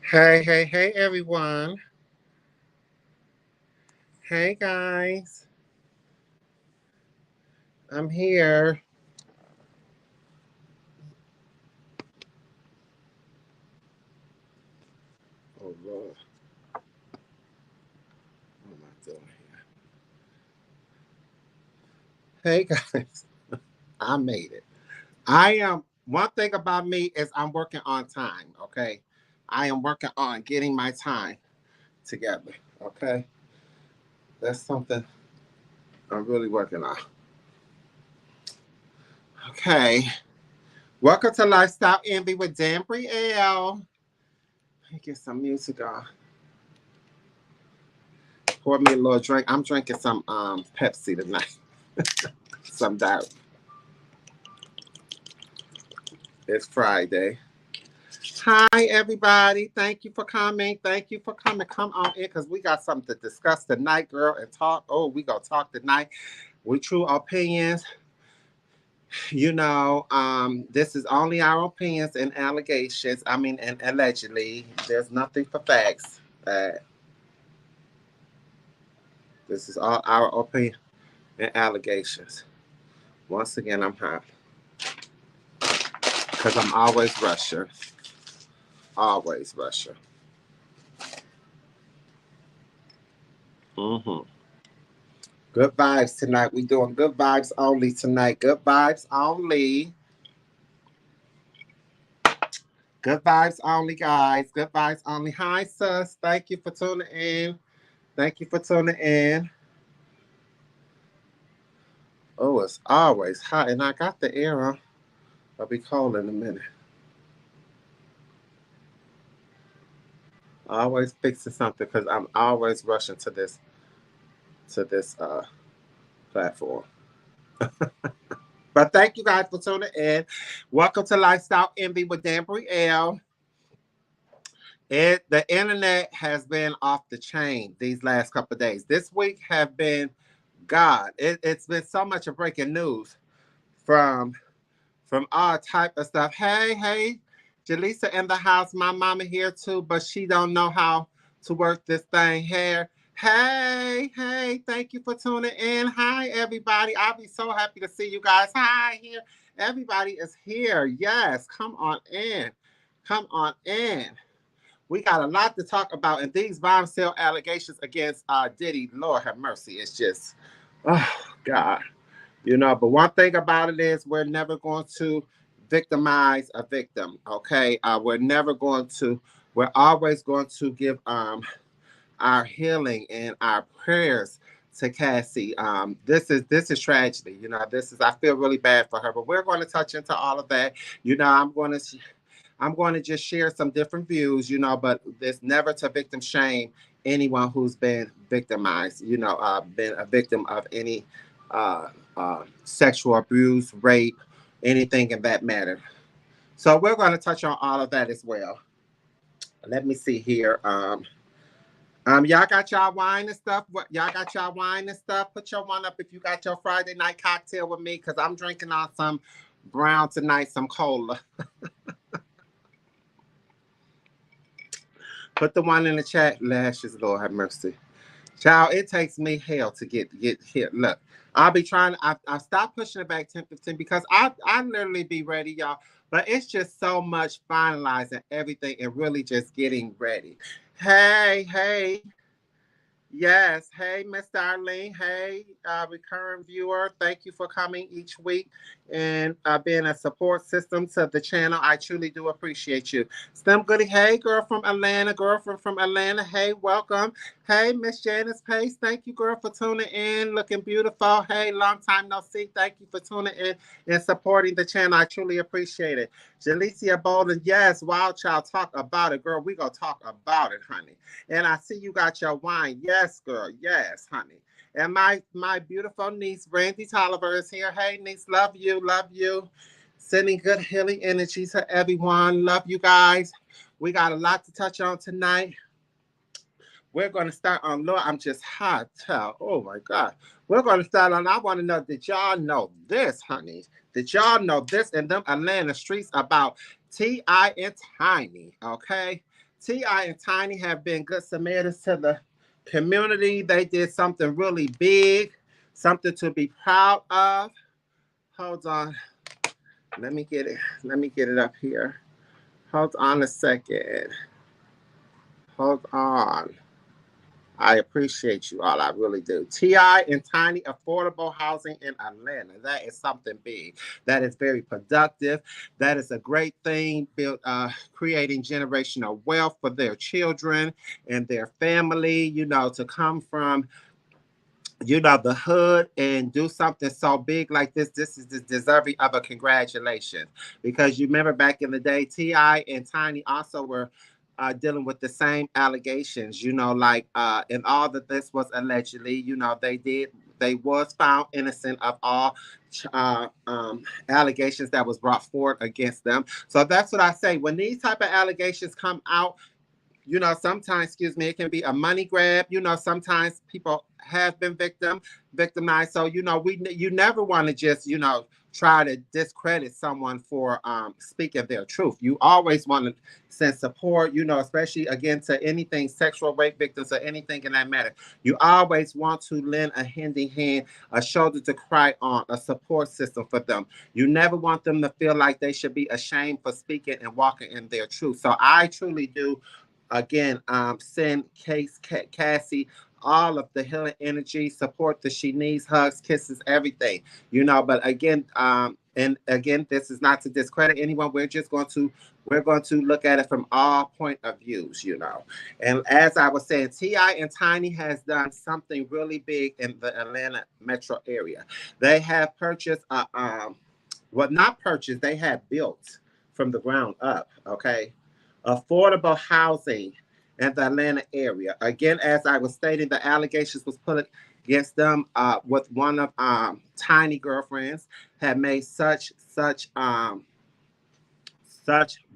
Hey, hey, hey, everyone. Hey, guys. I'm here. Oh, Lord. What am I doing here? Hey, guys. I made it. I am. One thing about me is I'm working on time, okay? I am working on getting my time together, okay? That's something I'm really working on. Okay. Welcome to Lifestyle Envy with Dan Brielle. Let me get some music on. Pour me a little drink. I'm drinking some Pepsi tonight. Some doubt. It's Friday. Hi, everybody. Thank you for coming. Thank you for coming. Come on in because we got something to discuss tonight, girl, and talk. Oh, we going to talk tonight with true opinions. This is only our opinions and allegations. I mean, and allegedly, there's nothing for facts. This is all our opinion and allegations. Once again, I'm hot because I'm always Russia. Always Russia. Mm-hmm. Good vibes tonight. We doing good vibes only tonight. Good vibes only. Good vibes only, guys. Good vibes only. Hi, sus. Thank you for tuning in. Thank you for tuning in. Oh, it's always hot, and I got the air on. I'll be cold in a minute. Always fixing something because I'm always rushing to this platform. But thank you guys for tuning in. Welcome to Lifestyle Envy with Dan Brielle. The internet has been off the chain these last couple of days. This week have been God. It's been so much of breaking news from all type of stuff. Hey, hey, Jaleesa in the house. My mama here too, but she don't know how to work this thing here. Hey, hey, thank you for tuning in. Hi, everybody. I'll be so happy to see you guys. Hi, here. Everybody is here. Yes, come on in. Come on in. We got a lot to talk about, and these bombshell allegations against Diddy, Lord have mercy, it's just, oh God, But one thing about it is we're never going to victimize a victim. Okay, we're always going to give our healing and our prayers to Cassie. This is tragedy. I feel really bad for her, but we're going to touch into all of that. I'm going to just share some different views, but it's never to victim shame anyone who's been victimized, been a victim of any sexual abuse, rape, anything in that matter. So we're going to touch on all of that as well. Let me see here. Y'all got y'all wine and stuff. Y'all got y'all wine and stuff. Put your one up if you got your Friday night cocktail with me, because I'm drinking on some brown tonight, some cola. Put the one in the chat. Lashes, Lord have mercy. Child, it takes me hell to get here. Look, I'll be trying. I stopped pushing it back 10-15 because I literally be ready, y'all. But it's just so much finalizing everything and really just getting ready. Hey, hey. Yes. Hey, Miss Darlene. Hey, recurring viewer. Thank you for coming each week and being a support system to the channel. I truly do appreciate you. Slim Goody. Hey, girl from Atlanta. Girlfriend from Atlanta. Hey, welcome. Hey, Miss Janice Pace. Thank you, girl, for tuning in. Looking beautiful. Hey, long time no see. Thank you for tuning in and supporting the channel. I truly appreciate it. Jalicia Bolden. Yes, Wild Child. Talk about it, girl. We gonna talk about it, honey. And I see you got your wine. Yes, girl. Yes, honey. And my beautiful niece, Brandy Tolliver, is here. Hey, niece, love you, love you. Sending good healing energy to everyone. Love you guys. We got a lot to touch on tonight. We're going to start on, Lord, I'm just hot. Oh, my God. We're going to start on, I want to know, did y'all know this, honey? Did y'all know this in them Atlanta streets about T.I. and Tiny, okay? T.I. and Tiny have been good Samaritans to the community. They did something really big, something to be proud of. Hold on. Let me get it. Let me get it up here. Hold on a second. Hold on. I appreciate you all. I really do. T.I. and Tiny affordable housing in Atlanta. That is something big. That is very productive. That is a great thing. Built, creating generational wealth for their children and their family. You know, to come from the hood and do something so big like this. This is deserving of a congratulations, because you remember back in the day, Ti and Tiny also were dealing with the same allegations, like and all that this was allegedly, they was found innocent of all allegations that was brought forward against them. So that's what I say, when these type of allegations come out, sometimes, excuse me, it can be a money grab. Sometimes people have been victimized. So, you never want to just, try to discredit someone for speaking their truth. You always want to send support, especially again to anything sexual rape victims or anything in that matter. You always want to lend a handy hand, a shoulder to cry on, a support system for them. You never want them to feel like they should be ashamed for speaking and walking in their truth. So I truly do, again, send Cassie all of the healing energy, support that she needs, hugs, kisses, everything. But again, and again, this is not to discredit anyone. We're going to look at it from all point of views. And as I was saying, Ti and Tiny has done something really big in the Atlanta metro area. They have purchased well, not purchased, they have built from the ground up, okay, affordable housing in the Atlanta area. Again, as I was stating, the allegations was put against them with one of Tiny girlfriends had made such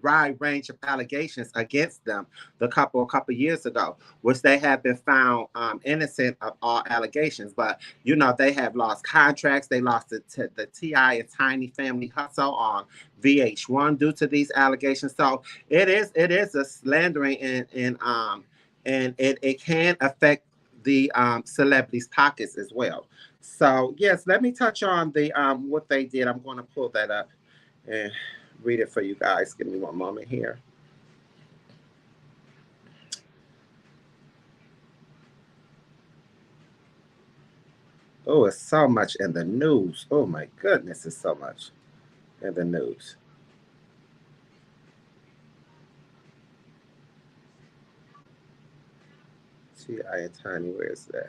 wide range of allegations against them a couple years ago, which they have been found innocent of all allegations. But they have lost contracts. They lost the Ti and Tiny family hustle on VH1 due to these allegations. So it is a slandering, and it can affect the celebrities' pockets as well. So yes, let me touch on the what they did. I'm going to pull that up and read it for you guys. Give me one moment here. Oh, it's so much in the news. Oh my goodness, it's so much in the news. T.I. and Tiny, where is that?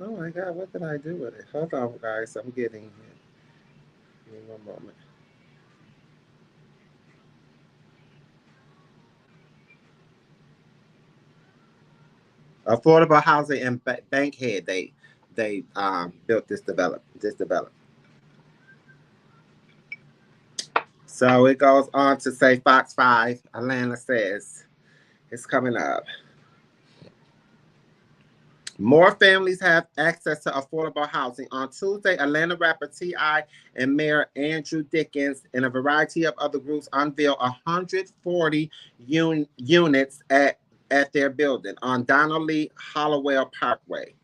Oh my God, what did I do with it? Hold on, guys. I'm getting it. Give me one moment. Affordable housing and Bankhead. They built this develop. So it goes on to say Fox 5, Atlanta says it's coming up. More families have access to affordable housing. On Tuesday, Atlanta rapper T.I. and Mayor Andrew Dickens and a variety of other groups unveiled 140 units at their building on Donald Lee Hollowell Parkway.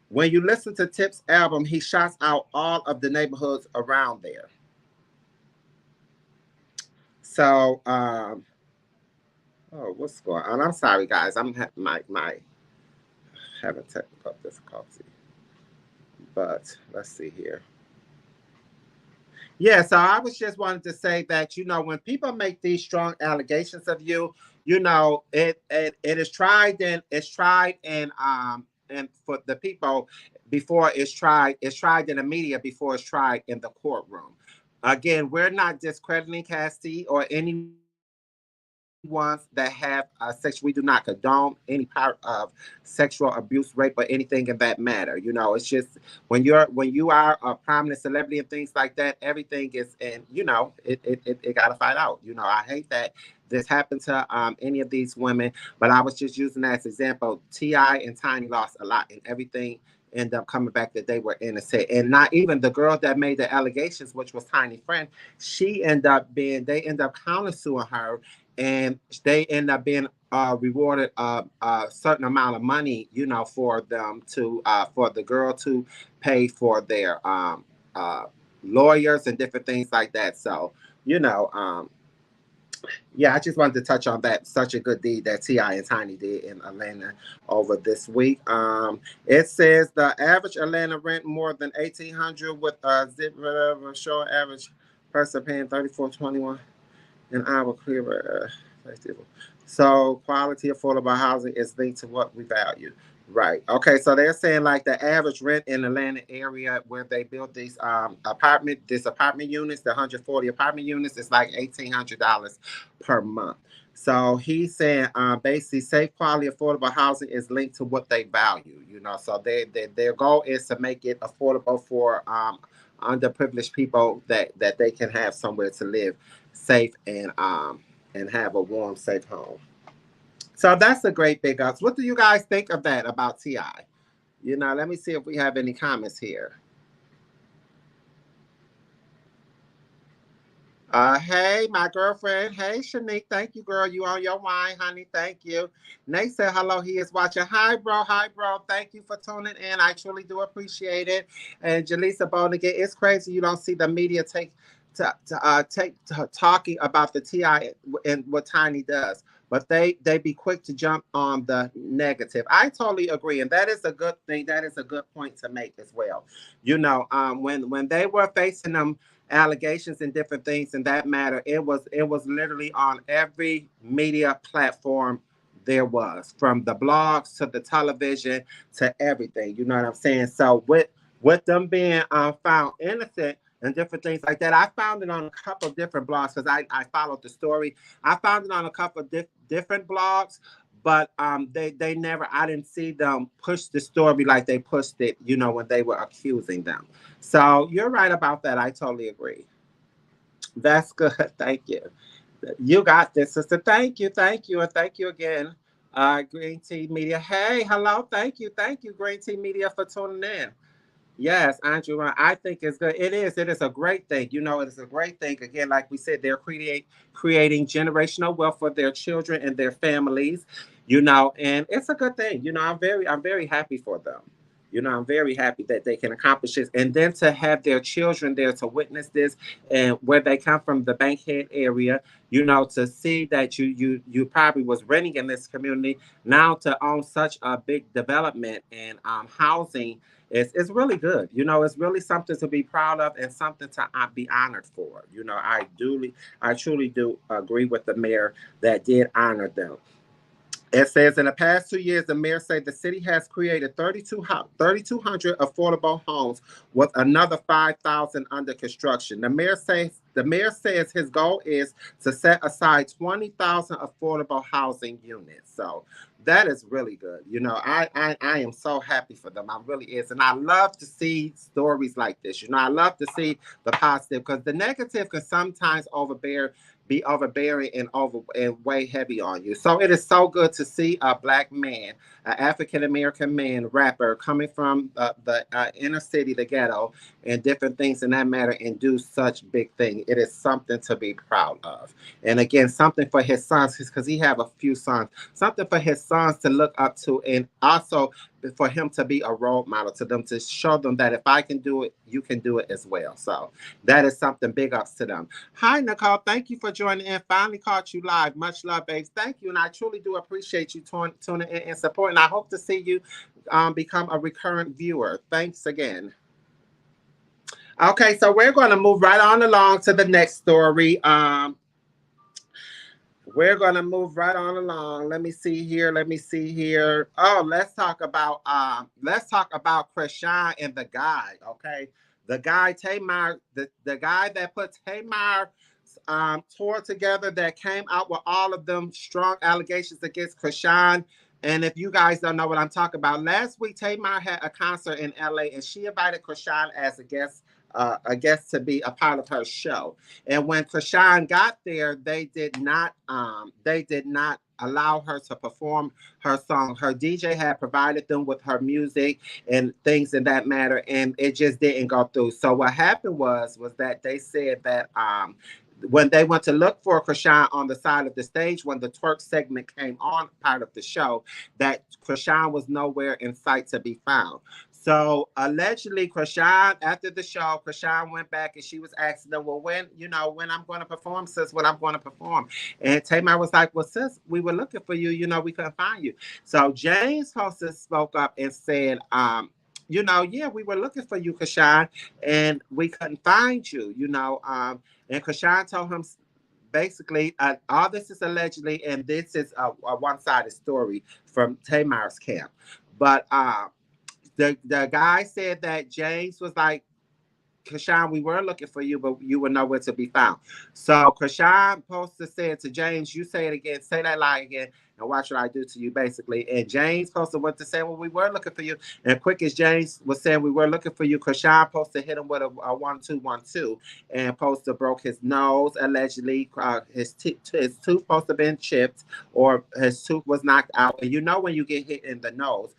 When you listen to Tip's album, he shouts out all of the neighborhoods around there. So, oh, what's going on? I'm sorry, guys. I'm my having technical difficulty. But let's see here. Yeah, so I was just wanting to say that when people make these strong allegations of you, it is tried, and and for the people before it's tried in the media before it's tried in the courtroom. Again, we're not discrediting Cassie or anyone ones that have sex. We do not condone any part of sexual abuse, rape, or anything in that matter. It's just when you are a prominent celebrity and things like that, everything is, and it got to fight out. I hate that this happened to any of these women, but I was just using that as example. Ti and Tiny lost a lot, and everything end up coming back that they were innocent. And not even the girl that made the allegations, which was Tiny friend, they end up countersuing her, and they end up being rewarded a certain amount of money, for them to for the girl to pay for their lawyers and different things like that. So, you know, um, yeah, I just wanted to touch on that. Such a good deed that Ti and Tiny did in Atlanta over this week. It says the average Atlanta rent more than 1,800 with a zip whatever showing average person paying 34.21 an hour clear. So quality affordable housing is linked to what we value. Right. Okay. So they're saying like the average rent in the Atlanta area where they built these apartment units, the 140 apartment units, is like $1,800 per month. So he's saying basically safe quality affordable housing is linked to what they value. So their goal is to make it affordable for underprivileged people that they can have somewhere to live safe and have a warm, safe home. So that's a great big ups. What do you guys think of that about Ti? Let me see if we have any comments here. Hey, my girlfriend. Hey, Shanique. Thank you, girl. You on your wine, honey. Thank you. Nate said hello. He is watching. Hi, bro. Hi, bro. Thank you for tuning in. I truly do appreciate it. And Jaleesa Bonigan, it's crazy you don't see the media take talking about the Ti and what Tiny does, but they be quick to jump on the negative. I totally agree, and that is a good thing. That is a good point to make as well. When they were facing them allegations and different things in that matter, it was literally on every media platform there was, from the blogs to the television to everything. You know what I'm saying? So with them being found innocent and different things like that, I found it on a couple of different blogs because I followed the story. I found it on a couple of different blogs, but they never, I didn't see them push the story like they pushed it, when they were accusing them. So you're right about that. I totally agree. That's good. Thank you. You got this, sister. Thank you. Thank you. And thank you again. Green Tea Media. Hey, hello. Thank you. Thank you, Green Tea Media, for tuning in. Yes, Andrew, I think it's good. It is. It is a great thing. It is a great thing. Again, like we said, they're creating generational wealth for their children and their families. And it's a good thing. I'm very happy for them. I'm very happy that they can accomplish this, and then to have their children there to witness this, and where they come from, the Bankhead area. To see that you probably was renting in this community, now to own such a big development and housing. It's really good. It's really something to be proud of and something to be honored for. I truly do agree with the mayor that did honor them. It says in the past 2 years, the mayor said the city has created 3,200 affordable homes with another 5,000 under construction. The mayor says his goal is to set aside 20,000 affordable housing units. So that is really good. I am so happy for them. I really is. And I love to see stories like this. I love to see the positive, because the negative can sometimes be overbearing and weigh heavy on you. So it is so good to see a black man, an African American man, rapper, coming from the inner city, the ghetto, and different things in that matter, and do such big thing. It is something to be proud of. And again, something for his sons, because he have a few sons, something for his sons to look up to, and also for him to be a role model to them, to show them that if I can do it, you can do it as well. So that is something, big ups to them. Hi, Nicole. Thank you for joining in. Finally caught you live. Much love, babes. Thank you. And I truly do appreciate you tuning in and supporting. I hope to see you become a recurrent viewer. Thanks again. Okay, so we're going to move right on along to the next story. We're gonna move right on along. Let me see here. Let me see here. Oh, let's talk about Krishan and the guy. Okay, the guy Tamar, the guy that put Tamar's tour together that came out with all of them strong allegations against Krishan. And if you guys don't know what I'm talking about, last week Tamar had a concert in LA and she invited Krishan as a guest to be a part of her show. And when Krishan got there, they did not allow her to perform her song. Her DJ had provided them with her music and things in that matter, and it just didn't go through. So what happened was that they said that when they went to look for Krishan on the side of the stage, when the twerk segment came on part of the show, that Krishan was nowhere in sight to be found. So allegedly, Krishan, after the show, Krishan went back and she was asking them, well, when I'm going to perform, sis, when I'm going to perform. And Tamar was like, well, sis, we were looking for you, we couldn't find you. So James hostess spoke up and said, yeah, we were looking for you, Krishan, and we couldn't find you, and Krishan told him basically, all this is allegedly, and this is a one-sided story from Tamar's camp. But the guy said that James was like, Krishan, we were looking for you, but you were nowhere to be found. So Krishan posted said to James, you say it again, say that lie again, and watch what I do to you, basically. And James posted went to say, well, we were looking for you. And quick as James was saying we were looking for you, Krishan posted hit him with a 1-2-1-2 and posted broke his nose, allegedly. His tooth supposed to have been chipped or his tooth was knocked out. And when you get hit in the nose,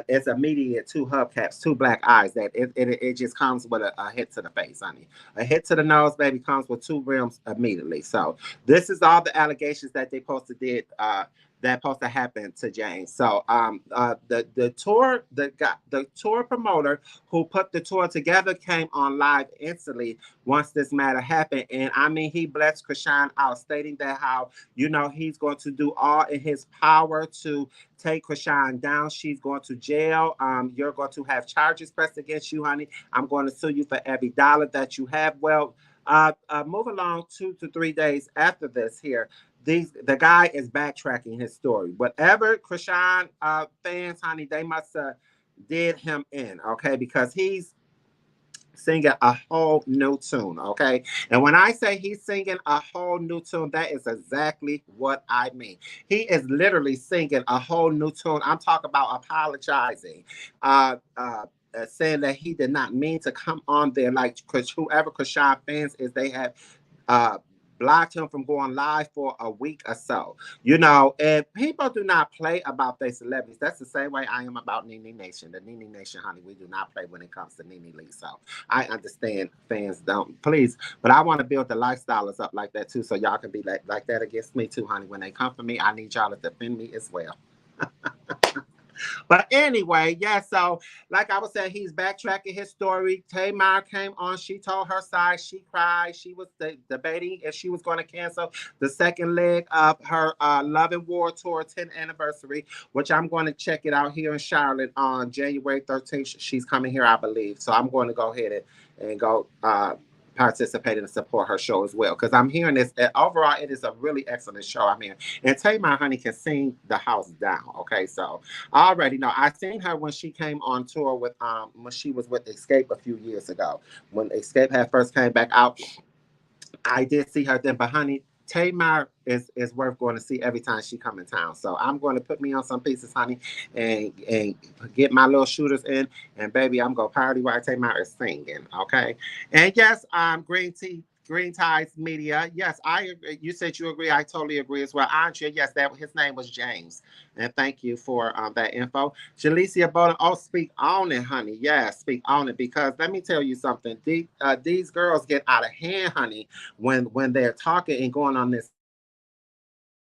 it's immediate 2 hubcaps, 2 black eyes. That it just comes with a hit to the face, honey. A hit to the nose, baby, comes with 2 rims immediately. So this is all the allegations that they posted did that supposed to happen to James. So the tour promoter who put the tour together came on live instantly once this matter happened. And I mean, he blessed Krishan out, stating that how, he's going to do all in his power to take Krishan down. She's going to jail. You're going to have charges pressed against you, honey. I'm going to sue you for every dollar that you have. Well, move along 2 to 3 days after this here. The guy is backtracking his story. Whatever Krishan fans, honey, they must have did him in, okay? Because he's singing a whole new tune, okay? And when I say he's singing a whole new tune, that is exactly what I mean. He is literally singing a whole new tune. I'm talking about apologizing, saying that he did not mean to come on there, like, because whoever Krishan fans is, they have blocked him from going live for a week or so. And people do not play about their celebrities. That's the same way I am about Nene Nation. The Nene Nation, honey, we do not play when it comes to Nene Lee. So I understand fans don't, please, but I want to build the lifestyles up like that too, so y'all can be like that against me too, honey. When they come for me, I need y'all to defend me as well. But anyway, yeah, so like I was saying, he's backtracking his story. Tamar came on. She told her side. She cried. She was debating if she was going to cancel the second leg of her Love and War Tour 10th anniversary, which I'm going to check it out here in Charlotte on January 13th. She's coming here, I believe. So I'm going to go ahead and go participate and support her show as well, because I'm hearing this. Overall, it is a really excellent show. I'm hearing, and Tamar, honey, can sing the house down. Okay, so I already know. I seen her when she came on tour with when she was with Escape a few years ago, when Escape had first came back out. I did see her then, but honey, Tamar is worth going to see every time she come in town. So I'm going to put me on some pieces, honey, and get my little shooters in. And baby, I'm going to party while Tamar is singing, okay? And yes, Green Ties Media. Yes, I agree. You said you agree. I totally agree as well. Andrea, yes, that his name was James. And thank you for that info. Jalecia Bowden, oh, speak on it, honey. Yeah, speak on it. Because let me tell you something. These girls get out of hand, honey, when they're talking and going on this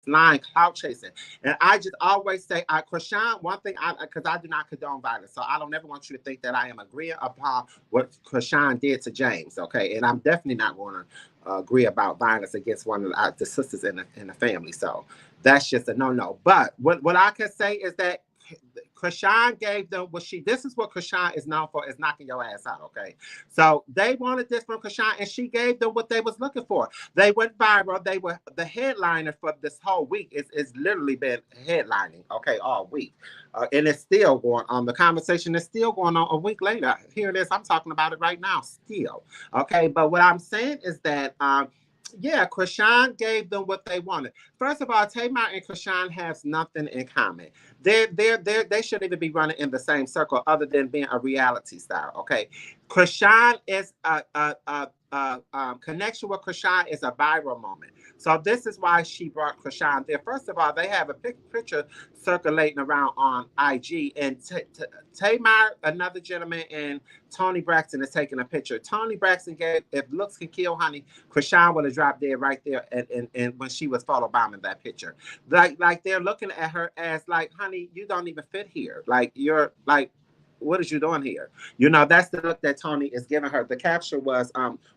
line clout chasing. And I just always say, Krishan, one thing, because I do not condone violence, so I don't ever want you to think that I am agreeing upon what Krishan did to James, okay? And I'm definitely not going to agree about violence against one of the sisters in the family. So that's just a no-no. But what I can say is that Krishan gave them this is what Krishan is known for, is knocking your ass out, okay? So they wanted this from Krishan, and she gave them what they was looking for. They went viral. They were the headliner for this whole week. It's literally been headlining, okay, all week. And it's still going on. The conversation is still going on a week later. Here it is. I'm talking about it right now still, okay? But what I'm saying is that yeah, Krishan gave them what they wanted. First of all, Tamar and Krishan has nothing in common. They shouldn't even be running in the same circle other than being a reality star. Okay, Krishan is a connection with Krishan is a viral moment. So this is why she brought Krishan there. First of all, they have a picture circulating around on IG, and Tamar, another gentleman, and Tony Braxton is taking a picture. Tony Braxton gave, if looks can kill, honey, Krishan would have dropped dead right there, and when she was photobombing that picture, like they're looking at her as like, honey, you don't even fit here. Like you're like, what is you doing here? You know, that's the look that Tony is giving her. The caption was,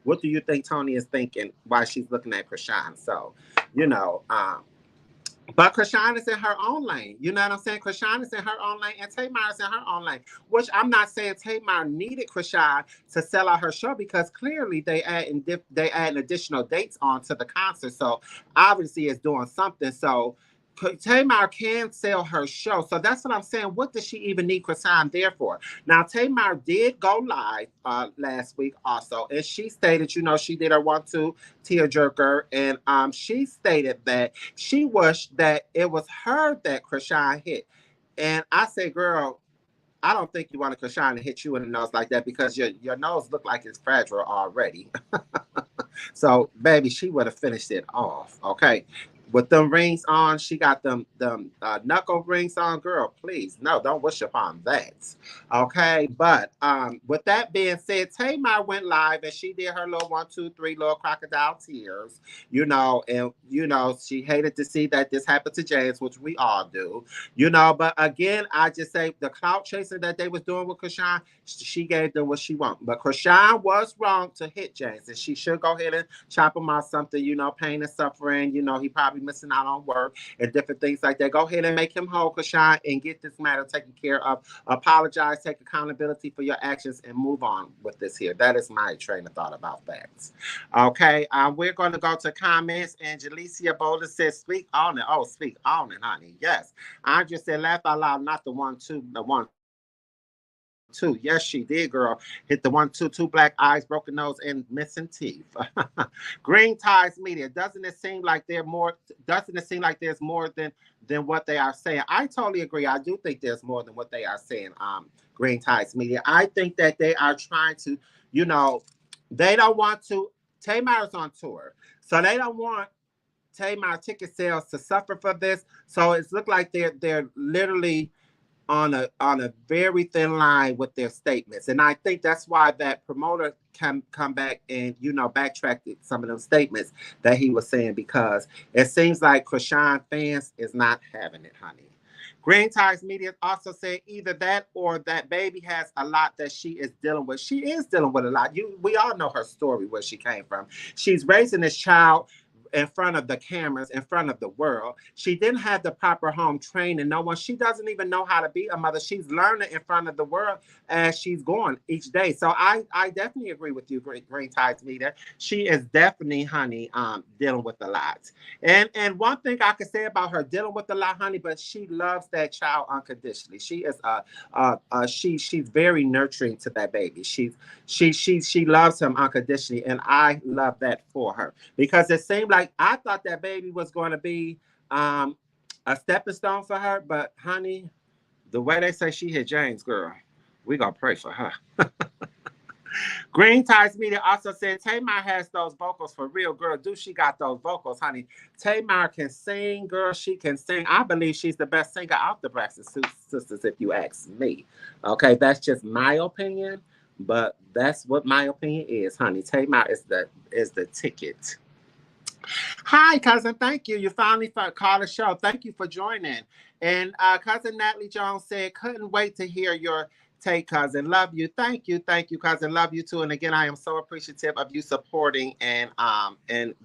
what do you think Tony is thinking while she's looking at Krishan? So, you know, but Krishan is in her own lane. You know what I'm saying? Krishan is in her own lane, and Tamar is in her own lane. Which I'm not saying Tamar needed Krishan to sell out her show, because clearly they add additional dates onto the concert. So obviously it's doing something. So Tamar can sell her show. So that's what I'm saying. What does she even need Krishan there for? Now, Tamar did go live last week also, and she stated, you know, she did her 1-2 tearjerker, and she stated that she wished that it was her that Krishan hit. And I say, girl, I don't think you want Krishan to hit you in the nose like that, because your nose look like it's fragile already. So, baby, she would have finished it off, okay? With them rings on, she got them knuckle rings on. Girl, please, no, don't wish upon that, okay? But with that being said, Tamar went live and she did her little 1, 2, 3 little crocodile tears, you know, and you know she hated to see that this happened to James, which we all do, you know. But again, I just say the clout chasing that they was doing with Krishan, she gave them what she wanted. But Krishan was wrong to hit James, and she should go ahead and chop him out something, you know, pain and suffering. You know, he probably missing out on work and different things like that. Go ahead and make him whole, Krishan, and get this matter taken care of. Apologize, take accountability for your actions, and move on with this here. That is my train of thought about that. Okay, we're going to go to comments. And Jalecia Boulder says, speak on it. Oh, speak on it, honey. Yes. I just said, laugh out loud, not the 1-2, the 1-2. Yes, she did, girl. Hit the 1-2, two black eyes, broken nose, and missing teeth. Green Ties Media. Doesn't it seem like there's more than what they are saying? I totally agree. I do think there's more than what they are saying. Green Ties Media. I think that they are trying to, you know, they don't want to. Tamar's on tour, so they don't want Tamar ticket sales to suffer for this. So it's looked like they're literally on a very thin line with their statements. And I think that's why that promoter can come back and, you know, backtrack some of those statements that he was saying, because it seems like Krishan fans is not having it, honey. Green Ties Media also said either that or that baby has a lot that she is dealing with. She is dealing with a lot. We all know her story, where she came from. She's raising this child in front of the cameras, in front of the world. She didn't have the proper home training. No one. She doesn't even know how to be a mother. She's learning in front of the world as she's going each day. So I definitely agree with you, Green Tides Media. She is definitely, honey, dealing with a lot. And one thing I can say about her dealing with a lot, honey, but she loves that child unconditionally. She is she's very nurturing to that baby. She loves him unconditionally, and I love that for her, because it seemed like I thought that baby was going to be a stepping stone for her, but honey, the way they say she hit James, girl, we gonna pray for her. Green Ties Media also said Tamar has those vocals for real, girl. Do she got those vocals, honey? Tamar can sing, girl. She can sing. I believe she's the best singer out the Braxton sisters, if you ask me. Okay, that's just my opinion, but that's what my opinion is, honey. Tamar is the ticket. Hi, cousin. Thank you. You finally called the show. Thank you for joining. And cousin Natalie Jones said, couldn't wait to hear your take, cousin. Love you. Thank you. Thank you, cousin. Love you too. And again, I am so appreciative of you supporting and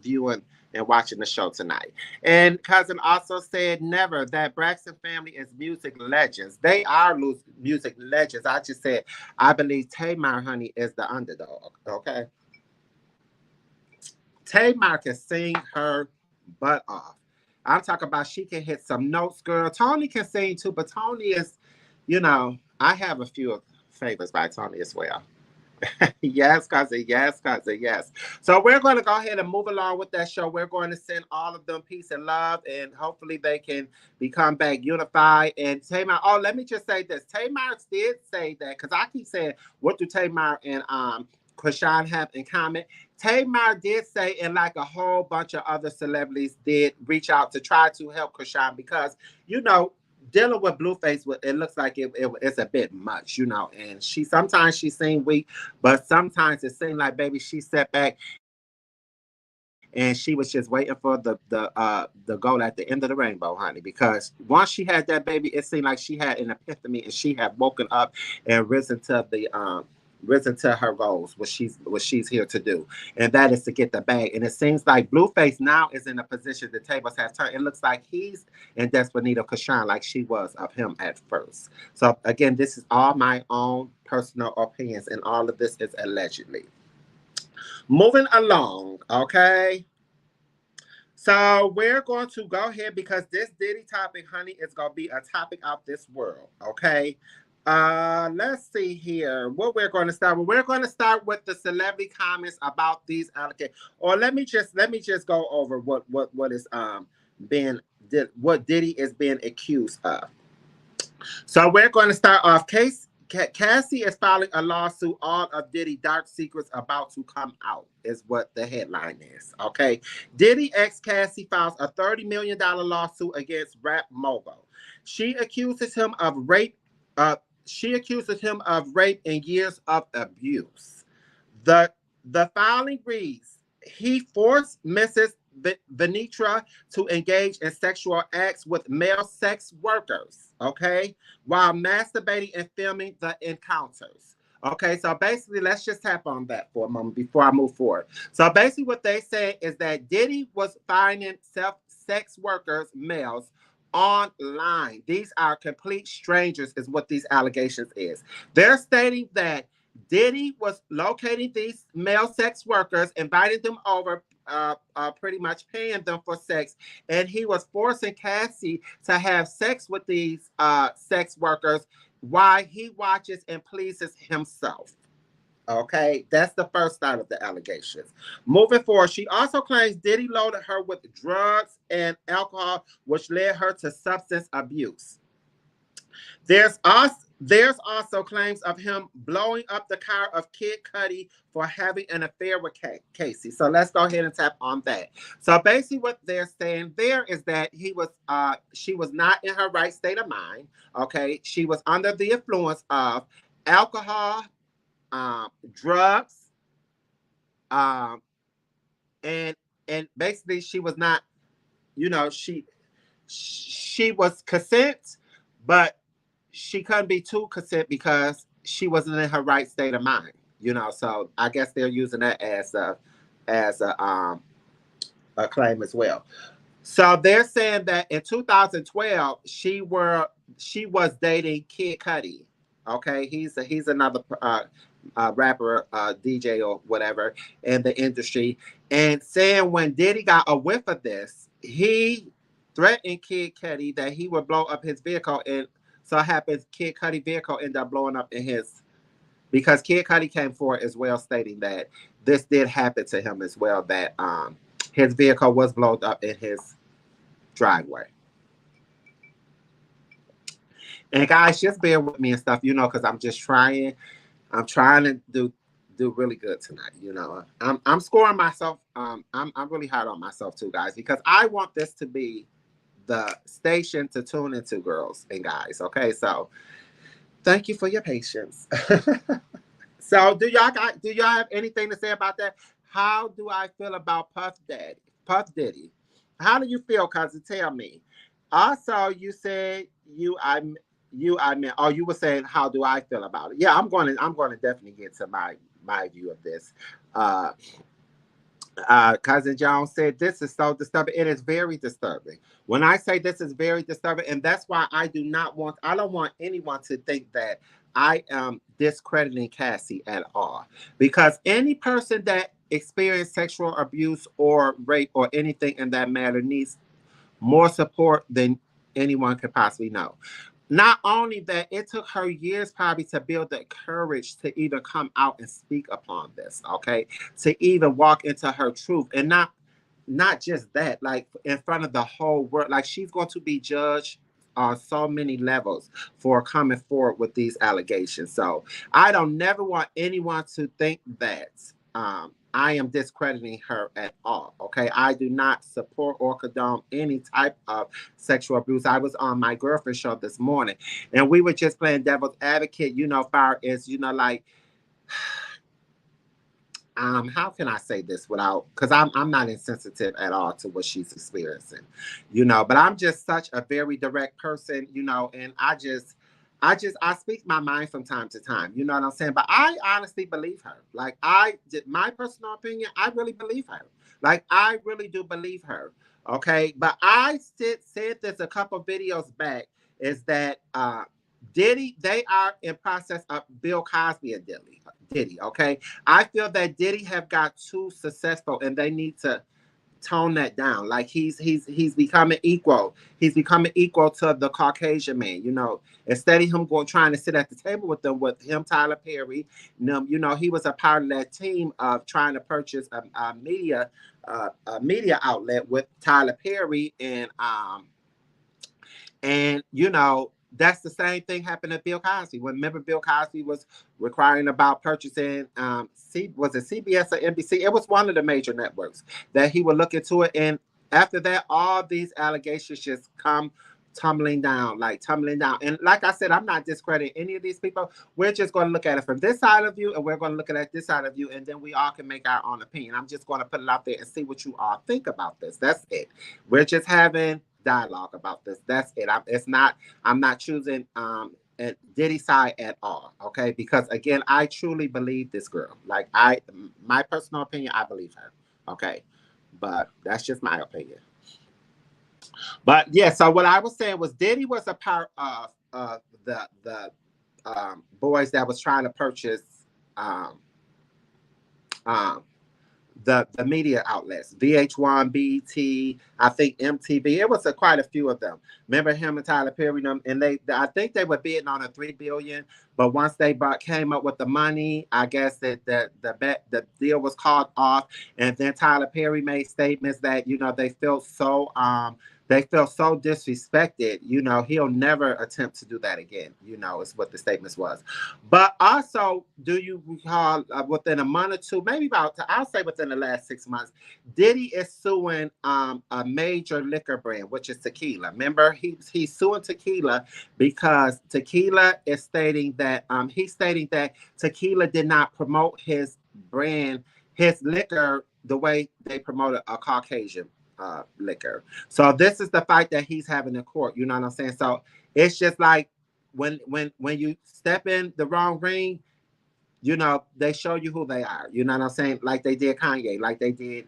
viewing and watching the show tonight. And cousin also said, never, that Braxton family is music legends. They are music legends. I just said, I believe Tamar, honey, is the underdog. Okay. Tamar can sing her butt off. I'm talking about she can hit some notes, girl. Tony can sing too, but Tony is, you know, I have a few favorites by Tony as well. Yes, cousin. Yes, cousin. Yes. So we're going to go ahead and move along with that show. We're going to send all of them peace and love, and hopefully they can become back unified. And Tamar, oh, let me just say this. Tamar did say that because I keep saying, what do Tamar and Krishan have in common? Tamar did say, and like a whole bunch of other celebrities did reach out to try to help Krishan because, you know, dealing with Blueface, it looks like it's a bit much, you know. And she sometimes she seemed weak, but sometimes it seemed like baby she sat back and she was just waiting for the goal at the end of the rainbow, honey. Because once she had that baby, it seemed like she had an epiphany and she had woken up and risen to her goals, what she's here to do, and that is to get the bag. And it seems like Blueface now is in a position the tables have turned. It looks like he's in desperate need of Kashawn, like she was of him at first. So again, this is all my own personal opinions, and all of this is allegedly. Moving along, okay. So we're going to go ahead because this Diddy topic, honey, is gonna be a topic out this world. Okay. Let's see here. What we're going to start with. We're going to start with the celebrity comments about these allegations. Or let me just go over what is being what Diddy is being accused of. So we're going to start off. Cassie is filing a lawsuit. All of Diddy dark secrets about to come out is what the headline is. Okay. Diddy ex Cassie files a $30 million lawsuit against rap mogul. She accuses him of rape. Uh, she accuses him of rape and years of abuse. The the filing reads: he forced Mrs. Venitra to engage in sexual acts with male sex workers, okay, while masturbating and filming the encounters. Okay, so basically, let's just tap on that for a moment before I move forward. So basically, what they say is that Diddy was finding sex workers, males, online. These are complete strangers, is what these allegations is. They're stating that Diddy was locating these male sex workers, inviting them over, pretty much paying them for sex, and he was forcing Cassie to have sex with these sex workers while he watches and pleases himself. Okay, that's the first side of the allegations. Moving forward, she also claims Diddy loaded her with drugs and alcohol, which led her to substance abuse. There's also claims of him blowing up the car of Kid Cudi for having an affair with Casey. So let's go ahead and tap on that. So basically, what they're saying there is that she was not in her right state of mind. Okay, she was under the influence of alcohol, drugs, um, and basically she was not. You know, she was consent, but she couldn't be too consent because she wasn't in her right state of mind. You know, so I guess they're using that as a claim as well. So they're saying that in 2012 she was dating Kid Cudi. Okay, he's another rapper, DJ or whatever in the industry, and saying when Diddy got a whiff of this, he threatened Kid Cudi that he would blow up his vehicle, and so it happens Kid Cudi vehicle ended up blowing up in his because Kid Cudi came forward as well, stating that this did happen to him as well. That his vehicle was blown up in his driveway. And guys, just bear with me and stuff, you know, because I'm just trying. I'm trying to do really good tonight. You know, I'm scoring myself. I'm really hard on myself too, guys, because I want this to be the station to tune into, girls and guys. Okay, so thank you for your patience. So do y'all have anything to say about that? How do I feel about Puff Diddy? How do you feel, cousin? Tell me. Also, you said I meant. Oh, you were saying how do I feel about it? Yeah, I'm going to definitely get to my view of this. Uh, Cousin Jones said this is so disturbing. It is very disturbing. When I say this is very disturbing, and that's why I don't want anyone to think that I am discrediting Cassie at all. Because any person that experienced sexual abuse or rape or anything in that matter needs more support than anyone could possibly know. not only that, it took her years probably to build the courage to even come out and speak upon this, okay? To even walk into her truth. And not just that, like in front of the whole world. Like she's going to be judged on so many levels for coming forward with these allegations. So I don't never want anyone to think that I am discrediting her at all. Okay. I do not support or condone any type of sexual abuse. I was on my girlfriend show this morning and we were just playing devil's advocate, far as, like, how can I say this without, because I'm not insensitive at all to what she's experiencing, but I'm just such a very direct person, and I speak my mind from time to time, you know what I'm saying? But I honestly believe her. Like I did my personal opinion, I really believe her. Like I really do believe her. Okay. But I said this a couple videos back, is that Diddy, they are in process of Bill Cosby and Diddy, okay? I feel that Diddy have got too successful and they need to tone that down. Like he's becoming equal. He's becoming equal to the Caucasian man, Instead of him trying to sit at the table with them, with him, Tyler Perry, he was a part of that team of trying to purchase a media outlet with Tyler Perry and that's the same thing happened to Bill Cosby. Remember Bill Cosby was requiring about purchasing, was it CBS or NBC? It was one of the major networks that he would look into it. And after that, all these allegations just come tumbling down. And like I said, I'm not discrediting any of these people. We're just going to look at it from this side of view, and we're going to look at it this side of view, and then we all can make our own opinion. I'm just going to put it out there and see what you all think about this. That's it. We're just having dialogue about this. That's it. I'm not choosing Diddy side at all. Okay, because again, I truly believe this girl. Like my personal opinion, I believe her. Okay, but that's just my opinion. But yeah, so what I was saying was Diddy was a part of the boys that was trying to purchase the media outlets, VH1, BET, I think MTV. It was quite a few of them. Remember him and Tyler Perry, and I think they were bidding on a $3 billion. But once they came up with the money, I guess that the deal was called off. And then Tyler Perry made statements that they felt so disrespected, he'll never attempt to do that again, is what the statements was. But also, do you recall within a month or two, maybe I'll say within the last 6 months, Diddy is suing a major liquor brand, which is tequila. Remember, he's suing tequila because tequila is stating that tequila did not promote his brand, his liquor, the way they promoted a Caucasian liquor. So this is the fight that he's having in court. You know what I'm saying? So it's just like when you step in the wrong ring, they show you who they are. You know what I'm saying? Like they did Kanye, like they did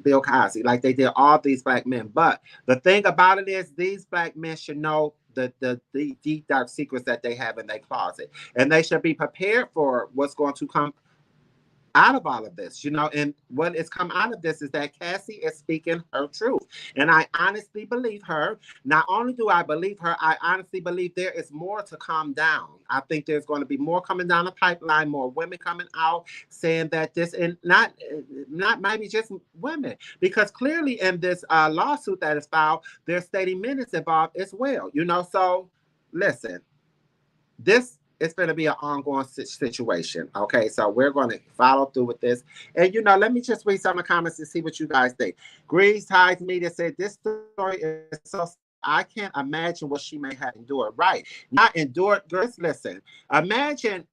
Bill Cosby, like they did all these black men. But the thing about it is these black men should know the deep dark secrets that they have in their closet. And they should be prepared for what's going to come out of all of this, and what has come out of this is that Cassie is speaking her truth. And I honestly believe her. Not only do I believe her, I honestly believe there is more to come down. I think there's going to be more coming down the pipeline, more women coming out saying that this, and not maybe just women, because clearly in this lawsuit that is filed, there's stating men is involved as well, so listen, this it's going to be an ongoing situation. Okay, so we're going to follow through with this. And, let me just read some of the comments and see what you guys think. Grease Tides Media said, this story is so, I can't imagine what she may have endured. Right. Not endured. Girls, listen, imagine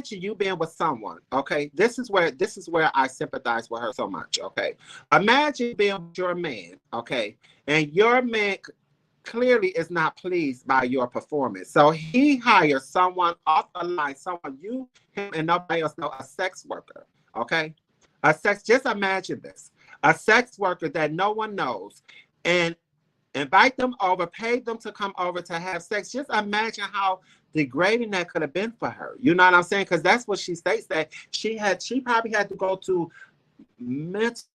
you being with someone. Okay, this is where I sympathize with her so much. Okay, imagine being with your man. Okay, and your man clearly is not pleased by your performance. So he hires someone off the line, someone him, and nobody else know, a sex worker. Okay? Just imagine this. A sex worker that no one knows, and invite them over, pay them to come over to have sex. Just imagine how degrading that could have been for her. You know what I'm saying? Because that's what she states, that she probably had to go to mental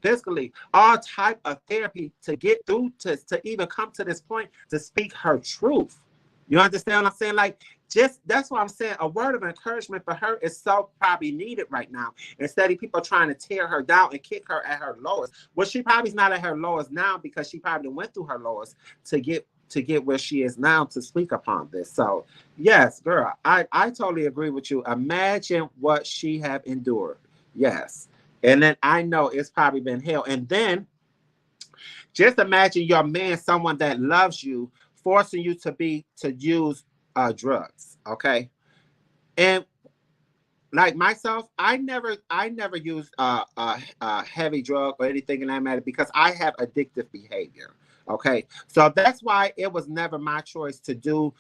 physically, all type of therapy to get through to even come to this point to speak her truth. You understand what I'm saying? Like, just that's what I'm saying. A word of encouragement for her is so probably needed right now. Instead of people trying to tear her down and kick her at her lowest. Well, she probably's not at her lowest now because she probably went through her lowest to get where she is now to speak upon this. So yes, girl, I totally agree with you. Imagine what she have endured. Yes. And then I know it's probably been hell. And then just imagine your man, someone that loves you, forcing you to use drugs. Okay. And like myself, I never used heavy drug or anything in that matter because I have addictive behavior. Okay, so that's why it was never my choice to do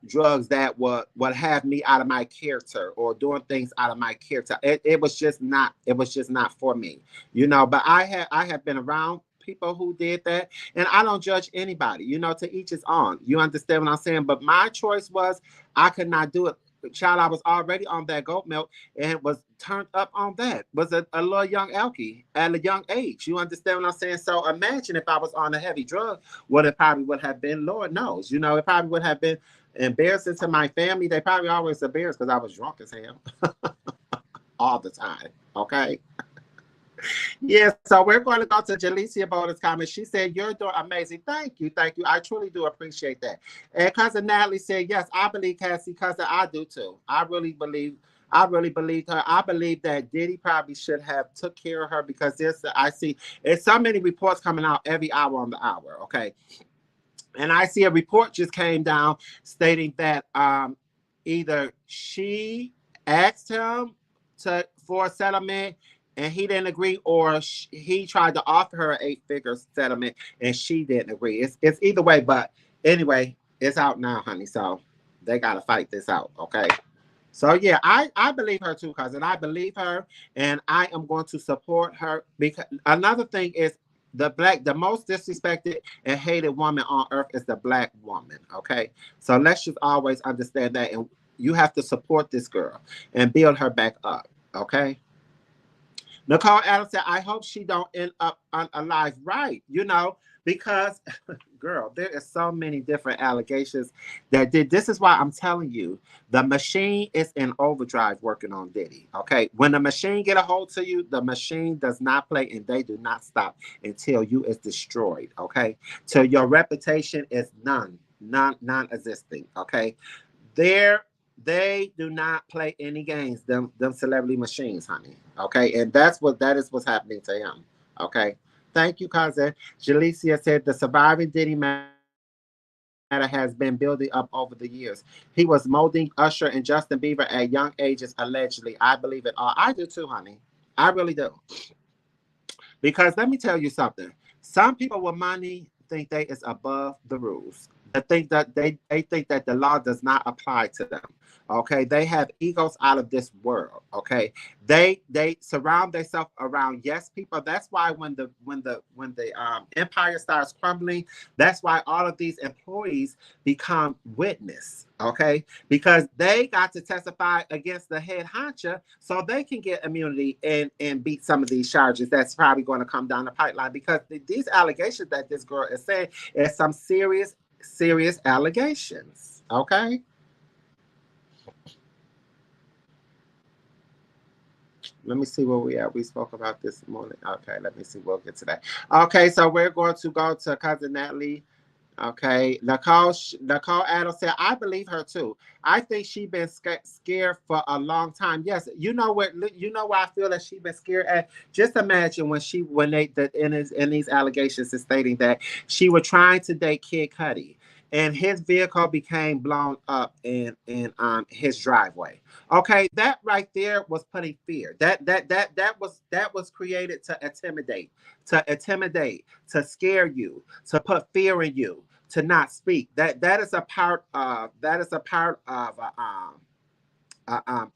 drugs that would have me out of my character or doing things out of my character. It was just not. It was just not for me, you know. But I have been around people who did that, and I don't judge anybody. You know, to each his own. You understand what I'm saying? But my choice was I could not do it. Child, I was already on that goat milk and was turned up on that. Was a little young Elkie at a young age. You understand what I'm saying? So imagine if I was on a heavy drug, what it probably would have been. Lord knows, you know, it probably would have been embarrassing to my family. They probably always embarrassed because I was drunk as hell all the time. Okay. Yes, so we're going to go to Jalicia Boulder's comment. She said, "You're doing amazing. Thank you. Thank you. I truly do appreciate that." And cousin Natalie said, "Yes, I believe Cassie, cousin, I do too. I really believe her. I believe that Diddy probably should have took care of her because I see there's so many reports coming out every hour on the hour. Okay. And I see a report just came down stating that either she asked him for a settlement and he didn't agree, or he tried to offer her an 8-figure settlement and she didn't agree. It's either way, but anyway, it's out now, honey. So they got to fight this out, okay? So yeah, I believe her too, cousin. I believe her, and I am going to support her because another thing is the most disrespected and hated woman on earth is the black woman. Okay, so let's just always understand that, and you have to support this girl and build her back up. Okay. Nicole Adams said, "I hope she don't end up unalive." Right, you know, because girl, there is so many different allegations that did. This is why I'm telling you, the machine is in overdrive working on Diddy. Okay, when the machine get a hold to you, the machine does not play, and they do not stop until you is destroyed. Okay, till your reputation is non-existing. Okay, there they do not play any games. Them celebrity machines, honey. Okay, and that is what's happening to him. Okay. Thank you, cousin. Jalicia said the surviving Diddy matter has been building up over the years. He was molding Usher and Justin Bieber at young ages, allegedly. I believe it all. I do too, honey. I really do. Because let me tell you something. Some people with money think they is above the rules. They think that they think that the law does not apply to them. Okay, they have egos out of this world. Okay, they surround themselves around yes people. That's why when the empire starts crumbling, that's why all of these employees become witness. Okay, because they got to testify against the head honcho so they can get immunity and beat some of these charges that's probably going to come down the pipeline because these allegations that this girl is saying is some serious allegations. Okay. Let me see where we at. We spoke about this morning. Okay, let me see. We'll get to that. Okay, so we're going to go to cousin Natalie. Okay, Nicole Adams said, "I believe her too. I think she been scared for a long time. Yes, you know what? You know why I feel that she been scared at. Just imagine when they in these allegations is stating that she was trying to date Kid Cudi, and his vehicle became blown up in his driveway. Okay, that right there was putting fear. That was created to intimidate, to scare you, to put fear in you, to not speak. That is a part of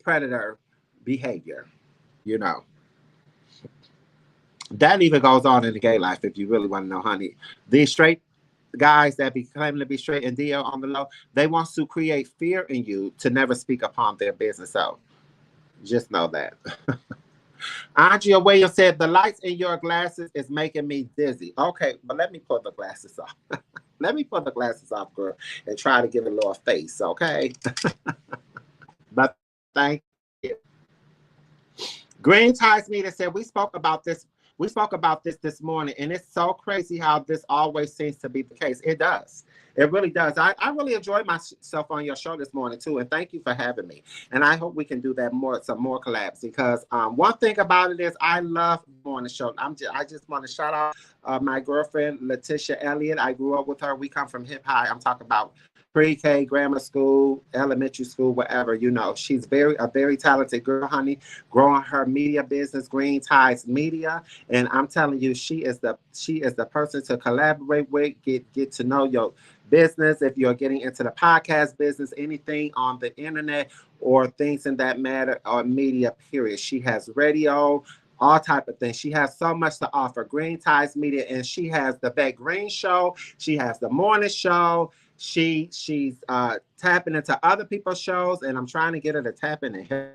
predator behavior. You know that even goes on in the gay life. If you really want to know, honey, these straight guys that be claiming to be straight and deal on the low, they want to create fear in you to never speak upon their business. So just know that. Andrea Williams said, the lights in your glasses is making me dizzy. Okay, but let me pull the glasses off. Let me pull the glasses off, girl, and try to give it a little face, okay? But thank you. Green Ties Media said, we spoke about this morning, and it's so crazy how this always seems to be the case. It does. It really does. I really enjoyed myself on your show this morning too, and thank you for having me. And I hope we can do that more, some more collabs, because one thing about it is I love on the show. I just want to shout out my girlfriend Letitia Elliott. I grew up with her. We come from hip high. I'm talking about pre-K, grammar school, elementary school, whatever. You know, she's a very talented girl, honey, growing her media business, Green Ties Media. And I'm telling you, she is the person to collaborate with, get to know your business. If you're getting into the podcast business, anything on the internet or things in that matter, or media, period. She has radio, all type of things. She has so much to offer. Green Ties Media, and she has the Beck Green Show. She has the morning show. She's tapping into other people's shows, and I'm trying to get her to tap in and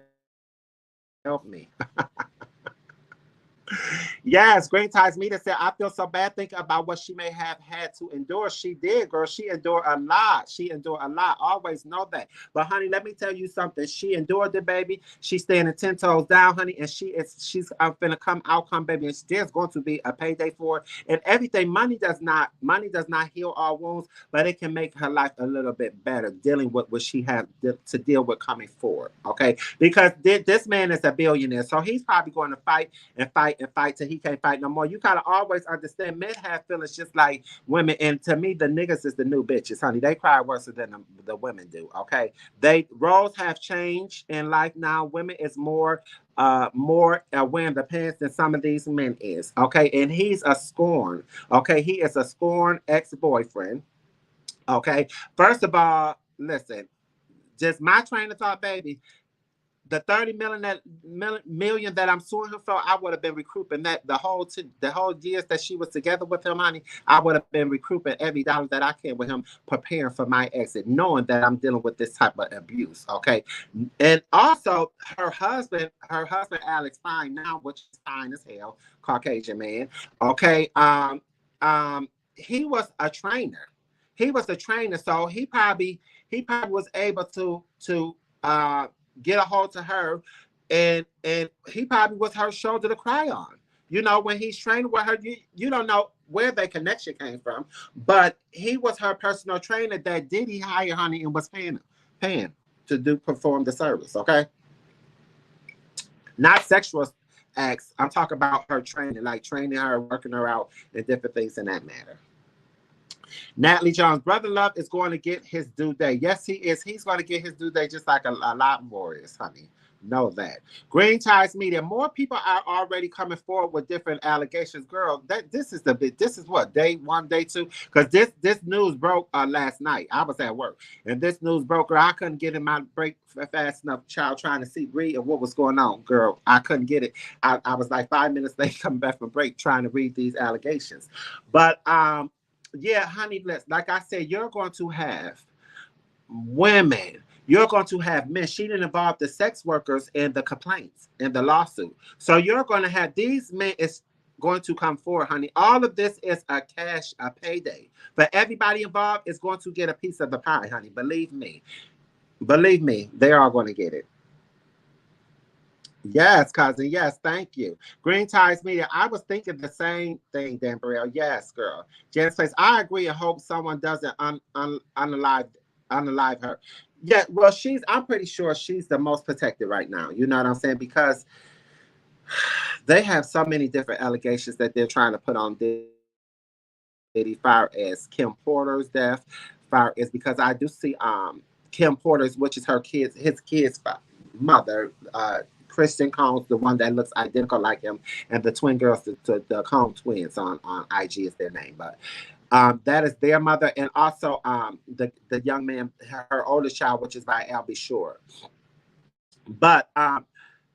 help me. Yes, Green Ties Media said, I feel so bad thinking about what she may have had to endure. She did, girl. She endured a lot. She endured a lot. Always know that. But, honey, let me tell you something. She endured it, baby. She's standing 10 toes down, honey, and she's finna come, baby, and there's going to be a payday for it. And everything, money does not heal all wounds, but it can make her life a little bit better dealing with what she had to deal with coming forward, okay? Because this man is a billionaire, so he's probably going to fight till he can't fight no more. You gotta always understand men have feelings just like women, and to me, the niggas is the new bitches, honey. They cry worse than the women do. Okay, roles have changed in life now. Women is more wearing the pants than some of these men is. Okay, and he's a scorn. Okay, he is a scorn ex-boyfriend. Okay, first of all, listen, just my train of thought, baby. The 30 million that I'm suing her for, I would have been recouping that the whole years that she was together with him, honey. I would have been recouping every dollar that I can with him, preparing for my exit, knowing that I'm dealing with this type of abuse. Okay, and also her husband Alex Fine now, which is fine as hell, Caucasian man. Okay, he was a trainer. He was a trainer, so he probably was able to get a hold to her, and he probably was her shoulder to cry on. You know, when he's training with her, you don't know where their connection came from, but he was her personal trainer that Diddy hired, honey, and was paying to perform the service. Okay, not sexual acts. I'm talking about her training, like training her, working her out, and different things in that matter. Natalie Jones, Brother Love is going to get his due day. Yes, he is. He's going to get his due day just like a lot more is, honey. Know that. Green Ties Media, more people are already coming forward with different allegations. Girl, this is what, day one, day two? Because this news broke last night. I was at work, and this news broke. Girl, I couldn't get in my break fast enough, child, trying to read what was going on. Girl, I couldn't get it. I was like 5 minutes late coming back from break trying to read these allegations. But yeah, honey, like I said, you're going to have women. You're going to have men. She didn't involve the sex workers in the complaints, in the lawsuit. So you're going to have these men is going to come forward, honey. All of this is a payday. But everybody involved is going to get a piece of the pie, honey. Believe me. Believe me, they are going to get it. Yes, cousin. Yes, thank you. Green Ties Media. I was thinking the same thing, Dan Burrell. Yes, girl. Janice says, I agree and hope someone doesn't unalive her. Yeah, well, I'm pretty sure she's the most protected right now. You know what I'm saying? Because they have so many different allegations that they're trying to put on Diddy, far as Kim Porter's death, far as, because I do see Kim Porter's, which is his kid's mother, Kristen Combs, the one that looks identical like him, and the twin girls, the Combs twins on IG is their name, but that is their mother, and also the young man, her oldest child, which is by Albie Shore. But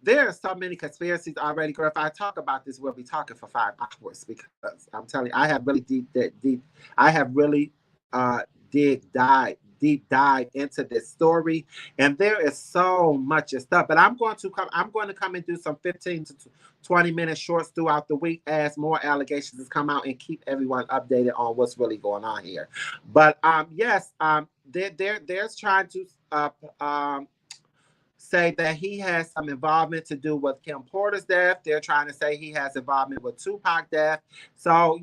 there are so many conspiracies already, girl. If I talk about this, we'll be talking for 5 hours, because I'm telling you, I have really deep dive into this story, and there is so much stuff. But I'm going to come and do some 15 to 20-minute shorts throughout the week as more allegations come out and keep everyone updated on what's really going on here. But yes, there's trying to say that he has some involvement to do with Kim Porter's death. They're trying to say he has involvement with Tupac's death. So,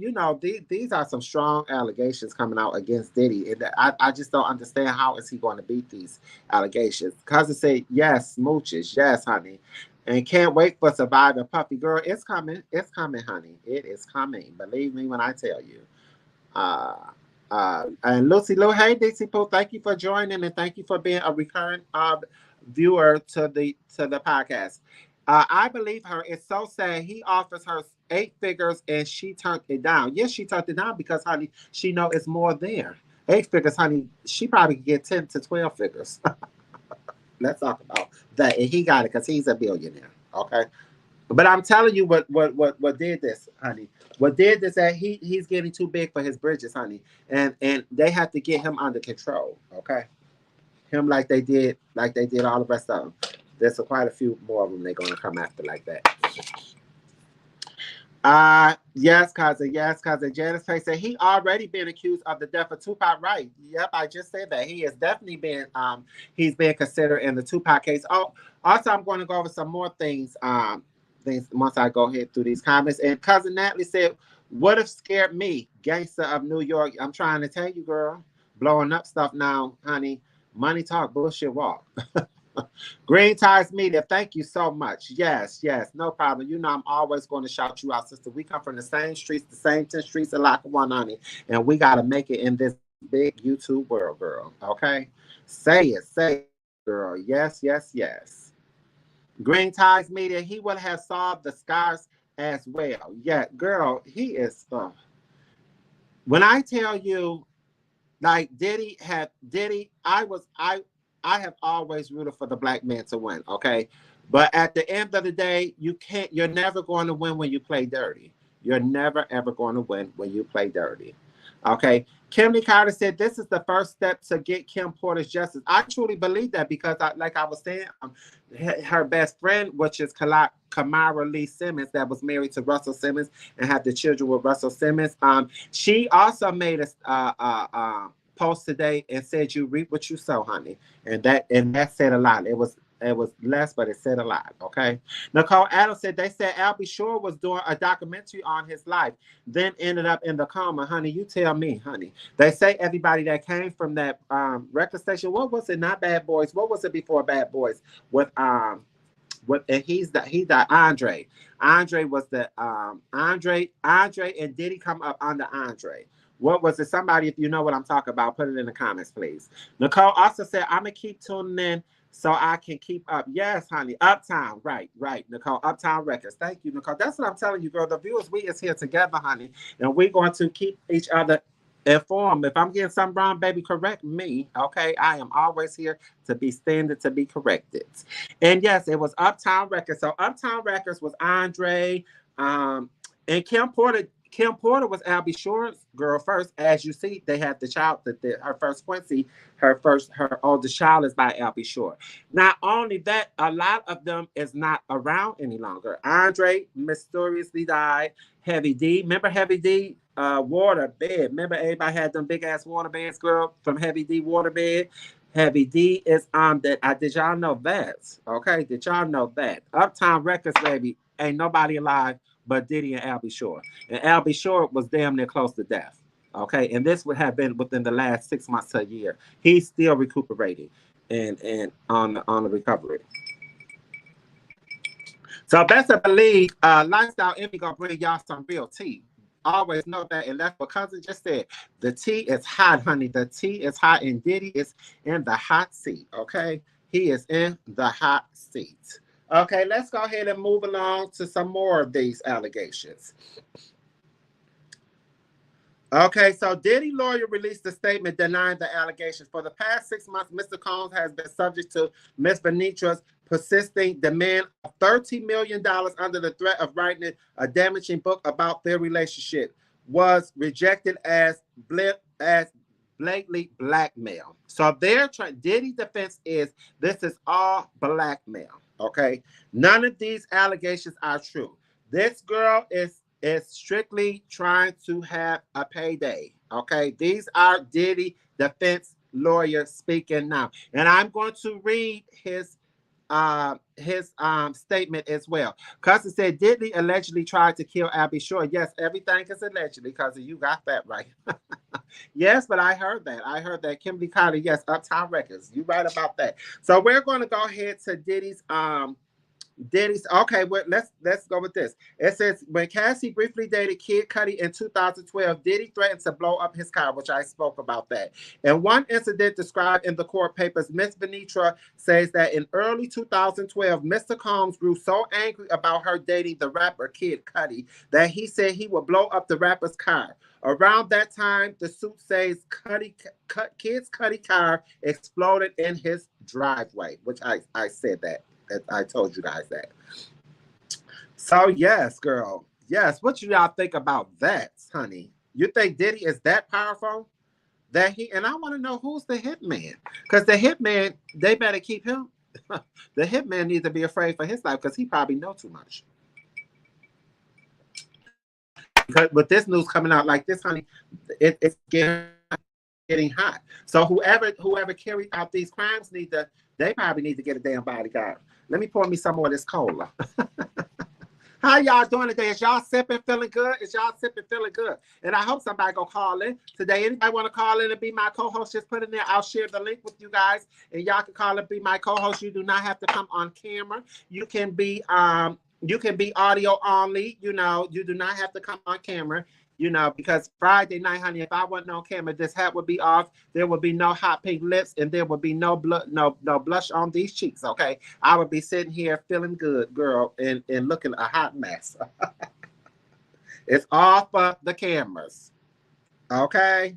these are some strong allegations coming out against Diddy. And I just don't understand how is he going to beat these allegations. Cousin say, yes, smooches. Yes, honey. And can't wait for Surviving Puffy. Girl, it's coming. It's coming, honey. It is coming. Believe me when I tell you. And Lucy Lou, hey, Dixie Pooh, thank you for joining and thank you for being a recurrent viewer to the podcast. I believe her. It's so sad. He offers her 8 figures and she turned it down. Yes, she turned it down because, honey, she know it's more there. 8 figures, honey. She probably could get 10 to 12 figures. Let's talk about that. And he got it because he's a billionaire. Okay. But I'm telling you what did this, honey. What did this that he's getting too big for his bridges, honey. And they have to get him under control. Okay. Him like they did all the rest of them. There's quite a few more of them they're gonna come after like that. Yes, cousin. Janice Pay said he already been accused of the death of Tupac. Right. Yep, I just said that. He has definitely been he's been considered in the Tupac case. Oh, also I'm going to go over some more things once I go ahead through these comments. And cousin Natalie said, what if scared me? Gangster of New York. I'm trying to tell you, girl. Blowing up stuff now, honey. Money talk, bullshit walk. Green Ties Media, thank you so much. Yes, no problem. I'm always going to shout you out, sister. We come from the same streets, the same 10 streets of Lackawanna, honey, and we got to make it in this big YouTube world, girl. Okay? Say it, girl. Yes. Green Ties Media, he would have solved the scars as well. Yeah, girl, he is. When I tell you, like Diddy, I have always rooted for the black man to win, okay? But at the end of the day, you're never going to win when you play dirty. You're never, ever going to win when you play dirty, okay? Kimberly Carter said, this is the first step to get Kim Porter's justice. I truly believe that because, like I was saying, her best friend, which is Kamara Lee Simmons, that was married to Russell Simmons and had the children with Russell Simmons. She also made a post today and said, you reap what you sow, honey. And that said a lot. It was less, but it said a lot. Okay. Nicole Adams said they said Albie Shore was doing a documentary on his life, then ended up in the coma. Honey, you tell me, honey. They say everybody that came from that record station. What was it? Not Bad Boys. What was it before Bad Boys? With and he's the Andre. Andre was the Andre and Diddy come up under Andre. What was it? Somebody, if you know what I'm talking about, put it in the comments, please. Nicole also said, I'm going to keep tuning in so I can keep up. Yes, honey. Uptown. Right, Nicole. Uptown Records. Thank you, Nicole. That's what I'm telling you, girl. The viewers, we is here together, honey. And we're going to keep each other informed. If I'm getting something wrong, baby, correct me. Okay? I am always here to be standing to be corrected. And yes, it was Uptown Records. So Uptown Records was Andre, and Kim Porter. Kim Porter was Albie Shore's girl first. As you see, they had the child, her first Quincy, her oldest child is by Albie Shore. Not only that, a lot of them is not around any longer. Andre mysteriously died. Heavy D, remember Heavy D? Water bed. Remember everybody had them big ass water beds, girl, from Heavy D waterbed. Heavy D is that. Did y'all know that? Okay, did y'all know that? Uptown Records, baby, ain't nobody alive but Diddy and Albie Shore. And Albie Shore was damn near close to death. Okay, and this would have been within the last 6 months to a year. He's still recuperating and on the recovery. So best to believe, Lifestyle Envy gonna bring y'all some real tea. Always know that, and that's what cousin just said. The tea is hot, honey. The tea is hot, and Diddy is in the hot seat. Okay, he is in the hot seat. Okay, let's go ahead and move along to some more of these allegations. Okay, so Diddy lawyer released a statement denying the allegations. For the past 6 months, Mr. Combs has been subject to Ms. Venetra's persisting demand of $30 million under the threat of writing a damaging book about their relationship. Was rejected as blatantly blackmail. So they're trying. Diddy defense is this is all blackmail. Okay, none of these allegations are true. This girl is strictly trying to have a payday. Okay, these are Diddy defense lawyer speaking now, and I'm going to read his statement as well. Custer said Diddy allegedly tried to kill Abby Shore. Yes, everything is allegedly, because you got that right. Yes, but I heard that. I heard that. Kimberly Carter, yes, Uptown Records. You right about that. So we're going to go ahead to Diddy's okay. Well, let's go with this. It says when Cassie briefly dated Kid Cudi in 2012, Diddy threatened to blow up his car, which I spoke about that. In one incident described in the court papers, Miss Venetra says that in early 2012, Mr. Combs grew so angry about her dating the rapper Kid Cudi that he said he would blow up the rapper's car. Around that time, the suit says Kid's Cudi car exploded in his driveway, which I said that. I told you guys that. So yes, girl. Yes. What you y'all think about that, honey? You think Diddy is that powerful? That he and I want to know who's the hitman. Because the hitman, they better keep him. The hitman needs to be afraid for his life because he probably know too much. Because with this news coming out like this, honey, it's getting hot. So whoever carried out these crimes they probably need to get a damn bodyguard. Let me pour me some more of this cola. How y'all doing today? Is y'all sipping, feeling good? Is y'all sipping, feeling good? And I hope somebody gonna call in today. Anybody want to call in and be my co-host? Just put in there. I'll share the link with you guys, and y'all can call and be my co-host. You do not have to come on camera. You can be audio only. You do not have to come on camera. Because Friday night, honey, if I wasn't on camera, this hat would be off. There would be no hot pink lips, and there would be no blush on these cheeks. Okay, I would be sitting here feeling good, girl, and looking a hot mess. It's all for the cameras. Okay.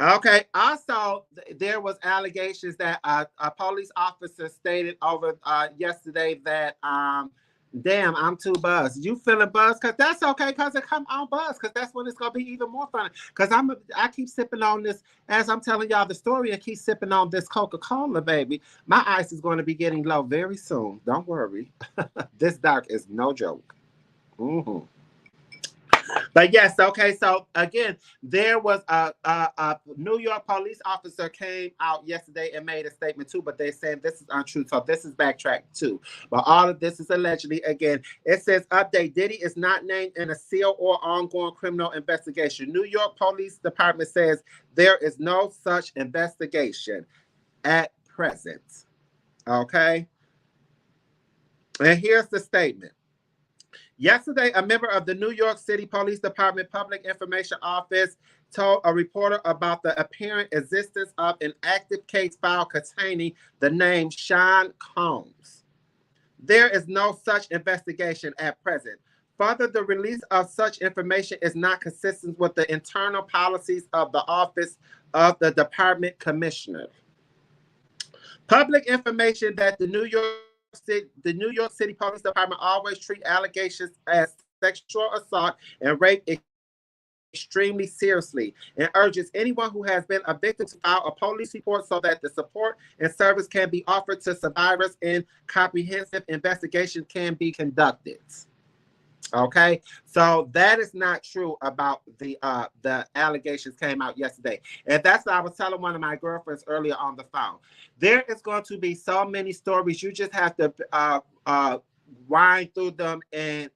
Okay. Also, there was allegations that a police officer stated over yesterday that damn, I'm too buzzed. You feeling buzzed? Because that's okay, because it come on buzz, because that's when it's going to be even more fun. Because I keep sipping on this, as I'm telling y'all the story, and keep sipping on this Coca-Cola, baby. My ice is going to be getting low very soon. Don't worry. This dark is no joke. Mm-hmm. But yes, okay. So again, there was a New York police officer came out yesterday and made a statement too, but they said this is untrue. So this is backtrack too. But all of this is allegedly. Again, it says update: Diddy is not named in a seal or ongoing criminal investigation. New York Police Department says there is no such investigation at present. Okay. And here's the statement. Yesterday, a member of the New York City Police Department Public Information Office told a reporter about the apparent existence of an active case file containing the name Sean Combs. There is no such investigation at present. Further, the release of such information is not consistent with the internal policies of the Office of the Department Commissioner. Public information that the New York City Police Department always treat allegations as sexual assault and rape extremely seriously, and urges anyone who has been a victim to file a police report so that the support and service can be offered to survivors and comprehensive investigation can be conducted. Okay, so that is not true about the allegations came out yesterday, and that's what I was telling one of my girlfriends earlier on the phone. There is going to be so many stories. You just have to wind through them and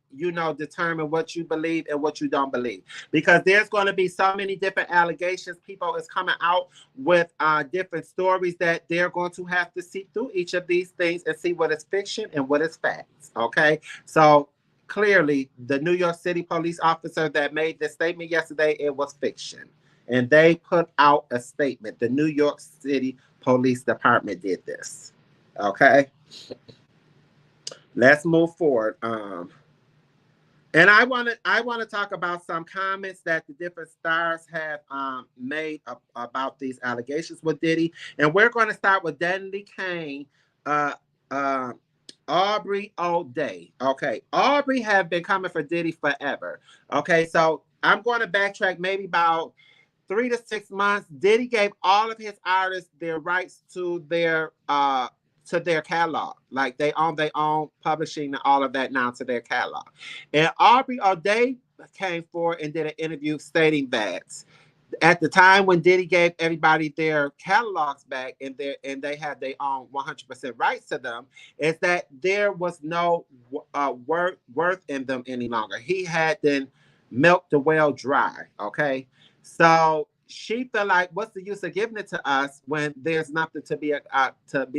determine what you believe and what you don't believe, because there's going to be so many different allegations. People is coming out with different stories that they're going to have to see through each of these things and see what is fiction and what is facts. Okay, so clearly the New York City police officer that made this statement yesterday, it was fiction, and they put out a statement. The New York City Police Department did this. Okay, let's move forward. And I want to talk about some comments that the different stars have made about these allegations with Diddy, and we're going to start with Danny Kane, Aubrey O'Day. Okay, Aubrey have been coming for Diddy forever. Okay, so I'm going to backtrack maybe about 3 to 6 months. Diddy gave all of his artists their rights to their catalog. Like they own their own publishing and all of that now to their catalog. And Aubrey O'Day came forward and did an interview stating that at the time when Diddy gave everybody their catalogs back and they had their own 100% rights to them, is that there was no worth in them any longer. He had then milked the well dry. Okay, so she felt like, what's the use of giving it to us when there's nothing to be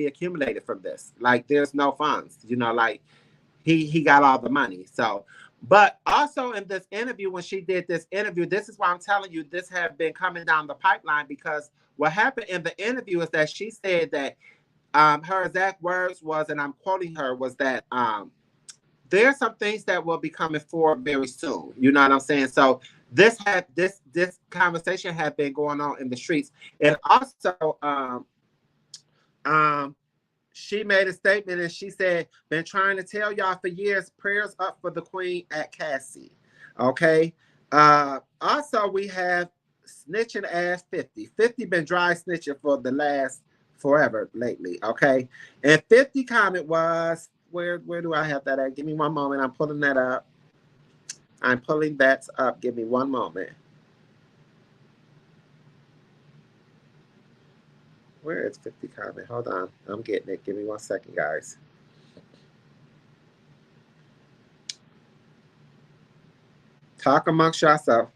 accumulated from this? Like there's no funds, like he got all the money. So, but also in this interview, when she did this interview, this is why I'm telling you this have been coming down the pipeline, because what happened in the interview is that she said that her exact words was, and I'm quoting her, was that there's some things that will be coming forward very soon. You know what I'm saying? So this conversation had been going on in the streets. And also she made a statement and she said, been trying to tell y'all for years, prayers up for the queen at Cassie. Okay. Also we have snitching ass 50. 50 been dry snitching for the last forever lately. Okay. And 50 comment was, where do I have that at? Give me one moment. I'm pulling that up. I'm pulling that up. Give me one moment. Where is 50 comment? Hold on. I'm getting it. Give me 1 second, guys. Talk amongst yourself.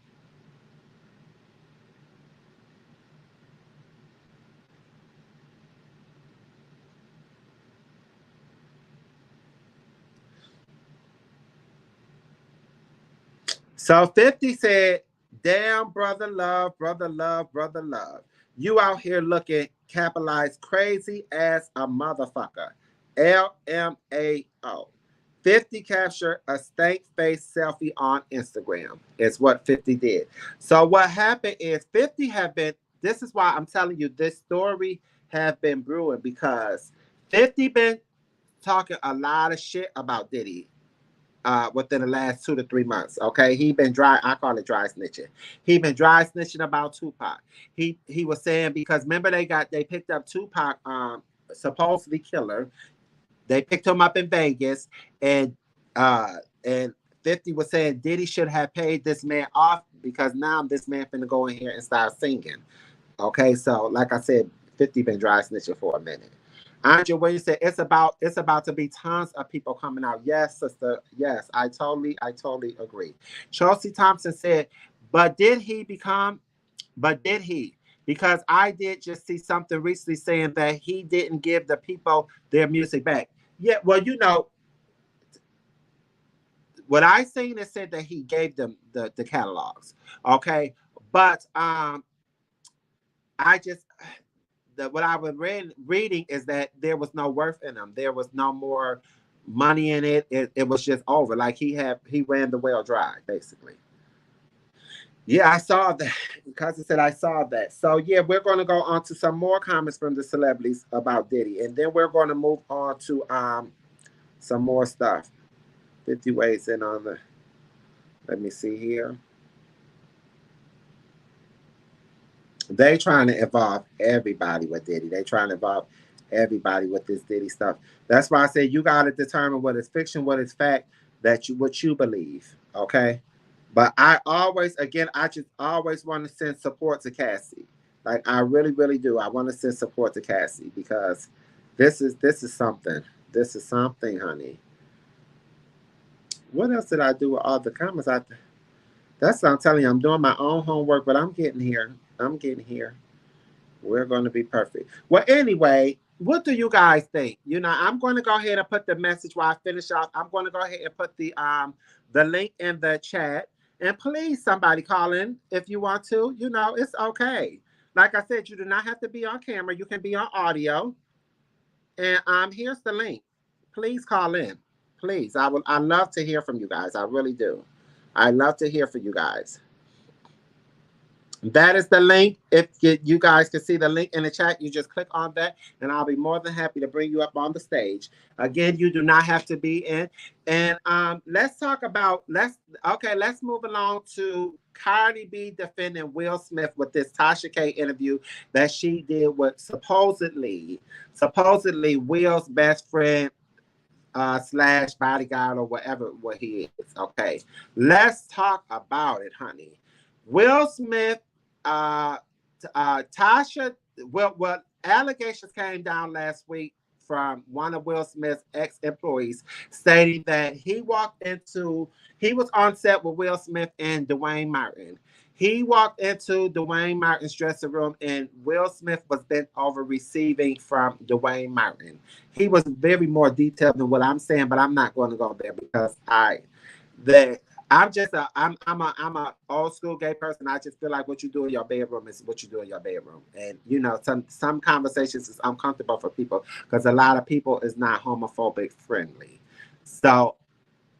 So 50 said, damn, brother love, brother love, brother love. You out here looking capitalized crazy as a motherfucker. LMAO. 50 captured a stank face selfie on Instagram. Is what 50 did. So what happened is 50 have been, this is why I'm telling you this story have been brewing, because 50 been talking a lot of shit about Diddy within the last 2 to 3 months. Okay, he been dry. I call it dry snitching. He been dry snitching about Tupac. He was saying, because remember they picked up Tupac, supposedly killer. They picked him up in Vegas, and 50 was saying Diddy should have paid this man off, because now this man finna go in here and start singing. Okay, so like I said, 50 been dry snitching for a minute. Andrea Williams said it's about to be tons of people coming out. Yes, sister. Yes, I totally agree. Chelsea Thompson said, but did he? Because I did just see something recently saying that he didn't give the people their music back. Yeah, well, what I seen is said that he gave them the catalogs. Okay, but I just what I was reading is that there was no worth in them. There was no more money in it. It was just over. Like he ran the well dry, basically. Yeah, I saw that. Because it said I saw that. So yeah, we're going to go on to some more comments from the celebrities about Diddy, and then we're going to move on to some more stuff. 50 ways in on the. Let me see here. They trying to involve everybody with Diddy. They trying to involve everybody with this Diddy stuff. That's why I say you got to determine what is fiction, what is fact, what you believe. Okay. But I just always want to send support to Cassie. Like I really, really do. I want to send support to Cassie, because this is something. This is something, honey. What else did I do with all the comments? That's what I'm telling you. I'm doing my own homework, but I'm getting here. We're going to be perfect. Well, anyway, what do you guys think? I'm going to go ahead and put the message while I finish off. I'm going to go ahead and put the link in the chat. And please, somebody call in if you want to. It's okay. Like I said, you do not have to be on camera. You can be on audio. And here's the link. Please call in. Please. I love to hear from you guys. I really do. I love to hear from you guys. That is the link. If you guys can see the link in the chat, you just click on that, and I'll be more than happy to bring you up on the stage. Again, you do not have to be in. And let's talk about let's move along to Cardi B defending Will Smith with this Tasha K interview that she did with supposedly Will's best friend slash bodyguard or whatever what he is. Okay, let's talk about it, honey. Will Smith, uh, Tasha. Well, allegations came down last week from one of Will Smith's ex-employees stating that he was on set with Will Smith and Dwayne Martin. He walked into Dwayne Martin's dressing room and Will Smith was bent over receiving from Dwayne Martin. He was very more detailed than what I'm saying, but I'm not going to go there because the I'm just I'm a old school gay person. I just feel like what you do in your bedroom is what you do in your bedroom, and you know some conversations is uncomfortable for people because a lot of people is not homophobic friendly. So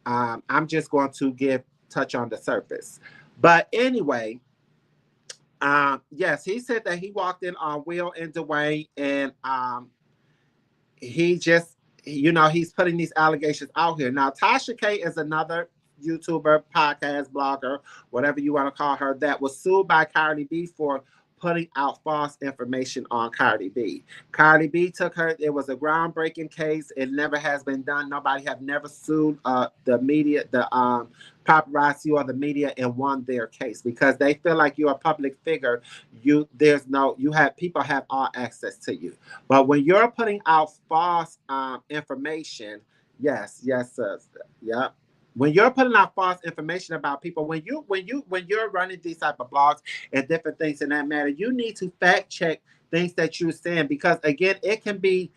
I'm just going to touch on the surface. But anyway, yes, he said that he walked in on Will and Dwayne, and he just, he's putting these allegations out here. Now, Tasha K is another YouTuber, podcast, blogger, whatever you want to call her, that was sued by Cardi B for putting out false information on Cardi B. Cardi B took her, it was a groundbreaking case. It never has been done. Nobody have never sued the media, the paparazzi or the media and won their case because they feel like you're a public figure. People have all access to you. But when you're putting out false information, yes, yeah. When you're putting out false information about people, when you're running these type of blogs and different things in that matter, you need to fact check things that you're saying because again, it can be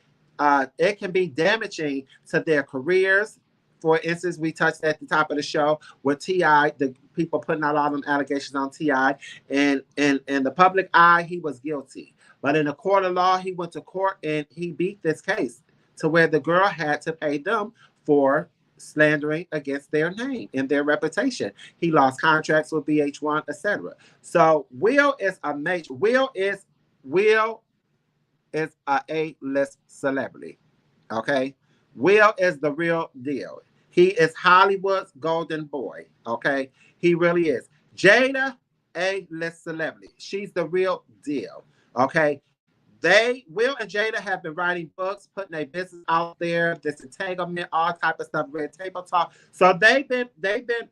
damaging to their careers. For instance, we touched at the top of the show with T.I., the people putting out all them allegations on T.I., and in the public eye, he was guilty. But in the court of law, he went to court and he beat this case to where the girl had to pay them for slandering against their name and their reputation. He lost contracts with VH1, etc. So Will is a A-list celebrity. Okay, Will is the real deal. He is Hollywood's golden boy. Okay, he really is. Jada, A-list celebrity. She's the real deal. Okay, Will and Jada have been writing books, putting their business out there, disentanglement, all type of stuff, red table talk. So they've been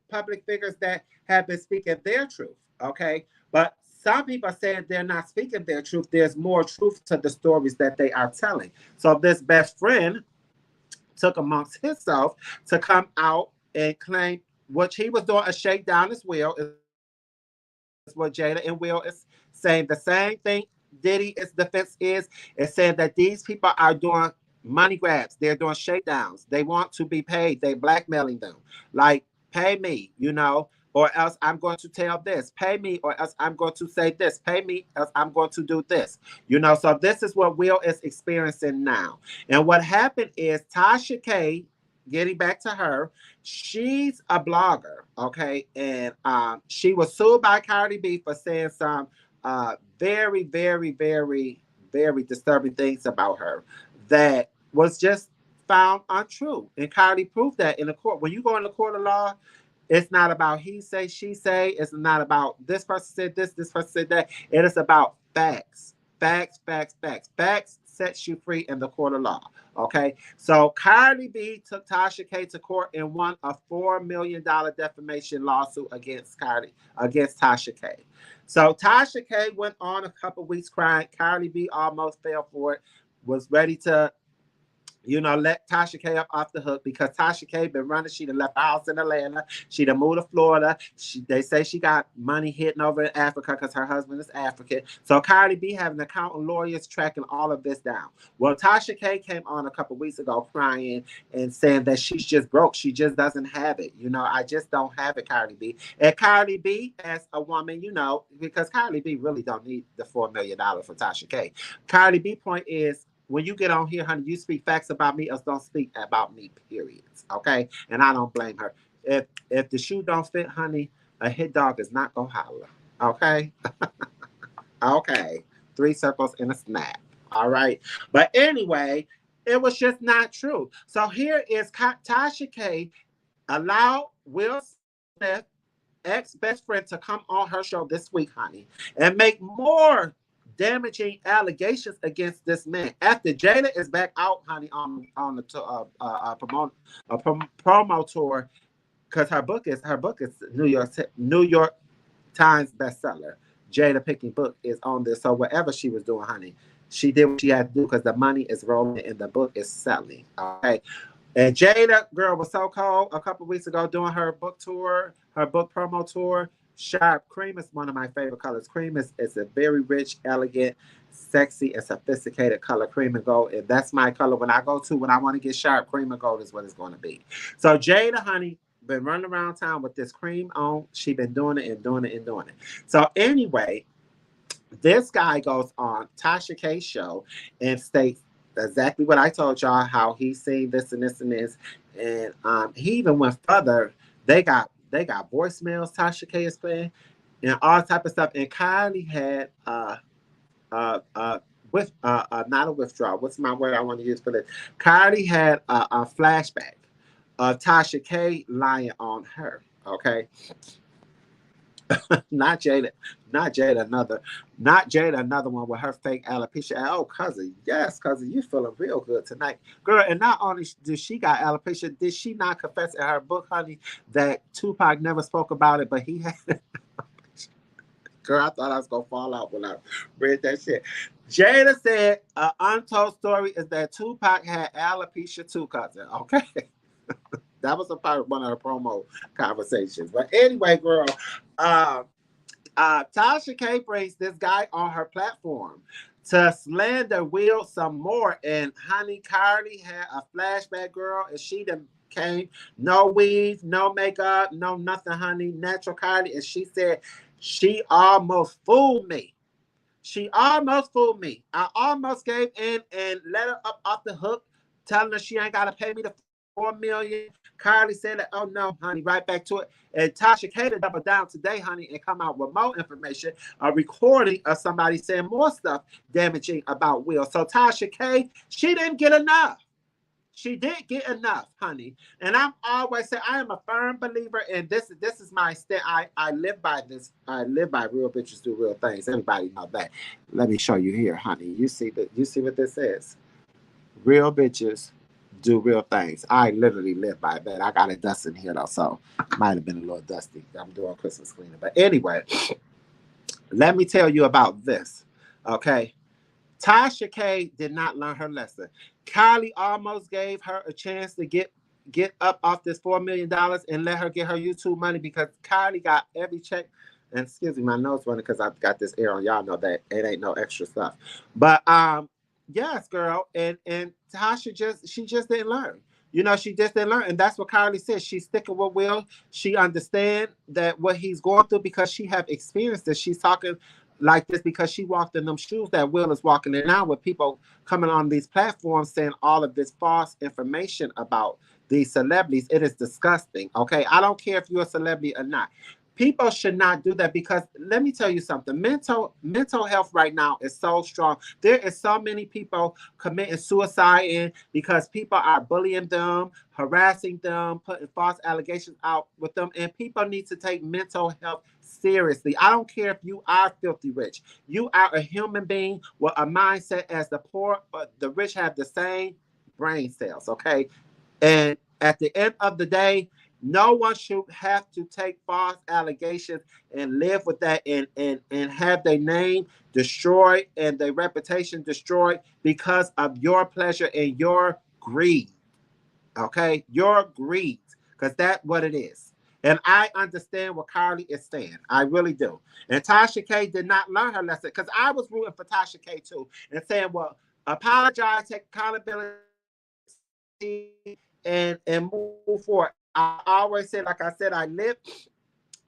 public figures that have been speaking their truth. Okay, but some people are saying they're not speaking their truth. There's more truth to the stories that they are telling. So this best friend took amongst himself to come out and claim what he was doing a shakedown as well is what Jada and Will is saying the same thing. Diddy is defense is saying that these people are doing money grabs. They're doing shakedowns. They want to be paid. They blackmailing them. Like, pay me, or else I'm going to tell this. Pay me, or else I'm going to say this. Pay me, else I'm going to do this. So this is what Will is experiencing now. And what happened is Tasha K, getting back to her, she's a blogger, okay? And she was sued by Cardi B for saying some very, very, very, very disturbing things about her that was just found untrue. And Cardi proved that in the court. When you go in the court of law, it's not about he say, she say. It's not about this person said this person said that. It is about facts. Facts, facts, facts. Facts sets you free in the court of law. Okay. So Cardi B took Tasha K to court and won a $4 million defamation lawsuit against Tasha K. So Tasha K went on a couple weeks crying. Cardi B almost fell for it, was ready to let Tasha K up off the hook because Tasha K been running. She done left the house in Atlanta. She done moved to Florida. They say she got money hidden over in Africa because her husband is African. So Cardi B having accountant lawyers tracking all of this down. Well, Tasha K came on a couple weeks ago crying and saying that she's just broke. She just doesn't have it. I just don't have it, Cardi B. And Cardi B, as a woman, because Cardi B really don't need the $4 million for Tasha K. Cardi B point is, when you get on here, honey, you speak facts about me, else don't speak about me, periods. Okay? And I don't blame her. If the shoe don't fit, honey, a hit dog is not gonna holler. Okay. Okay. Three circles in a snap. All right. But anyway, it was just not true. So here is Tasha K allowed Will Smith, ex best friend, to come on her show this week, honey, and make more damaging allegations against this man. After Jada is back out, honey, on the promo tour, because her book is New York Times bestseller. Jada Pinkett book is on this. So whatever she was doing, honey, she did what she had to do because the money is rolling and the book is selling. Okay. And Jada, girl, was so cold a couple weeks ago doing her book tour, her book promo tour. Sharp cream is one of my favorite colors. Cream is a very rich, elegant, sexy, and sophisticated color. Cream and gold, and that's my color when I want to get sharp. Cream and gold is what it's going to be. So Jada, honey, been running around town with this cream on. She been doing it and doing it and doing it. So anyway, this guy goes on Tasha K's show and states exactly what I told y'all, how he's seen this and this and this. And he even went further. They got voicemails Tasha K is playing and all type of stuff. And Kylie had with not a withdrawal. What's my word I want to use for this? Kylie had a flashback of Tasha K lying on her. Okay. not Jada, not Jada, another one with her fake alopecia. Oh, cousin, yes, cousin, you feeling real good tonight, girl. And not only did she got alopecia, did she not confess in her book, honey, that Tupac never spoke about it, but he had. Girl, I thought I was gonna fall out when I read that shit. Jada said, "An untold story is that Tupac had alopecia too, cousin." Okay. That was a part of one of her promo conversations. But anyway, girl, uh, Tasha K brings this guy on her platform to slander Will some more. And honey, Cardi had a flashback, girl, and she done came, no weave, no makeup, no nothing, honey, natural Cardi. And she said, she almost fooled me. She almost fooled me. I almost gave in and let her up off the hook, telling her she ain't got to pay me the $4 million. Kylie said that, oh no, honey, right back to it. And Tasha K to double down today, honey, and come out with more information, a recording of somebody saying more stuff damaging about Will. So Tasha K, she didn't get enough. She did get enough, honey. And I'm always saying I am a firm believer, and this is my stand. I live by this. I live by real bitches do real things. Everybody know that. Let me show you here, honey. You see that? You see what this says? Real bitches do real things. I literally live by that. I got it dust in here though, so might have been a little dusty. I'm doing Christmas cleaning, but anyway, let me tell you about this. Okay, Tasha K did not learn her lesson. Kylie almost gave her a chance to get up off this $4 million and let her get her YouTube money because Kylie got every check. And excuse me, my nose running because I've got this air on. Y'all know that it ain't no extra stuff. But yes, girl, and Tasha just didn't learn. You know, she just didn't learn, and that's what Kylie said. She's sticking with Will. She understands that what he's going through because she have experienced this. She's talking like this because she walked in them shoes that Will is walking in now with people coming on these platforms saying all of this false information about these celebrities. It is disgusting. Okay. I don't care if you're a celebrity or not. People should not do that because let me tell you something. Mental health right now is so strong. There is so many people committing suicide because people are bullying them, harassing them, putting false allegations out with them, and people need to take mental health seriously. I don't care if you are filthy rich. You are a human being with a mindset as the poor, but the rich have the same brain cells, okay? And at the end of the day, no one should have to take false allegations and live with that and have their name destroyed and their reputation destroyed because of your pleasure and your greed. Okay? Your greed. Because that's what it is. And I understand what Carly is saying. I really do. And Tasha K did not learn her lesson because I was rooting for Tasha K too and saying, well, apologize, take accountability, and move forward. I always say, like I said, I live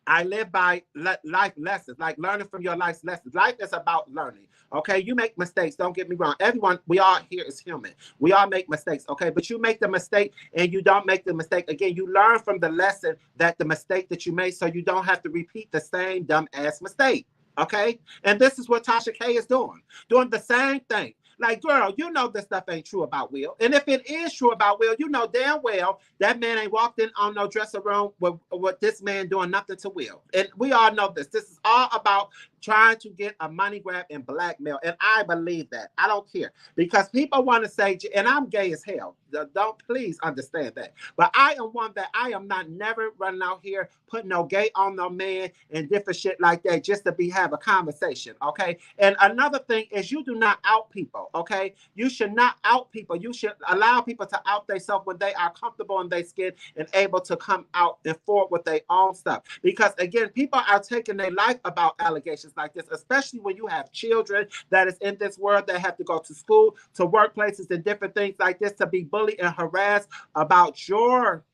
I live by life lessons, like learning from your life's lessons. Life is about learning. Okay, you make mistakes. Don't get me wrong. Everyone, we all here is human. We all make mistakes. Okay, but you make the mistake and you don't make the mistake again. You learn from the lesson that the mistake that you made, so you don't have to repeat the same dumb ass mistake. Okay, and this is what Tasha K is doing the same thing. Like, girl, you know this stuff ain't true about Will. And if it is true about Will, you know damn well that man ain't walked in on no dressing room with this man doing nothing to Will. And we all know this. This is all about trying to get a money grab and blackmail. And I believe that. I don't care. Because people want to say, and I'm gay as hell. Don't please understand that. But I am one that I am not never running out here putting no gay on no man and different shit like that just to have a conversation. Okay. And another thing is you do not out people. Okay. You should not out people. You should allow people to out themselves when they are comfortable in their skin and able to come out and forward with their own stuff. Because again, people are taking their life about allegations like this, especially when you have children that is in this world that have to go to school, to workplaces and different things like this to be bullied and harassed about your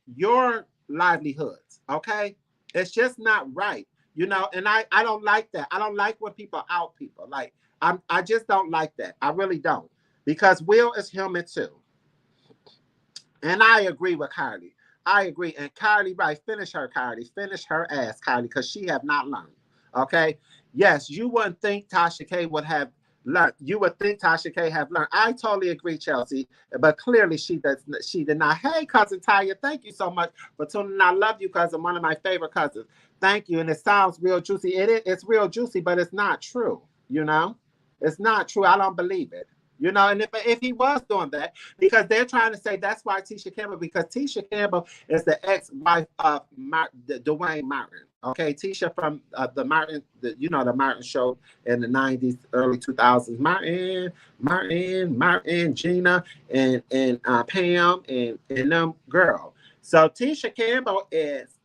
livelihoods. Okay. It's just not right. You know, and I don't like that. I don't like when people out people. Like, I just don't like that. I really don't. Because Will is human too. And I agree with Kylie. I agree. And Kylie, right, finish her, Kylie. Finish her ass, Kylie, because she have not learned. Okay? Yes, you wouldn't think Tasha K would have learned. You would think Tasha K have learned. I totally agree, Chelsea. But clearly she did not. Hey, cousin Taya, thank you so much for tuning in. I love you, cousin. One of my favorite cousins. Thank you. And it sounds real juicy. It's real juicy, but it's not true. You know? It's not true. I don't believe it. You know, and if he was doing that, because they're trying to say that's why Tisha Campbell, because Tisha Campbell is the ex-wife of Dwayne Martin. Okay, Tisha from the Martin, the Martin show in the 90s, early 2000s. Martin, Gina, and Pam, and them girl. So Tisha Campbell is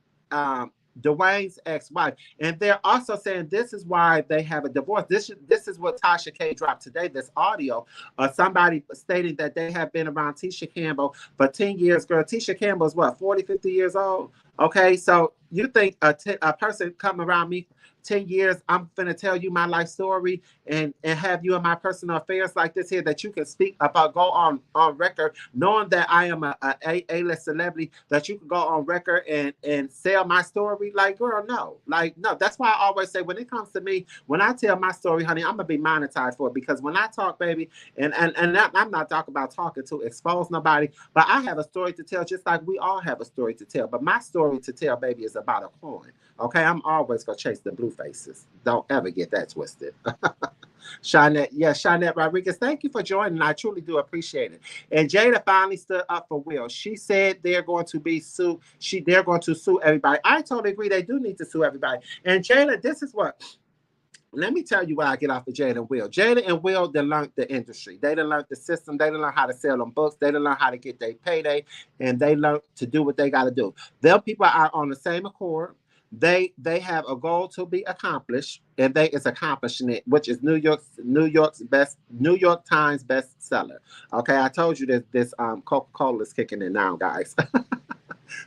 Dwayne's ex-wife, and they're also saying this is why they have a divorce. This is what Tasha K dropped today. This audio, somebody stating that they have been around Tisha Campbell for 10 years. Girl, Tisha Campbell is what, 40, 50 years old? Okay, so you think a person come around me 10 years, I'm finna tell you my life story and have you in my personal affairs like this here that you can speak about, go on record, knowing that I am A-list celebrity, that you can go on record and sell my story? Like, girl, no. Like, no. That's why I always say when it comes to me, when I tell my story, honey, I'm gonna be monetized for it, because when I talk, baby, and I'm not talking about talking to expose nobody, but I have a story to tell, just like we all have a story to tell. But my story to tell, baby, is about a coin. Okay, I'm always gonna chase the blue faces. Don't ever get that twisted. Shanette Rodriguez, thank you for joining. I truly do appreciate it. And Jada finally stood up for Will. She said they're going to be sued. They're going to sue everybody. I totally agree. They do need to sue everybody. And Jada, this is what. Let me tell you what I get off of Jada and Will. Jada and Will, they learned the industry. They done learned the system. They done learned how to sell them books. They done learned how to get their payday. And they learned to do what they got to do. Their people are on the same accord. They have a goal to be accomplished, and they is accomplishing it, which is New York Times bestseller. Okay, I told you this Coca-Cola is kicking in now, guys.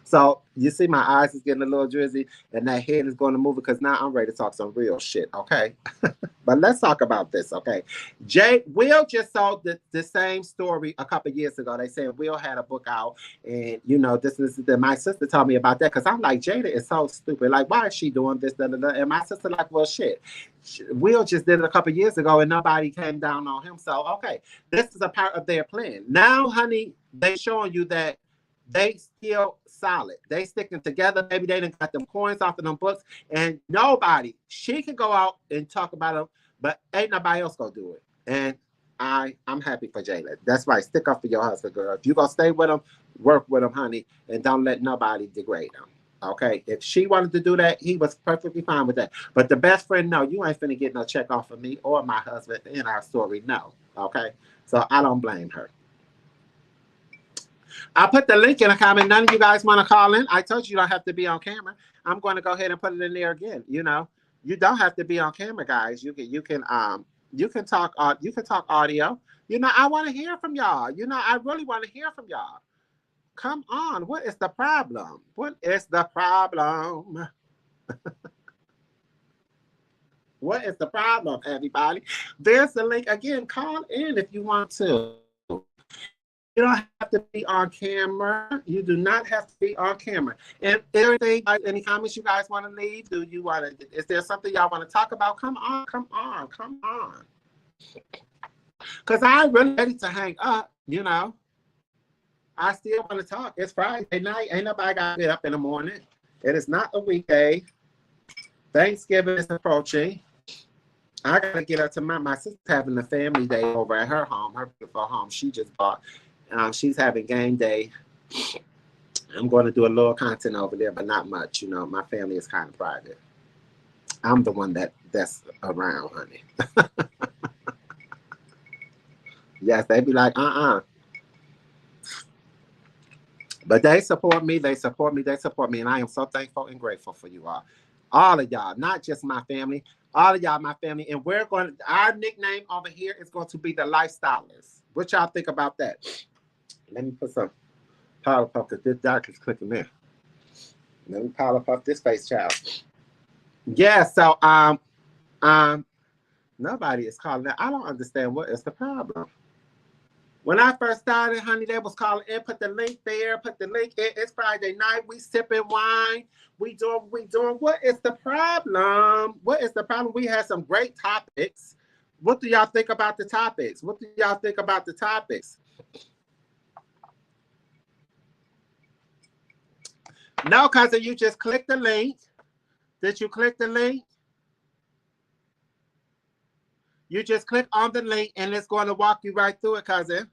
So you see my eyes is getting a little drizzy and that head is going to move, because now I'm ready to talk some real shit, okay? But let's talk about this, okay? Will just sold the same story a couple years ago. They said Will had a book out, and this is my sister told me about that, because I'm like, Jada is so stupid. Like, why is she doing this? Da, da, da. And my sister like, well, shit. Will just did it a couple years ago and nobody came down on him. So, okay, this is a part of their plan. Now, honey, they showing you that they still solid. They sticking together. Maybe they done got them coins off of them books, and she can go out and talk about them, but ain't nobody else gonna do it. And I'm happy for Jayla. That's right. Stick up for your husband, girl. If you gonna stay with him, work with him, honey, and don't let nobody degrade him. Okay, if she wanted to do that, he was perfectly fine with that. But the best friend, no, you ain't finna get no check off of me or my husband in our story. No. Okay, so I don't blame her. I put the link in the comment. None of you guys want to call in. I told you don't have to be on camera. I'm going to go ahead and put it in there again. You don't have to be on camera, guys. You can talk audio. I want to hear from y'all. I really want to hear from y'all. Come on. What is the problem? What is the problem? What is the problem, everybody? There's the link again. Call in if you want to. You don't have to be on camera. You do not have to be on camera. And everything, any comments you guys want to leave? Do you want to? Is there something y'all want to talk about? Come on, come on, come on. Because I'm really ready to hang up. You know, I still want to talk. It's Friday night. Ain't nobody got to get up in the morning. It is not a weekday. Thanksgiving is approaching. I gotta get her to my sister's having a family day over at her home, her beautiful home. She just bought. She's having game day. I'm going to do a little content over there, but not much. You know, my family is kind of private. I'm the one that's around, honey. Yes, they be like, But they support me. They support me. They support me, and I am so thankful and grateful for you all of y'all, not just my family. All of y'all, my family, and our nickname over here is going to be the Lifestylers. What y'all think about that? Let me put some powder puff because this dark is clicking there. Let me powder puff this face, child. Yeah, so nobody is calling that. I don't understand what is the problem. When I first started, honey, they was calling in, put the link there, put the link in. It's Friday night. We sipping wine. We doing. What is the problem? What is the problem? We had some great topics. What do y'all think about the topics? What do y'all think about the topics? No, cousin, you just click the link. Did you click the link? You just click on the link and it's going to walk you right through it, cousin.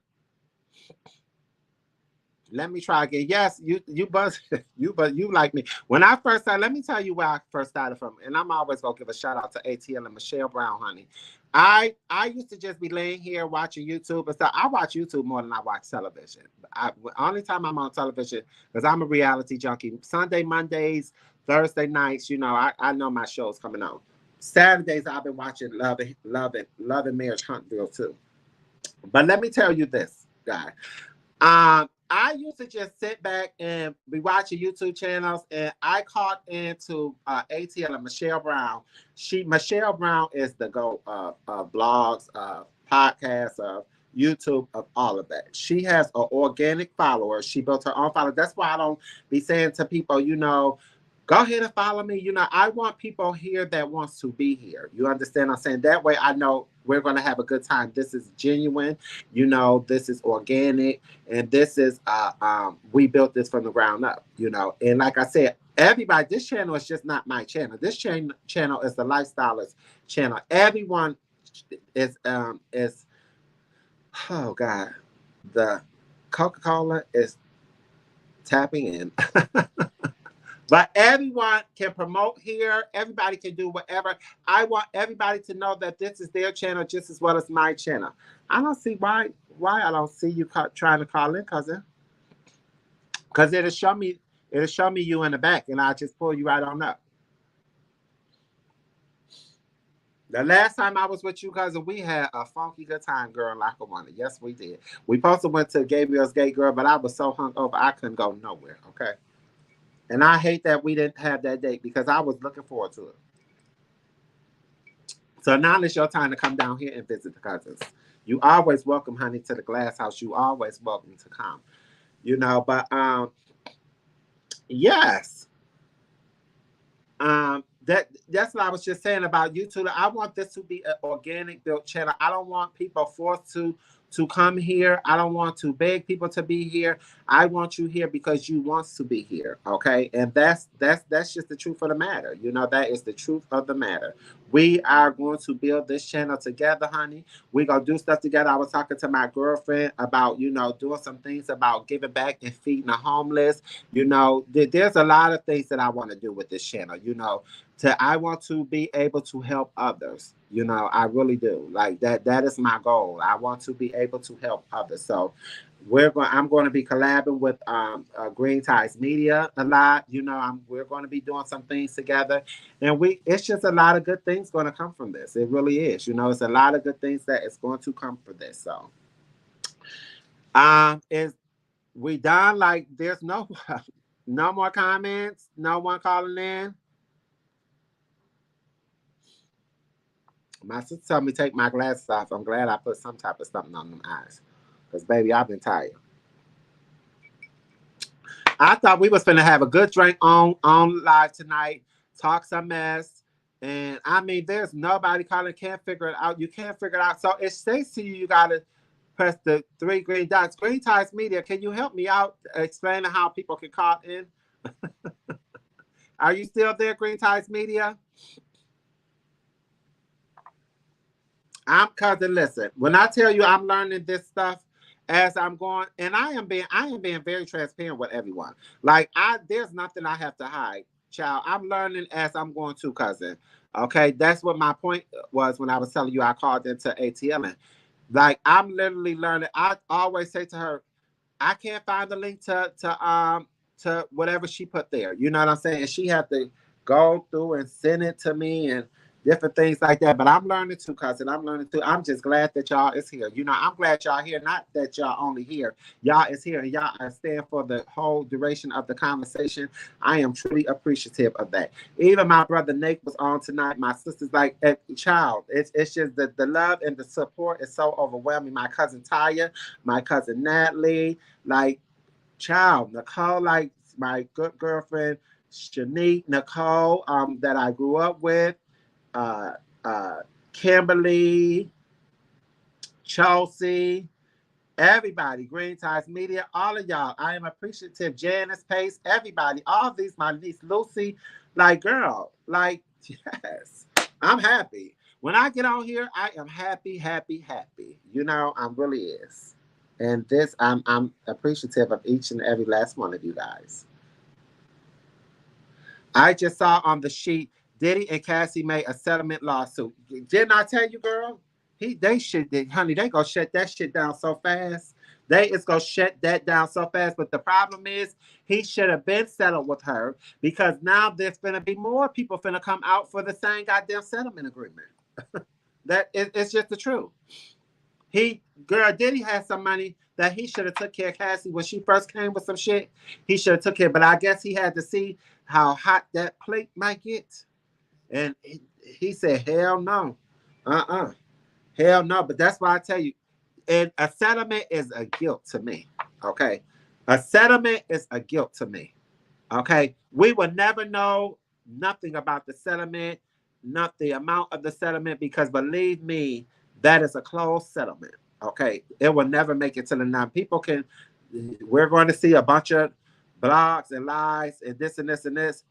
Let me try again. Yes, you buzz, you like me. When I first started, let me tell you where I first started from. And I'm always gonna give a shout out to ATL and Michelle Brown, honey. I used to just be laying here watching YouTube and stuff. I watch YouTube more than I watch television. Only time I'm on television because I'm a reality junkie. Sunday, Mondays, Thursday nights, you know, I know my show's coming on. Saturdays I've been watching Love and Marriage Huntville too. But let me tell you this, guy. I used to just sit back and be watching YouTube channels, and I caught into ATL and Michelle Brown. Michelle Brown is the go blogs, podcasts, YouTube, of all of that. She has an organic follower. She built her own follower. That's why I don't be saying to people, you know, go ahead and follow me. You know, I want people here that wants to be here. You understand what I'm saying? That way I know we're going to have a good time. This is genuine. You know, this is organic. And this is, we built this from the ground up, you know. And like I said, everybody, this channel is just not my channel. This channel is the Lifestylers channel. Everyone is, oh God, the Coca-Cola is tapping in. But everyone can promote here. Everybody can do whatever. I want everybody to know that this is their channel just as well as my channel. I don't see why I don't see you trying to call in, cousin. Because it'll show me you in the back, and I'll just pull you right on up. The last time I was with you, cousin, we had a funky good time, girl, like a wonder. Yes, we did. We also went to Gabriel's Gate, girl, but I was so hungover I couldn't go nowhere. Okay. And I hate that we didn't have that date because I was looking forward to it. So now it's your time to come down here and visit the cousins. You always welcome, honey, to the glass house. You always welcome to come. You know, but yes. That's what I was just saying about YouTube. I want this to be an organic built channel. I don't want people forced to come here. I don't want to beg people to be here. I want you here because you want to be here. Okay. And that's just the truth of the matter. You know, that is the truth of the matter. We are going to build this channel together, honey. We're going to do stuff together. I was talking to my girlfriend about, you know, doing some things about giving back and feeding the homeless. You know, there's a lot of things that I want to do with this channel, you know. I want to be able to help others. You know, I really do. Like that is my goal. I want to be able to help others. So I'm going to be collabing with Green Ties Media a lot. You know, we're going to be doing some things together, and it's just a lot of good things going to come from this. It really is. You know, it's a lot of good things that is going to come from this. So is we done? Like there's no more comments, no one calling in. My sister told me take my glasses off. I'm glad I put some type of something on them eyes. Because, baby, I've been tired. I thought we was finna have a good drink on live tonight, talk some mess. And, I mean, there's nobody calling, can't figure it out. You can't figure it out. So it states to you, you got to press the three green dots. Green Ties Media, can you help me out explaining how people can call in? Are you still there, Green Ties Media? I'm cousin. Listen, when I tell you I'm learning this stuff as I'm going, and I am being very transparent with everyone. Like there's nothing I have to hide, child. I'm learning as I'm going to, cousin. Okay, that's what my point was when I was telling you I called into ATL. Like I'm literally learning. I always say to her, I can't find the link to whatever she put there. You know what I'm saying? And she had to go through and send it to me and different things like that. But I'm learning too, cousin. I'm learning too. I'm just glad that y'all is here. You know, I'm glad y'all here. Not that y'all only here. Y'all is here and y'all are staying for the whole duration of the conversation. I am truly appreciative of that. Even my brother Nate was on tonight. My sister's like, child, it's just the love and the support is so overwhelming. My cousin Taya, my cousin Natalie, like, child, Nicole, like my good girlfriend, Shanique, Nicole, that I grew up with, uh, uh, Kimberly, Chelsea, everybody, Green Ties Media, all of y'all. I am appreciative. Janice Pace, everybody, all these, my niece Lucy, like, girl, like, yes, I'm happy. When I get on here, I am happy, happy, happy. You know, I'm really is. And this, I'm appreciative of each and every last one of you guys. I just saw on the sheet, Diddy and Cassie made a settlement lawsuit. Didn't I tell you, girl? Honey, they gonna shut that shit down so fast. They is gonna shut that down so fast. But the problem is, he should have been settled with her because now there's gonna be more people finna come out for the same goddamn settlement agreement. It's just the truth. Diddy had some money that he should have took care of Cassie when she first came with some shit. He should have took care, but I guess he had to see how hot that plate might get, and he said, "Hell no, hell no." But that's why I tell you, and a settlement is a guilt to me. Okay, a settlement is a guilt to me. Okay, we will never know nothing about the settlement, not the amount of the settlement, because believe me, that is a closed settlement. Okay, it will never make it to the nine. People can. We're going to see a bunch of blogs and lies and this and this and this.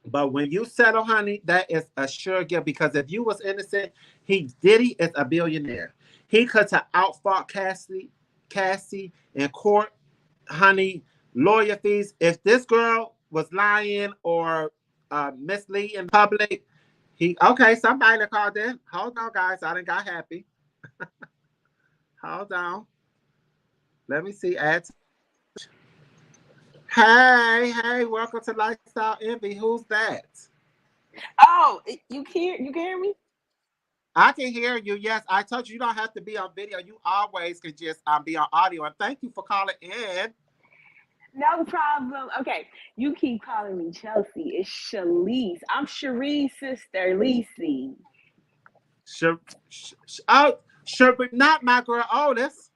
But when you settle, honey, that is a sure gift. Because if you was innocent, Diddy is a billionaire. He could have outfought Cassie in court, honey, lawyer fees. If this girl was lying or misleading public, somebody called in. Hold on, guys, I done got happy. Hold on. Let me see. Hey, welcome to Lifestyle Envy. Who's that? Oh, you can hear me? I can hear you. Yes, I told you you don't have to be on video. You always can just be on audio. And thank you for calling in. No problem. Okay, you keep calling me Chelsea. It's Shalise. I'm Cherie's sister, Lisi. Sure, sure, but not my girl Otis.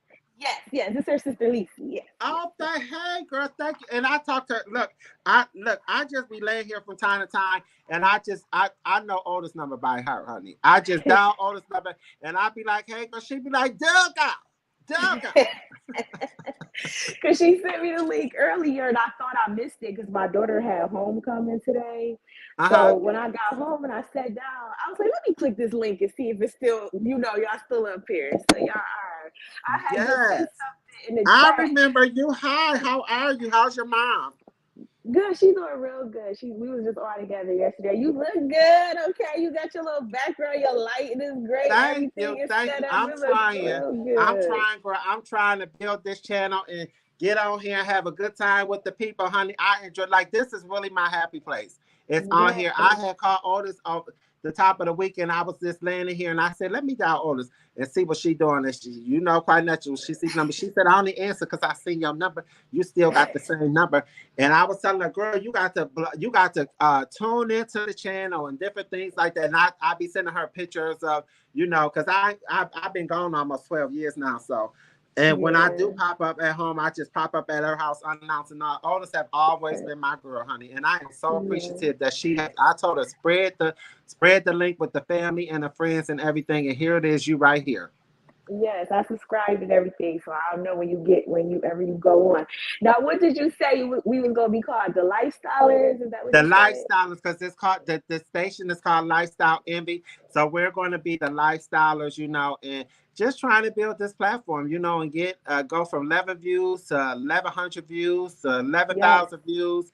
Yes, it's her sister, Lisi. Yes. Oh, hey, girl, thank you. And I talked to her. I just be laying here from time to time, and I know Otis number by heart, honey. I just dial Otis number, and I be like, hey, girl, she be like, Doug out. Because she sent me the link earlier and I thought I missed it because my daughter had homecoming today. Uh-huh. So when I got home and I sat down, I was like, let me click this link and see if it's still, y'all still up here. So y'all are. I had just sent Yes. something in the I chat. remember you. Hi, how are you? How's your mom? Good, she's doing real good. We was just all together yesterday. You look good, okay? You got your little background, your lighting is great, Thank everything you. is Thank set you. up. I'm It looks trying. real I'm good. trying, girl. I'm trying to build this channel and get on here and have a good time with the people, honey. I enjoy, like, this is really my happy place. It's on here. I Yes. had called Otis over. the top of the weekend, I was just landing here and I said, let me dial orders and see what she doing. And she, quite natural. She sees number. She said, I only answer because I seen your number. You still got the same number. And I was telling her, girl, you got to tune into the channel and different things like that. And I be sending her pictures of, because I've been gone almost 12 years now. So, and when I do pop up at home, I just pop up at her house unannounced. And all Otis have always been my girl, honey. And I am so appreciative that I told her spread the link with the family and the friends and everything. And here it is, you right here. Yes, I subscribed and everything, so I'll know whenever you go on. Now, what did you say we was gonna be called? The Lifestylers? Is that what The you said? Lifestylers, because it's called the station is called Lifestyle Envy. So we're going to be the Lifestylers, and just trying to build this platform, and get go from 11 views to 1,100 views to 11,000 views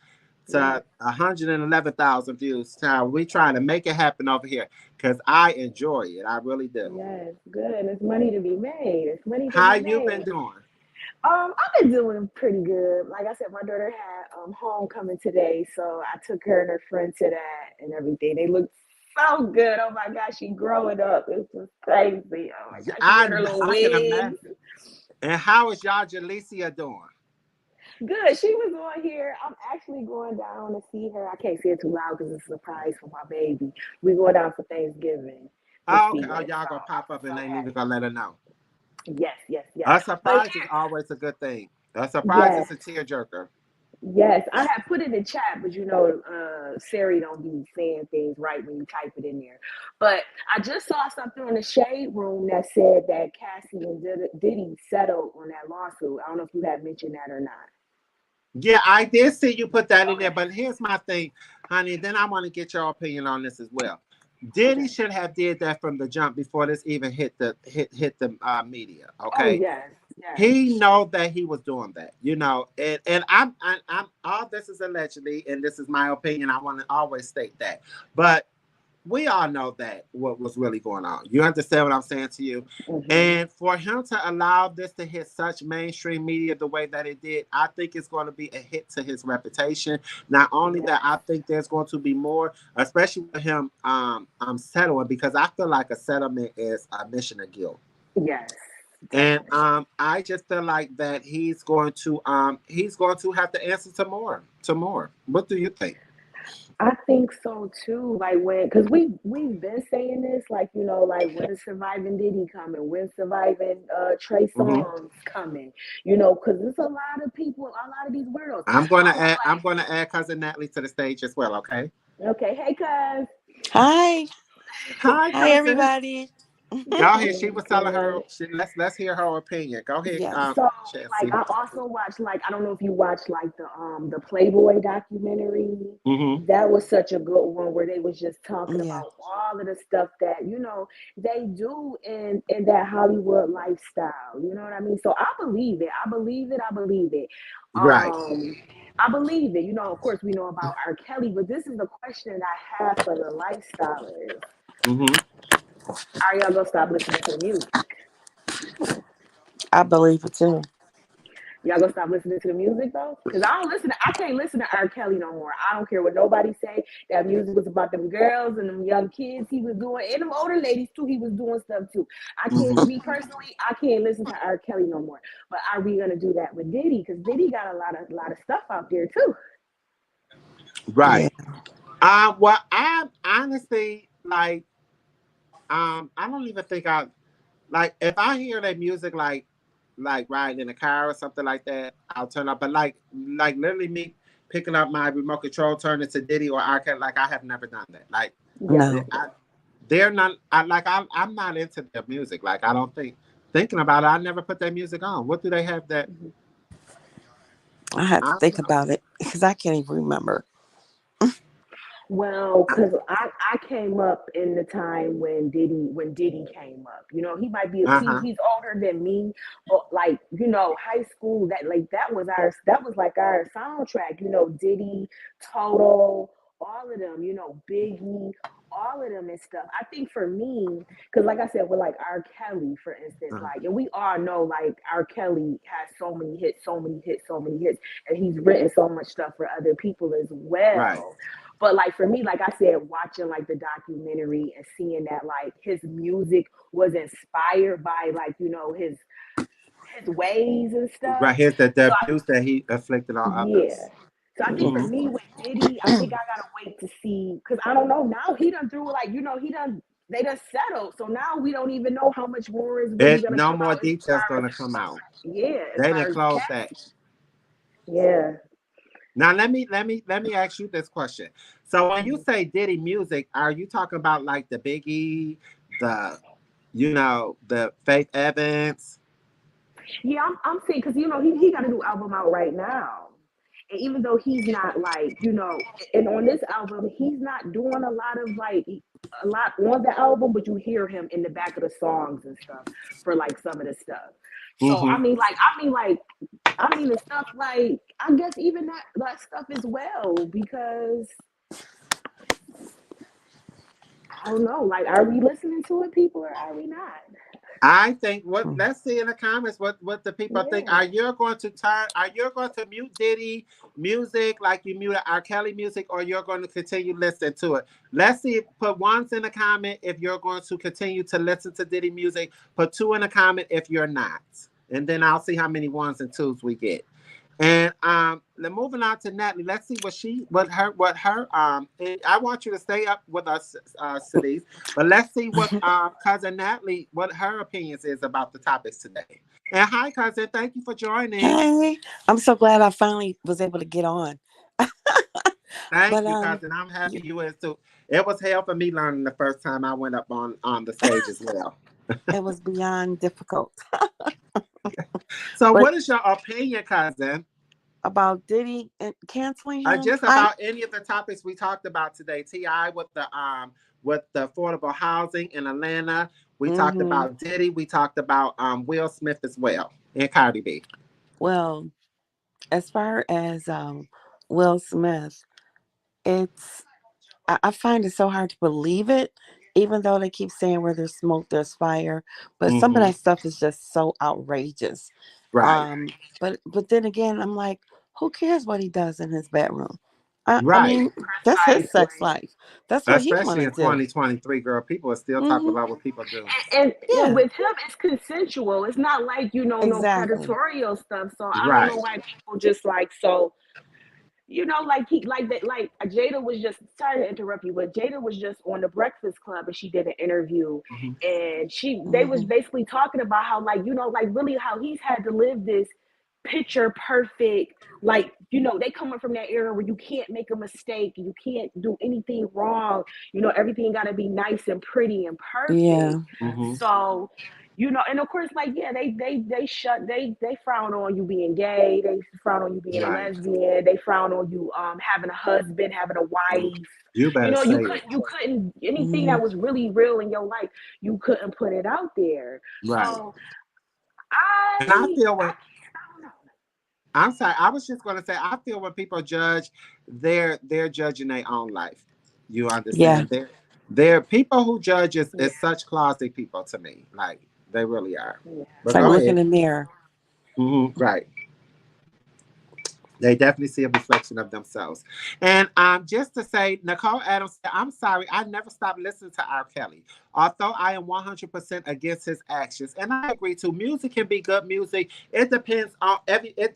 to 111,000 views. So we trying to make it happen over here because I enjoy it. I really do. Yes, good. It's money to be made. It's money to How be you made. been doing? I've been doing pretty good. Like I said, my daughter had homecoming today, so I took her and her friend to that and everything. They look so good. Oh my gosh, she growing up. It's just crazy. Oh my gosh, she got her little I can wigs. imagine. And how is y'all Jalecia doing? Good. She was on here. I'm actually going down to see her. I can't say it too loud because it's a surprise for my baby. We going down for Thanksgiving to Oh, see okay. Oh, her. y'all So gonna pop up I'm and so ain't even happy. gonna let her know. Yes, yes, yes. A But surprise is always a good thing. A surprise yes, is a tearjerker. yes. I have put it in the chat, but Siri don't be saying things right when you type it in there. But I just saw something in the shade room that said that Cassie and Diddy settled on that lawsuit. I don't know if you had mentioned that or not. Yeah, I did see you put that in there, but here's my thing, honey. Then I want to get your opinion on this as well. Diddy Okay. should have did that from the jump before this even hit the media. Oh Okay, yes, yes, he know that he was doing that, and I'm all this is allegedly, and this is my opinion. I want to always state that, but we all know that what was really going on. You understand what I'm saying to you? hmm And for him to allow this to hit such mainstream media the way that it did, I think it's going to be a hit to his reputation. Not only that, I yes, think there's going to be more, especially with him settling, because I feel like a settlement is a admission of guilt. yes, And definitely. I just feel like that he's going to have to answer to more. What do you think? I think so too. Like because we've been saying this, like like when is surviving Diddy coming? When surviving Trey Hmm. Songz coming? Because there's a lot of people, a lot of these weirdos. I'm gonna add cousin Natalie to the stage as well. Okay. Okay, hey cuz. Hi. Hi, Hi, cousin. everybody. Go ahead. She Good, was telling her. good. Let's hear her opinion. Go ahead, Yes. So, like, Chelsea. I also watched, like, I don't know if you watched, like, the Playboy documentary. Mm-hmm. That was such a good one where they was just talking Yeah. about all of the stuff that they do in that Hollywood lifestyle. You know what I mean? So I believe it. I believe it. I believe it. Right. I believe it. Of course, we know about R. Kelly, but this is the question I have for the lifestylers: Mm-hmm. Are y'all gonna stop listening to the music? I believe it too. Y'all gonna stop listening to the music though? Cause I can't listen to R. Kelly no more. I don't care what nobody say. That music was about them girls and them young kids he was doing, and them older ladies too. He was doing stuff too. Mm-hmm. Me personally, I can't listen to R. Kelly no more. But are we gonna do that with Diddy? Cause Diddy got a lot of stuff out there too. Yeah. Right. Well, I honestly like. I don't even think I like if I hear that music like riding in a car or something like that. I'll turn up. But like literally me picking up my remote control, turning to Diddy or I can like I have never done that. Like Yes. No. I, they're not. I'm not into their music. Like I don't think thinking about it. I never put their music on. What do they have that? Mhm. I had to I don't think know. about it because I can't even remember. Well, because I came up in the time when Diddy came up. He might be Uh huh. he's older than me, but like high school that was like our soundtrack. Diddy, Toto, all of them. Biggie, all of them and stuff. I think for me, because like I said, with like R. Kelly, for instance, like, and we all know like R. Kelly has so many hits, so many hits, so many hits, and he's written so much stuff for other people as Right. well. But like for me, like I said, watching like the documentary and seeing that like his music was inspired by like, his ways and Right, stuff. here's the So abuse that he afflicted on yeah. others. So I think for Hmm. me with Diddy, I think I gotta wait to see because I don't know. Now he done threw like, they done settled. So now we don't even know how much more is really It gonna no come more out as details far as, gonna come out. yeah, as They far didn't as close that. Cassie. Yeah. Now let me ask you this question. So when you Mhm. say Diddy music, are you talking about like the Biggie, the the Faith Evans? Yeah, I'm saying because he got a new album out right now. And even though he's not like, and on this album, he's not doing a lot on the album, but you hear him in the back of the songs and stuff for like some of the stuff. So Hmm. I mean the stuff like I guess even that stuff as well because I don't know, like are we listening to it, people, or are we not? I think what let's see in the comments what the people think. Yeah. Are you going to mute Diddy music like you muted R. Kelly music, or you're going to continue listening to it? Let's see. Put ones in the comment if you're going to continue to listen to Diddy music. Put two in the comment if you're not. And then I'll see how many ones and twos we get. And then moving on to Natalie, let's see I want you to stay up with us, cities, but let's see what cousin Natalie what her opinions is about the topics today. And hi, cousin, thank you for joining. Hey, I'm so glad I finally was able to get on. Thank But you, cousin. I'm y- happy you is too. It was hell for me learning the first time I went up on the stage as well. it was beyond difficult. So, But what is your opinion, cousin? about Diddy and canceling him, Just about any of the topics we talked about today. Ti with the affordable housing in Atlanta. We talked hmm about Diddy. We talked about Will Smith as well and Cardi B. well, as far as Will Smith, it's I find it so hard to believe it, even though they keep saying where there's smoke, there's fire. But some of Hmm. that stuff is just so outrageous. Right, But then again, I'm like, who cares what he does in his bedroom? I right. mean, that's his sex Precisely. life. That's what he want Especially to in do. 2023, girl, people are still talking Hmm about what people do. And Yeah, with him, it's consensual. It's not like no exactly. predatorial stuff. So I don't know Right, why people just like so. Like he like that. Like Jada was just sorry to interrupt you, but Jada was just on the Breakfast Club and she did an interview, hmm, and they was Hmm basically talking about how like like really how he's had to live this picture perfect. Like they coming from that era where you can't make a mistake, you can't do anything wrong. Everything got to be nice and pretty and perfect. Yeah. hmm, So, and of course, like yeah, they frown on you being gay, they frown on you being a right. lesbian, they frown on you having a husband, having a wife. You better You say it. couldn't anything hmm that was really real in your life, you couldn't put it out there. Right. So And I I feel I when don't know. I'm sorry, I was just gonna say I feel when people judge, they're judging their own life. You Yeah. understand? They're people who judge Yeah, is such closet people to me. Like they really are. yeah. It's But like go look in ahead. the mirror. Right. They definitely see a reflection of themselves. And just to say, Nicole Adams said, I'm sorry, I never stopped listening to R. Kelly. Although I am 100% against his actions. And I agree too. Music can be good music. It depends on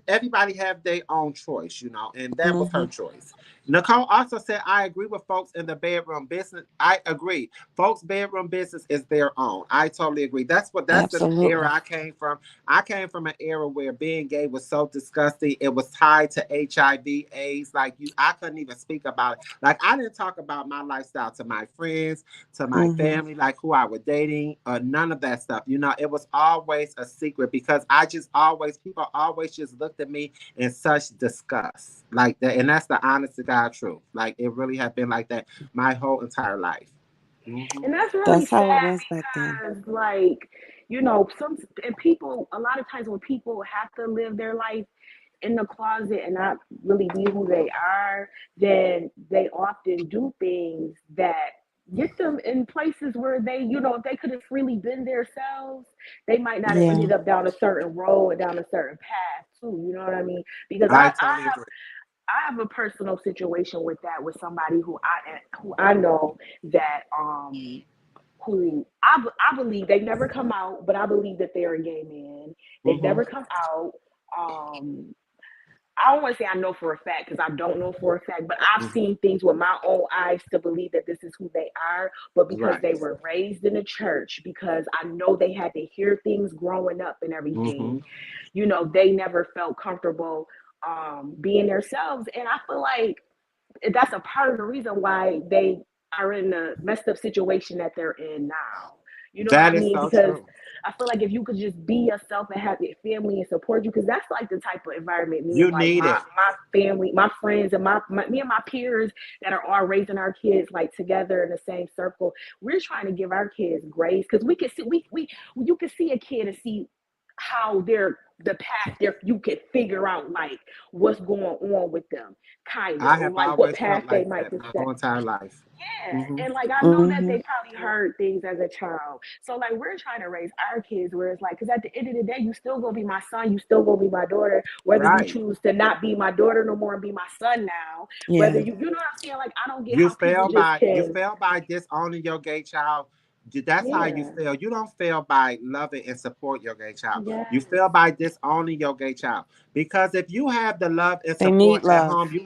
everybody have their own choice, and that was her Hmm choice. Nicole also said, I agree with folks in the bedroom business. I agree. Folks' bedroom business is their own. I totally agree. That's the era Absolutely. I came from. I came from an era where being gay was so disgusting. It was tied to HIV, AIDS. Like I couldn't even speak about it. Like I didn't talk about my lifestyle to my friends, to my hmm family, like who I was dating, none of that stuff. It was always a secret because people always just looked at me in such disgust, like that. And that's the honest to God truth. Like it really had been like that my whole entire life. Hmm. And that's really That's how it sad was back then. because, like, some and people. A lot of times when people have to live their life in the closet and not really be who they are, then they often do things that get them in places where if they could have freely been themselves, they might not have Yeah. ended up down a certain road or down a certain path too. You know what I mean? Because I totally agree. I have a personal situation with that, with somebody who I know that who I believe they've never come out, but I believe that they're a gay man. They've Mm-hmm. never come out. Um, I don't want to say I know for a fact because I don't know for a fact, but I've Mm-hmm. seen things with my own eyes to believe that this is who they are. But because Right. they were raised in a church, because I know they had to hear things growing up and Mm-hmm. everything, they never felt comfortable being themselves. And I feel like that's a part of the reason why they are in the messed up situation that they're in now. You know what That I is mean? so Because true. I feel like if you could just be yourself and have your family and support you, because that's like the type of environment me and You like need my it. my family, my friends, and me and my peers that are all raising our kids like together in the same circle. We're trying to give our kids grace because we can see we you can see a kid and see how they're the path there you can figure out like what's going on with them kind I of have like what always path felt they like might that just my step. whole entire life. Yeah, Mm-hmm. and like I know that Mm-hmm. they probably heard things as a child, so like we're trying to raise our kids where it's like because at the end of the day you still gonna be my son, you still gonna be my daughter, whether you Right. choose to not be my daughter no more and be my son now, whether Yeah. you know what I'm saying, like I don't get You how people fail just by you can. fail by disowning your gay child. That's how you Yeah. fail. You don't fail by loving and support your gay child. You Yes. fail by disowning your gay child. Because if you have the love and They need support at love. home, Yes.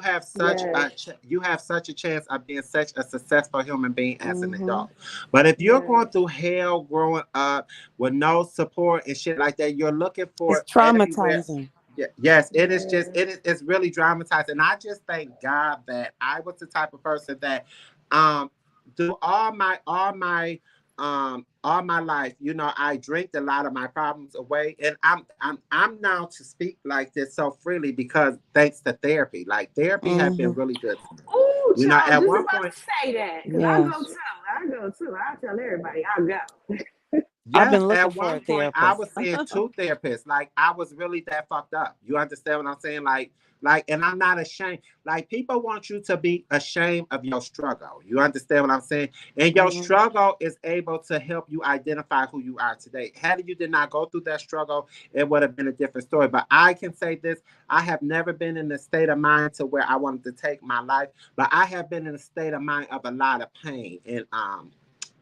you have such a chance of being such a successful human being as an Mm-hmm. adult. But if you're going Yes. through hell growing up with no support and shit like that, you're looking for It's it everywhere. traumatizing. Yes, it is just Yes. it's really dramatized, and I just thank God that I was the type of person that, um, through all my life, I drank a lot of my problems away, and I'm now to speak like this so freely because thanks to therapy. Like therapy have been Mm-hmm. really good to me. Oh, child, At just one about point, to say that because I go Yes. too. I go too. I tell everybody I go. I've yes, been looking at for one a point I therapist. was seeing two therapists. Like I was really that fucked up. You understand what I'm saying? And I'm not ashamed. Like people want you to be ashamed of your struggle. You understand what I'm saying? And your Mm-hmm. struggle is able to help you identify who you are today. Had you did not go through that struggle, it would have been a different story. But I can say this: I have never been in a state of mind to where I wanted to take my life, but I have been in a state of mind of a lot of pain and.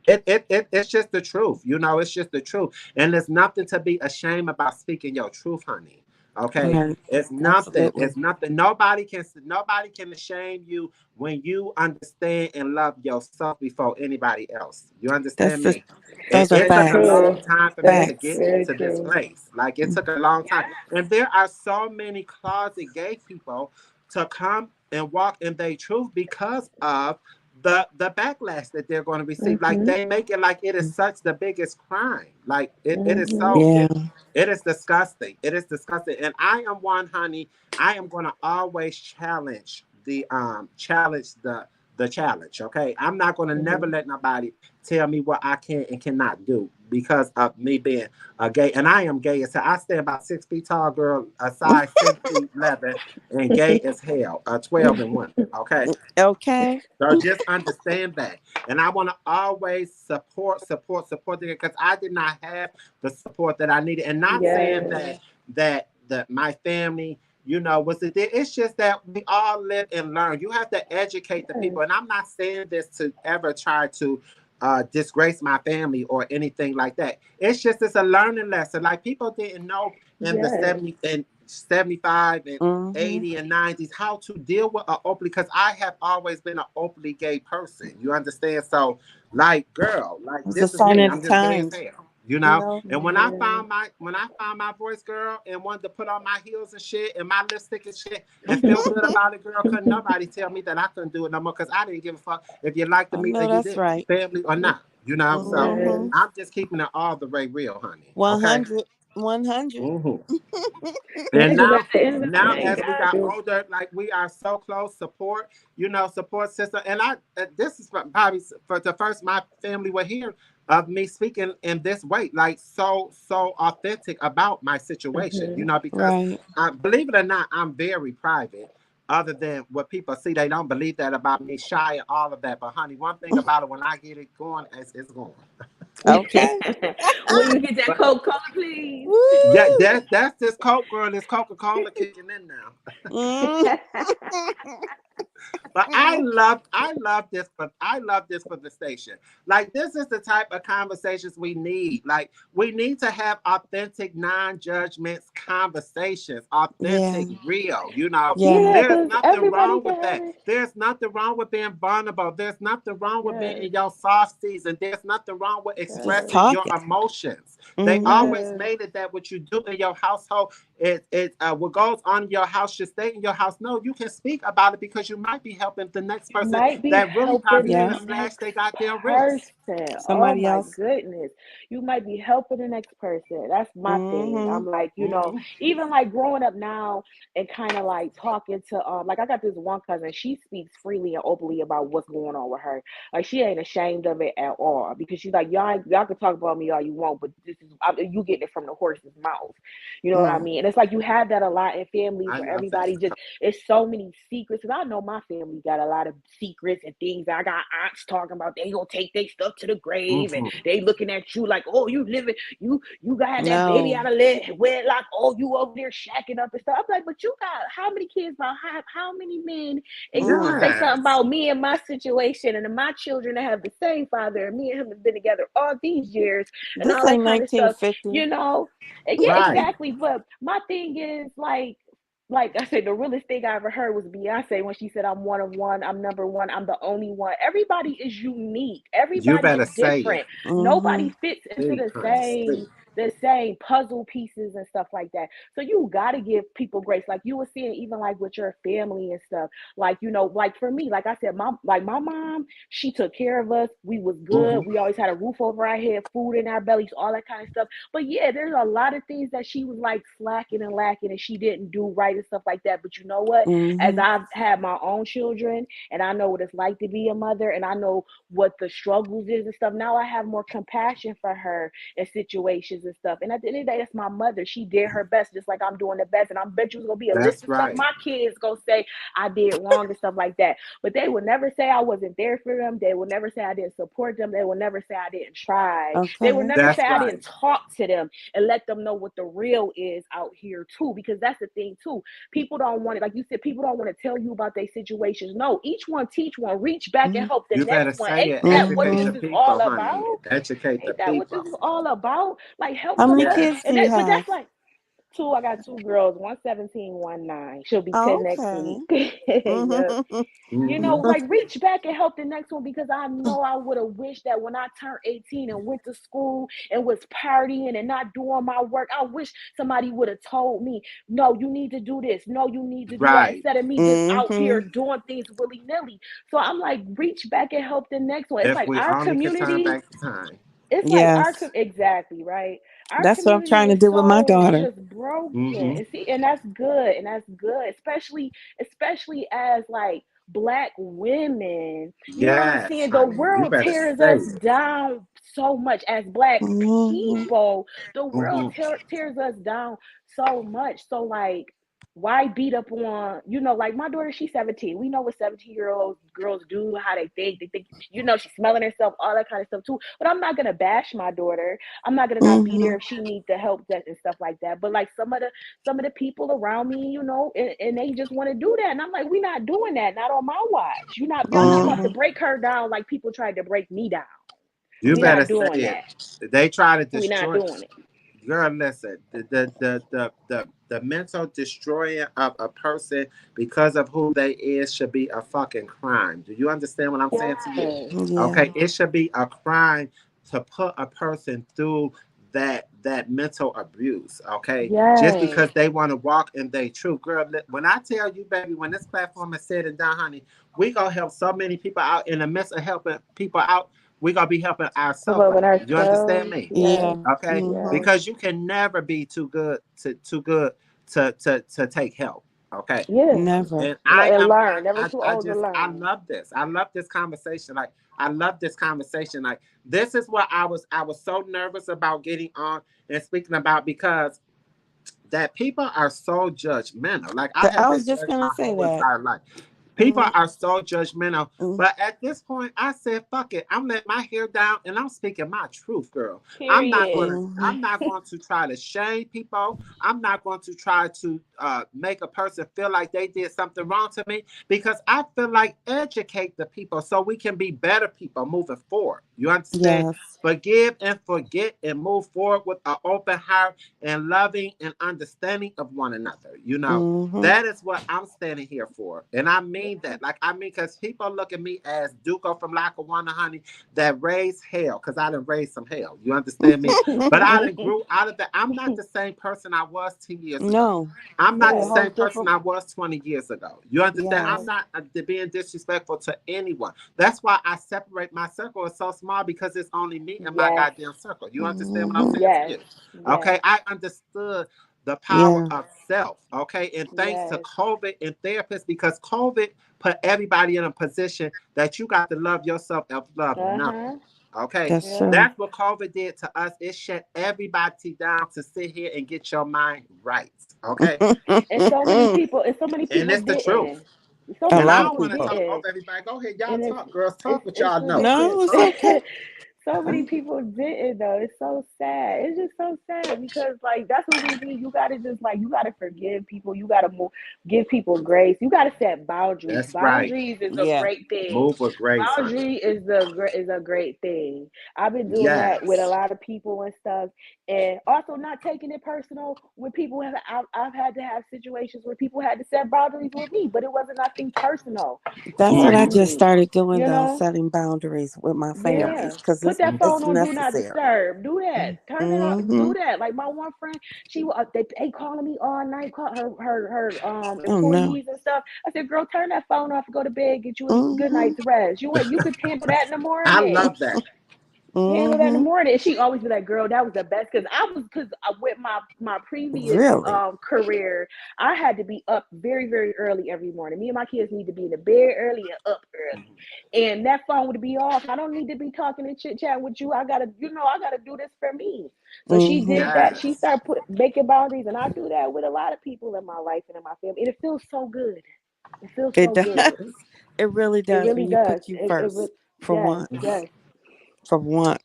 It's just the truth, it's just the truth. And there's nothing to be ashamed about speaking your truth, honey. Okay? Right. It's nothing. Absolutely. It's nothing. Nobody can shame you when you understand and love yourself before anybody else. You understand That's the. me? It, Those are it That's took a facts. long true. time for me That's to Facts. get very to this true. place. Like it took a long time. And there are so many closet gay people to come and walk in their truth because of the backlash that they're going to receive. Like Mhm. they make it like it is such the biggest crime. Like it is Mhm. so Yeah. it is disgusting. It is disgusting. And I am one, honey. I am going to always challenge the challenge. Okay, I'm not going to never Mhm. let nobody tell me what I can and cannot do because of me being gay. And I am gay as hell. I stand about 6 feet tall, girl, a size 10 feet 11, and gay as hell, 12 and women. Okay. Okay. So just understand that. And I want to always support the because I did not have the support that I needed. And not saying Yes. that my family, was it there. It's just that we all live and learn. You have to educate the Yes. people. And I'm not saying this to ever try to disgrace my family or anything like that. It's a learning lesson. Like people didn't know in the Yes. 70 and 75 and Mm-hmm. 80 and 90s how to deal with an openly because I have always been an openly gay person. You understand? So like girl, like It's a this is sign me. of the I'm just gay as times. hell. You know. And when I Yes. found my voice, girl, and wanted to put on my heels and shit and my lipstick and shit and feel good about it, girl, couldn't nobody tell me that I couldn't do it no more because I didn't give a fuck if you liked I me or know you that's didn't, right. family or not. So Mm-hmm. Yes. I'm just keeping it all the way real, honey. Okay. 100. 100. Hmm. Yeah, And because at now, the end of the now day, as we God got do. older, like we are so close, support system. And this is probably for the first my family will hear of me speaking in this way, like so authentic about my situation. Mhm. Because Right. believe it or not, I'm very private. Other than what people see, they don't believe that about me, shy and all of that. But honey, one thing about it, when I get it going, it's going. Okay. Will you get that But Coca-Cola, please? yeah, Woo. that's this Coke girl, this Coca-Cola kicking in now. Mm. But I love this for the station. Like this is the type of conversations we need. Like we need to have authentic, non-judgments conversations, Yeah. authentic, real. You know, Yeah. Yeah, there's because nothing everybody wrong can with have that. it. There's nothing wrong with being vulnerable. There's nothing wrong with being Yes, in your soft season. There's nothing wrong with Just yes, expressing your talking. emotions. They Hmm. always yes. made it that what you do in your household, what goes on in your house should stay in your house. No, you can speak about it because you might be helping the next You person might be that really probably helping need the to Yeah. slash next their goddamn wrist. person. Oh Somebody my else. goodness. You might be helping the next person. That's my thing. Hmm. I'm like, Hmm. even like growing up now and kind of like talking to like I got this one cousin, she speaks freely and openly about what's going on with her. Like she ain't ashamed of it at all because she's like, y'all can talk about me all you want, but you getting it from the horse's mouth. You know what I Mm. mean? And it's like you have that a lot in families I where love that. everybody just it's so many secrets. Cause I know my family got a lot of secrets and things. I got aunts talking about they gonna take their stuff to the grave and Hmm. they looking at you like, oh, you living, you got had that baby No. out of wedlock. Oh, you over there shacking up and stuff. I'm like, but you got how many kids? About how many men? And you gonna Mm. say something Yes. about me and my situation and my children that have the same father and me and him have been together all these years and This all that ain't kind of stuff, 1950. you know? And yeah, Right. exactly. But my thing is like I said, the realest thing I ever heard was Beyonce when she said, I'm one of one, I'm number one, I'm the only one. Everybody is unique. You Everybody better is say it. different. Hmm. Nobody fits into Speak, honey. Speak. the same puzzle pieces and stuff like that. So you gotta give people grace. Like you were seeing even like with your family and stuff. Like, like for me, like I said, my mom, she took care of us. We was good. Hmm. We always had a roof over our head, food in our bellies, all that kind of stuff. But yeah, there's a lot of things that she was like slacking and lacking and she didn't do right and stuff like that. But you know what? As Hmm. I've had my own children and I know what it's like to be a mother and I know what the struggles is and stuff, now I have more compassion for her in situations and stuff. And at the end of the day, that's my mother. She did her best just like I'm doing the best. And I bet you it's gonna be a list That's of stuff right. my kids gonna say I did wrong and stuff like that. But they will never say I wasn't there for them. They will never say I didn't support them. They will never say I didn't try. They will Okay. never say That's I right. didn't talk to them and let them know what the real is out here too. Because that's the thing too. People don't want it, like you said, people don't want to tell you about their situations. No, each one teach one, reach back and Hmm. help the You next better one. say Ain't it. that what Educate this the Hmm. is all people, honey. about? Educate the Ain't that what this people. is all about? Like help How many somebody. Yes. kids do And you that but have? that's like two. I got two girls, one 17, one 9. She'll be 10 next Okay. week. Hmm. Yeah. Hmm. Like reach back and help the next one because I know I would have wished that when I turned 18 and went to school and was partying and not doing my work, I wish somebody would have told me, no, you need to do this. No, you need to do that Right. instead of me just out here Hmm. doing things willy nilly. So I'm like, reach back and help the next one. It's If like we our only could turn community back the time. it's like Yes. exactly right. Our That's what I'm community trying to is do with my so daughter. just broken, Hmm. and see, and that's good, especially as like Black women. You know what I'm Yes, saying? The honey. You world better tears say us it. down so much as Black Hmm. people. The world Hmm. tears us down so much. So like why beat up on, like my daughter, she's 17. We know what 17-year-old girls do, how they think, she's smelling herself, all that kind of stuff too. But I'm not gonna bash my daughter. I'm not gonna not be Hmm. there if she needs the help that and stuff like that. But like some of the people around me, and they just want to do that. And I'm like, we're not doing that, not on my watch. Y'all not about Hmm. to Hmm. break her down like people tried to break me down. You We're better not say doing it. that. They try to We're not destroy. doing it. Girl, listen. The mental destroying of a person because of who they is should be a fucking crime. Do you understand what I'm saying to you? Yes. Yeah. Okay, it should be a crime to put a person through that mental abuse. Okay, just Yes. because they want to walk in their truth, girl. When I tell you, baby, when this platform is said and done, honey, we gonna help so many people out in the midst of helping people out. We gonna be helping We're ourselves loving out. You understand ourselves. me? Yes. Yeah. Okay, Hmm. Yes. because you can never be too good to take help. Okay, Yeah. Never. and I And am learn. Never too I old to just I learn. love this. I love this conversation. Like I love this conversation. Like this is what I was so nervous about getting on and speaking about because that people are so judgmental. Like I have I been was just judged gonna my say whole that. entire life. People are so judgmental. Mm, But at this point, I said, fuck it. I'm letting my hair down and I'm speaking my truth, girl. Period. mhm. I'm not going to try to shame people. I'm not going to try to make a person feel like they did something wrong to me because I feel like educate the people so we can be better people moving forward. You understand? Yes. Forgive and forget and move forward with an open heart and loving and understanding of one another. Mhm. That is what I'm standing here for. And I mean that. Like, I mean, because people look at me as Duco from Lackawanna, honey, that raised hell, because I done raised some hell. You understand me? But I done grew out of that. I'm not the same person I was 10 years ago. No. I'm not You the a Yes. whole same person different. I was 20 years ago. You understand? I'm Yes. Yes. not being disrespectful to anyone. That's why I separate my circle. It's so small because it's only me and my Yes. goddamn circle. You understand what I'm Mhm. saying to Yes. you? Yes. Okay, I understood the power Yeah. of self. Okay, and thanks to Yes. COVID and therapists, because COVID put everybody in a position that you got to love yourself and love nothing. Uh-huh. Okay, That's Yep. true. that's what COVID did to us. It shut everybody down to sit here and get your mind right. Okay, And so many and people it's the truth. didn't. So A And many I lot of don't people want to people. talk didn't. over everybody. Go ahead, y'all And talk, girls. it's Talk what it's y'all know. No, it's ridiculous. okay. So many people didn't though. It's so sad. It's just so sad because like that's what we need. You gotta just like you gotta forgive people. You gotta move, give people grace. You gotta set boundaries. That's right. Boundaries is a Yeah. great thing. Move with grace, honey. Boundary is a great thing. I've been doing that with a Yes. lot of people and stuff, and also not taking it personal. When people have, I've had to have situations where people had to set boundaries with me, but it wasn't nothing personal That's what towards I Hmm. just me. started doing You though, know, setting boundaries with my Yes. yeah. families because Put that it's phone on do not necessary. disturb. Do that. Turn it off. Mm-hmm. Do that. Like my one friend, they calling me all night, call her Oh no. employees and stuff. I said, girl, turn that phone off, go to bed, get you a good Mm-hmm. night's rest. You could handle that in the I morning. love that. Handle that in the Mm-hmm. morning. And she always be like, girl, that was the best. Because with my previous Really? career, I had to be up very, very early every morning. Me and my kids need to be in the bed early and up early. And that phone would be off. I don't need to be talking and chit chat with you. I gotta do this for me. So she Mm-hmm. did that. She Yes. started making boundaries, and I do that with a lot of people in my life and in my family. And it feels so good. It feels It so good. does. It really It does really when you does. put you It first. For yes, once. yes, For once.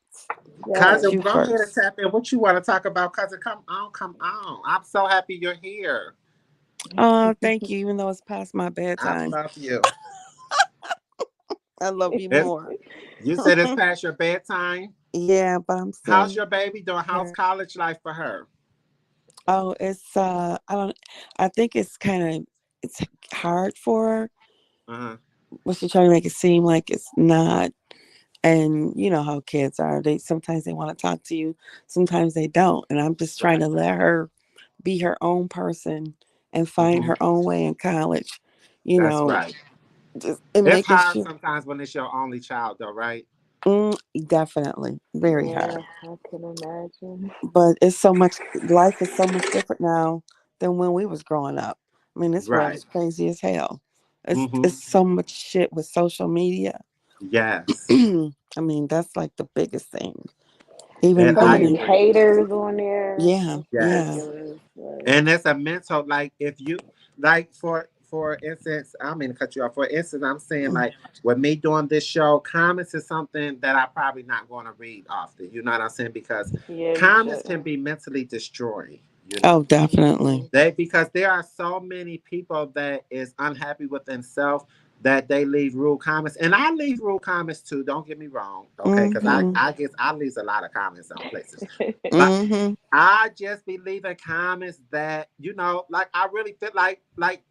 yes. Put Cousin, you go ahead and first. tap in. What you want to talk about, cousin? Come on, come on. I'm so happy you're here. Oh, thank you. Even though it's past my I bedtime, love you. I love you It's, more. you said it's past your bedtime. Yeah, but I'm How's still your baby doing? How's here. college life for her? Oh, it's I don't I think it's it's hard for her, Uh-huh. but she's trying to make it seem like it's not. And you know how kids are. They sometimes they want to talk to you, sometimes they don't. And I'm just trying Right. to let her be her own person and find Hmm. her own way in college. You That's know, right. just and It's making hard sure. sometimes when it's your only child, though, right? Mm, definitely, very hard. Yeah, I can imagine. But it's so much. Life is so much different now than when we was growing up. I mean, this world Right. is crazy as hell. It's Hmm. so much shit with social media. Yes. I mean, that's like the biggest thing. And Even So I many being, agree. haters on there. yeah, It's yeah, Yes. ridiculous. Like, And it's a mental, like, if you, like, for instance, I mean to cut you off. For instance, I'm saying, mm, like, with me doing this show, comments is something that I probably not going to read often. You know what I'm saying? Because yeah, you comments can shouldn't. be mentally destroying. You oh, know. definitely. Hmm. Because there are so many people that is unhappy with themselves that they leave rude comments, and I leave rude comments too. Don't get me wrong, okay? Because Mm-hmm. I guess I leave a lot of comments on places, but Mm-hmm. I just be leaving comments that like I really feel like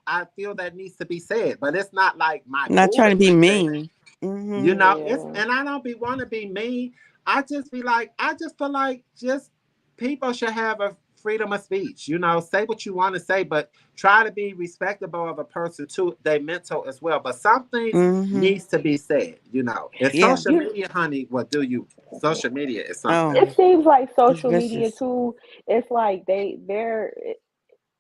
I feel that needs to be said, but it's not like my Not trying to be foolishness said. mean. Mm-hmm. It's Yeah. and I don't be want to be mean. I just be like I just feel like just people should have a freedom of speech. Say what you want to say, but try to be respectable of a person too. They mental as well, but some things Mm-hmm. needs to be said. And Yeah. social You media, honey, what do you? Social media is something Oh, it else. seems like it's social media vicious. too, it's like they're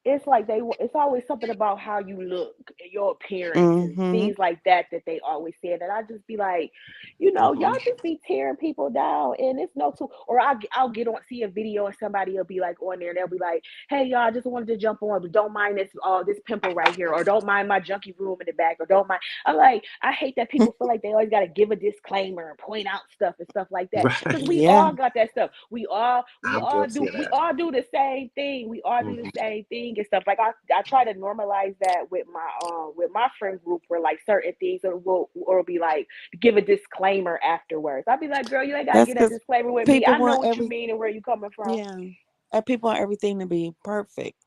it's like it's always something about how you look and your appearance and Mm-hmm. things like that they always say. And I just be like, you know, y'all Mhm. just be tearing people down, and it's no two. Or I'll get on, see a video, and somebody will be like on there, and they'll be like, hey y'all, I just wanted to jump on, but don't mind this pimple right here, or don't mind my junky room in the back, or don't mind. I'm like, I hate that people feel like they always got to give a disclaimer and point out stuff and stuff like that, because Right. we Yeah, all got that stuff. I'm guilty of We that. all do the same thing. We all do the Mhm. same thing and stuff. Like I try to normalize that with my friend group, where like certain things will be like, give a disclaimer afterwards. I'll be like, girl, you ain't gotta that's get a because disclaimer with me. people I know want what you mean and where you coming from. yeah, and people want everything to be perfect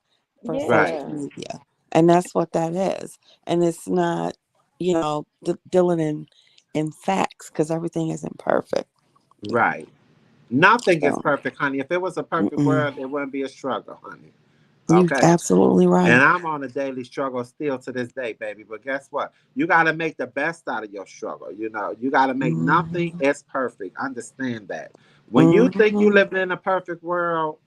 for social Right. Yeah. media, and that's what that is. And it's not, dealing in facts because everything isn't perfect. Right. Nothing is So, perfect, honey. If it was a perfect mm-mm. world, it wouldn't be a struggle, honey. You Okay. absolutely And right. I'm on a daily struggle still to this day, baby. But guess what? You got to make the best out of your struggle. You got to make nothing Mm-hmm. as perfect. Understand that. When you think you Mm-hmm. living in a perfect world,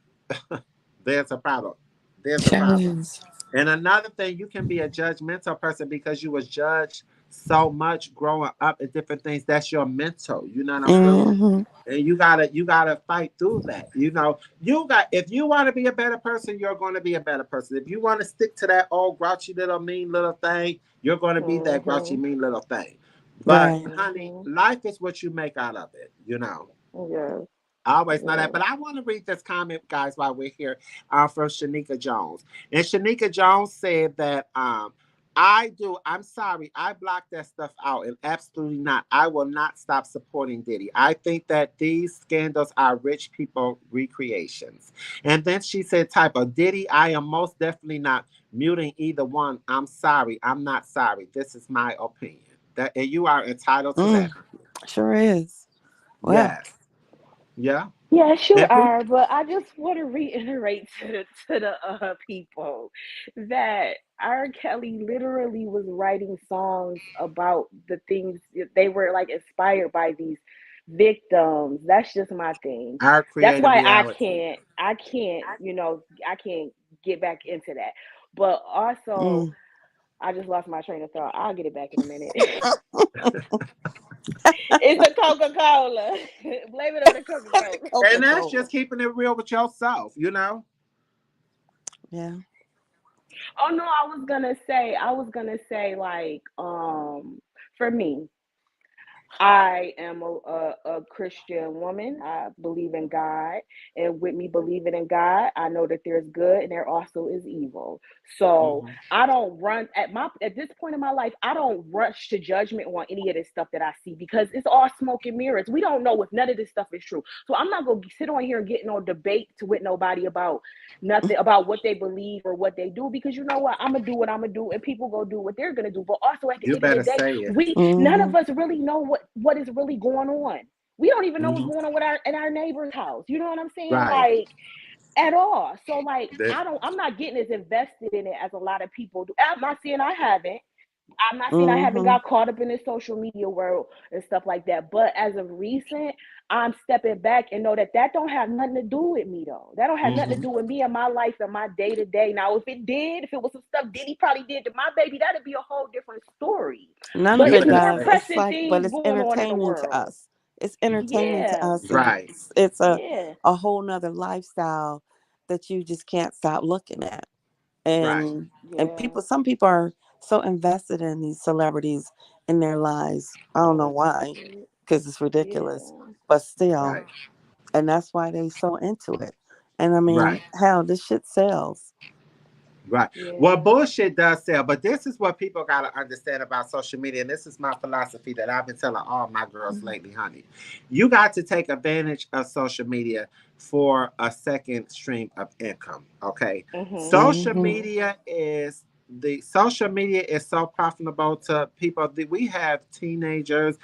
there's a problem. There's a Sure problem. is. And another thing, you can be a judgmental person because you was judged so much growing up at different things. That's your mental. You know what I'm saying? Mm-hmm. And you gotta fight through that. If you want to be a better person, you're going to be a better person. If you want to stick to that old grouchy little mean little thing, you're going to be that grouchy Mhm. mean little thing. But Right. honey, Mhm. life is what you make out of it. Yes. I always know that. Yes. But I want to read this comment, guys, while we're here, from Shanika Jones. And Shanika Jones said that I'm sorry, I blocked that stuff out, and absolutely not. I will not stop supporting Diddy. I think that these scandals are rich people recreations. And then she said, type of Diddy, I am most definitely not muting either one. I'm sorry. I'm not sorry. This is my opinion. And you are entitled to that. Mm. Sure is. Well. Yes. Yeah. Yes, you And people are, but I just want to reiterate to the people that R. Kelly literally was writing songs about the things they were like inspired by these victims. That's just my thing. our That's creative why reality. I can't get back into that. But also, Mm. I just lost my train of thought. I'll get it back in a minute. It's the Coca Cola. Blame it on the Coca Cola. And Coca that's Cola. just keeping it real with yourself. Yeah. Oh no, I was gonna say like for me, I am a Christian woman. I believe in God. And with me believing in God, I know that there's good and there also is evil. So Hmm. I don't run at this point in my life, I don't rush to judgment on any of this stuff that I see, because it's all smoke and mirrors. We don't know if none of this stuff is true. So I'm not gonna sit on here and get no debate with nobody about nothing, about what they believe or what they do, because you know what, I'm gonna do what I'm gonna do and people go do what they're gonna do. But also at the You end of the better day, say it. we none Mm-hmm. of us really know what is really going on. We don't even know what's Hmm. going on with our neighbor's house. You know what I'm saying? Right. Like, at all. So like That, I'm not getting as invested in it as a lot of people do. I'm not saying I haven't. I'm not saying I haven't Mm-hmm. got caught up in the social media world and stuff like that. But as of recent, I'm stepping back and know that don't have nothing to do with me though. That don't have nothing to hmm do with me and my life and my day to day. Now, if it did, if it was some stuff Diddy probably did to my baby, that'd be a whole different story. None But of You it's it better more does. say it. It's pressing like, but things it's going on in the entertaining to world. us. It's entertaining to Yeah, us, and Right. it's yeah, a whole nother lifestyle that you just can't stop looking at. Right. And yeah. people, some people are so invested in these celebrities in their lives. I don't know Oh, why, shit. because it's ridiculous, Yeah, but still, Right. and that's why they so into it. And I mean, Right. hell, this shit sells. Right. Well, yeah. bullshit does sell, but this is what people got to understand about social media. And this is my philosophy that I've been telling all my girls Mhm. lately, honey. You got to take advantage of social media for a second stream of income. Okay. Mhm. Mhm. Social media is so profitable to people. We have teenagers,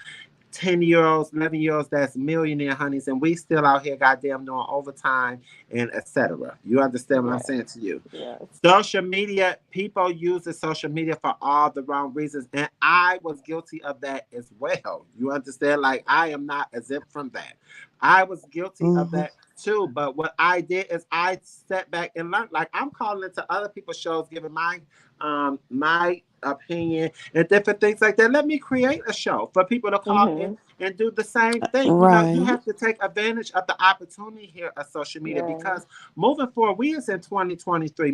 10-year-olds, 11-year-olds that's millionaire honeys, and we still out here goddamn doing overtime and etc. You understand what I'm Yes. saying to you? Yes. Social media, people use the social media for all the wrong reasons. And I was guilty of that as well. You understand? Like, I am not exempt from that. I was guilty of Mhm. that too. But what I did is I sat back and learned. Like I'm calling into other people's shows, giving my opinion and different things like that. Let me create a show for people to call in Mhm. and do the same thing. You know, you Right. have to take advantage of the opportunity here of social media Right. because moving forward, we is in 2023.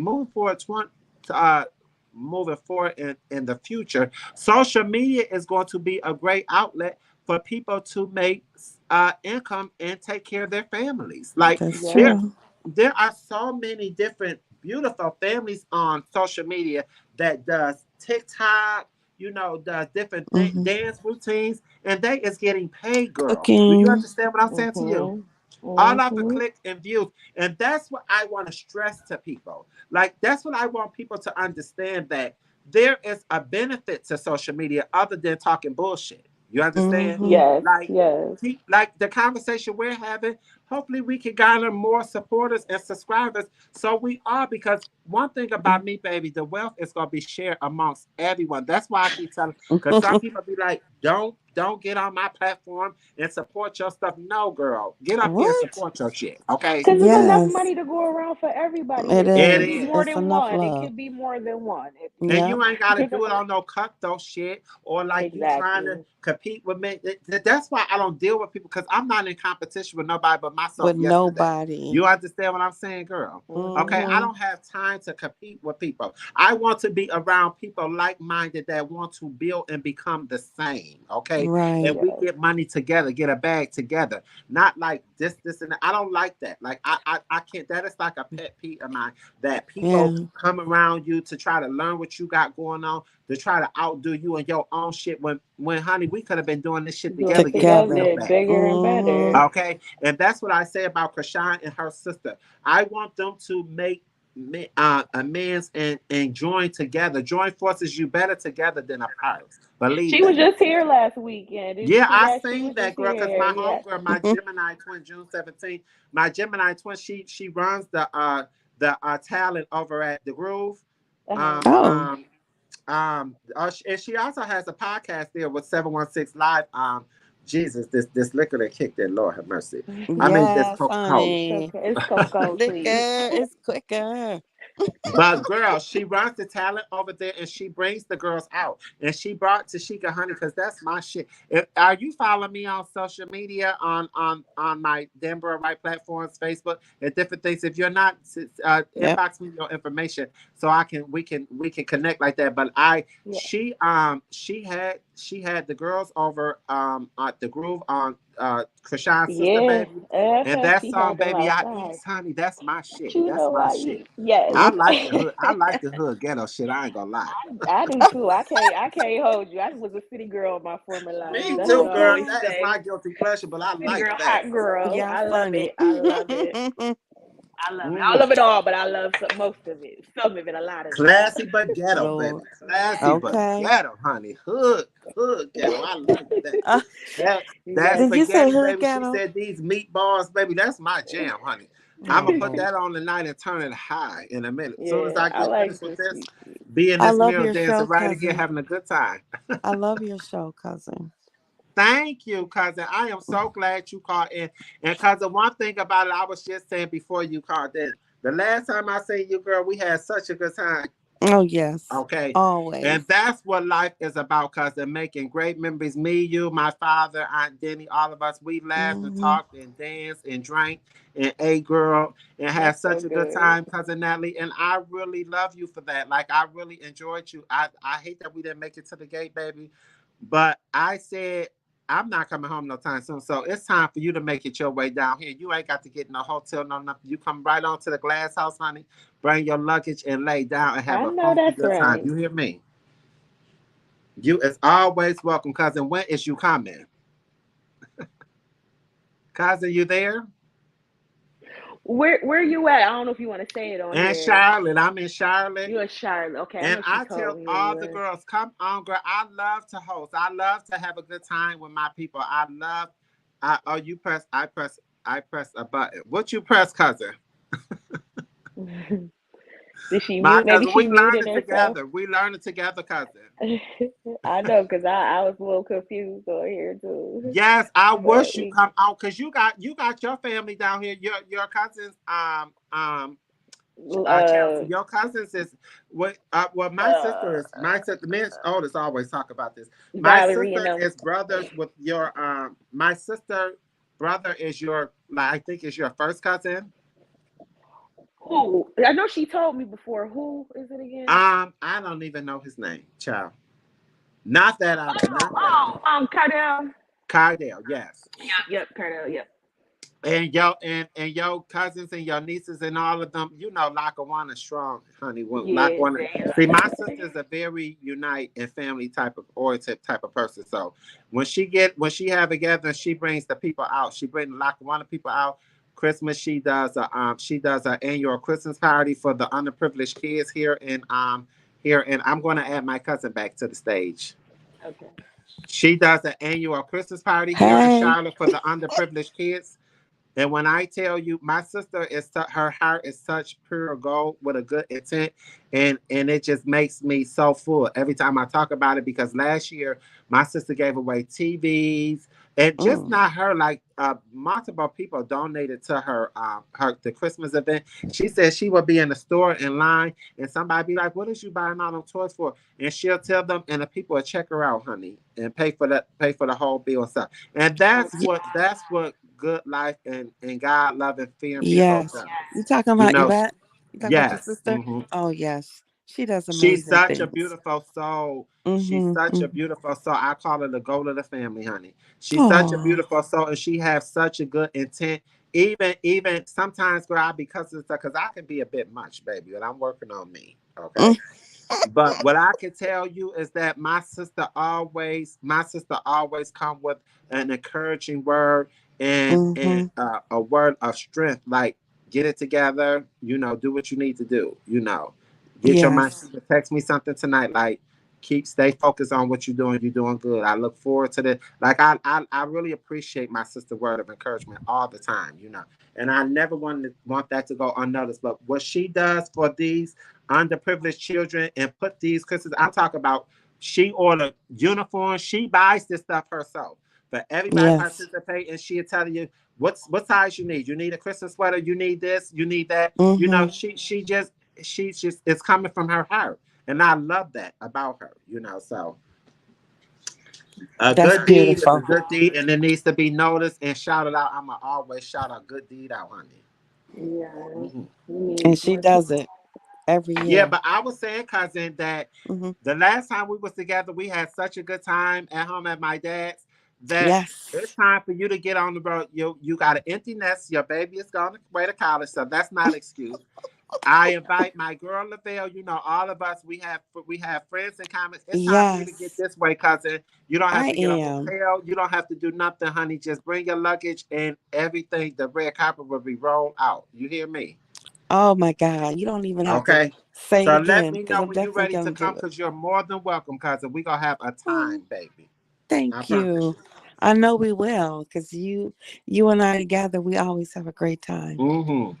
Uh, moving forward in the future, social media is going to be a great outlet for people to make income and take care of their families. Like That's Yes. there, true. there are so many different beautiful families on social media that does TikTok, you know, does different Hmm. dance routines, and they is getting paid, girl. Do you Cooking. understand what I'm saying to you? Mhm. All off of Mhm. clicks and views. And that's what I want to stress to people. Like, that's what I want people to understand that there is a benefit to social media other than talking bullshit. You understand? Hmm. Yes. Like, Yes. like the conversation we're having, hopefully we can garner more supporters and subscribers. So we are, because one thing about me, baby, the wealth is gonna be shared amongst everyone. That's why I keep telling, because some people be like, don't get on my platform and support your stuff. No, girl, get up here and What? support your shit. Okay. Because there's enough Yes, money to go around for everybody. it It It could be is. more is. It's than enough one. It love. could be more than one. And Yep. you ain't got to You do it know? on no cutthroat shit or like you trying to Exactly. compete with me. That's why I don't deal with people because I'm not in competition with nobody but myself With yesterday. nobody. You understand what I'm saying, girl? Okay, Mhm. I Hmm. don't have time to compete with people. I want to be around people like minded that want to build and become the same. Okay, and Right. we Yes. get money together, get a bag together. Not like this, and that. I don't like that. Like I can't. That is like a pet peeve of mine that people Yeah. come around you to try to learn what you got going on, to try to outdo you in your own shit. When honey, we could have been doing this shit Doing together, it getting this Together. meal together, back. bigger and Hmm. better. Okay, and that's what I say about Krishan and her sister. I want them to make amends and join together. Join forces. You better together than apart. Believe She was that. just here last weekend. Did you Yeah, see I that? She seen was that just girl because here. my Yeah. homegirl, my Gemini twin, June 17th, my Gemini twin, she runs the talent over at the Groove. Uh-huh. Um, Oh. um, and she also has a podcast there with 716 Live. Jesus, this liquor that kicked in, Lord have mercy. I mean, this Yes, Coca Cola. It's honey. okay. It's Coco, please. Liquor is quicker. But girl, she runs the talent over there and she brings the girls out. And she brought Tashika Honey because that's my shit. Are you following me on social media on my Denver Right platforms, Facebook, and different things? If you're not, Yep. inbox me your information so I can we can connect like that. But I Yeah. she had the girls over at the Groove on Krishan's sister Yeah. baby. And Uh-huh. that She song, had them Baby I outside. East, honey, that's my But shit. you That's know my why? shit. Yes. I like the hood. I like the hood ghetto shit. I ain't gonna lie. I do too. I can't hold you. I was a city girl in my former life. Me Oh That's my too, what I girl. always That is gosh. say. my guilty pleasure, but I City like girl, that. hot girl. Y'all I love funny. it. I love it. I love it. I Mm. love it all, but I love most of it. Some of it, a lot of it. Classy but ghetto, baby. Lord. Classy but Okay. ghetto, honey. Hood ghetto. I like that. Uh, That that Yes. did you say spaghetti, hood baby. She ghetto? said these meatballs, baby. That's my jam, honey. I'm Oh gonna put Lord. that on tonight and turn it high in a minute. As soon as Yeah, I I get like finished with the this, sweet tea. be in I this love mirror your dancing show, right again, cousin. having a good time. I love your show, cousin. Thank you, cousin. I am so glad you called in. And cousin, one thing about it, I was just saying before you called in. The last time I seen you, girl, we had such a good time. Oh yes. Okay. And Always. that's what life is about, cousin. Making great memories. Me, you, my father, Aunt Denny, all of us, we laughed and Hmm. talked and danced and drank and ate, girl, and had That's so such a good good. time, cousin Natalie. And I really love you for that. Like, I really enjoyed you. I hate that we didn't make it to the gate, baby. But I said, I'm not coming home no time soon. So it's time for you to make it your way down here. You ain't got to get in a hotel, no nothing. You come right on to the glass house, honey. Bring your luggage and lay down and have I a know funky that's good time. right. You hear me? You is always welcome, cousin. When is you coming? Cousin, you there? Where you at? I don't know if you want to say it on In here. Charlotte. I'm in Charlotte. You in Charlotte. Okay, I And know she I tell told me where all you the were. girls, come on, girl. I love to host. I love to have a good time with my people. You press, I press a button. What you press, cousin? Did she My mute? Maybe cousin, she we learned muted it herself. together. We learned it together, cousin. I know, cause I was a little confused on here too. Yes, I But wish you we come out because you got your family down here. Your cousins, Chelsea, uh your cousins is what? Well, my sister uh is my sister. Me and Otis always talk about this. My Valerie and sister them. is brothers with your My sister brother is your like I think is your first cousin. Who? I know she told me before. Who is it again? I don't even know his name, child. Not that I. Oh, Not that I. Cardell. Cardell, yes. Yep, Cardell. Yep. And your cousins and your nieces and all of them, Lackawanna strong, honey. Yeah, Lackawanna. they See, my are. sister is a very unite and family type of oriented type of person. So when she have a gathering, she brings the people out. She brings the Lackawanna people out. Christmas, she does a annual Christmas party for the underprivileged kids here, and I'm going to add my cousin back to the stage. Okay. She does an annual Christmas party here in Hey. Charlotte for the underprivileged kids. And when I tell you, my sister her heart is such pure gold with a good intent, and it just makes me so full every time I talk about it. Because last year, my sister gave away TVs, and just Mm. not her, like multiple people donated to her the Christmas event. She said she would be in the store in line, and somebody be like, "What is you buying all them toys for?" And she'll tell them, and the people will check her out, honey, and pay for the whole bill and stuff. And that's Okay. Y- what good life and God love and fear and people yes. does. You talking You about know, Yvette? You talking about your yes. sister? Oh yes. She does She's amazing such a things. beautiful soul. She's Mm-hmm. such a Mm-hmm. beautiful soul. I call her the goat of the family, honey. She's such a Oh. beautiful soul, and she has such a good intent. Even sometimes, girl, I because I can be a bit much, baby, and I'm working on me. Mm. Okay. But what I can tell you is that my sister always come with an encouraging word and Mm-hmm. a word of strength, like get it together, do what you need to do, get your mind. She Yes. would text me something tonight, like stay focused on what you're doing. You're doing good. I look forward to this. Like I really appreciate my sister word of encouragement all the time. And I never want that to go unnoticed. But what she does for these underprivileged children and put these Christmas. I'm talking about she ordered uniforms. She buys this stuff herself. For everybody Yes. participate, and she'll tell you what size you need. You need a Christmas sweater. You need this. You need that. Mm-hmm. She just it's coming from her heart, and I love that about her. So a That's good deed is a beautiful. good deed, and it needs to be noticed and shouted out. I'ma always shout a good deed out, honey. Yeah. Mhm. We need And she more does people. it every Yeah, year. but I was saying, cousin, that Mm-hmm. the last time we was together, we had such a good time at home at my dad's that it's Yes. time for you to get on the road. You got an empty nest. Your baby is going away to college, so that's not an excuse. I invite my girl Lavelle. All of us. We have friends in common. It's time for you to get Yes. this way, cousin. You don't have I to get a am. hotel. You don't have to do nothing, honey. Just bring your luggage and everything. The red carpet will be rolled out. You hear me? Oh my God. You don't even have to Okay. say it So let again me because know I'm when you're definitely ready to gonna come do it. because you're more than welcome, cousin. We're going to have a Oh, time, baby. I thank promise you. I know we will because you and I together, we always have a great time. you. Mm-hmm.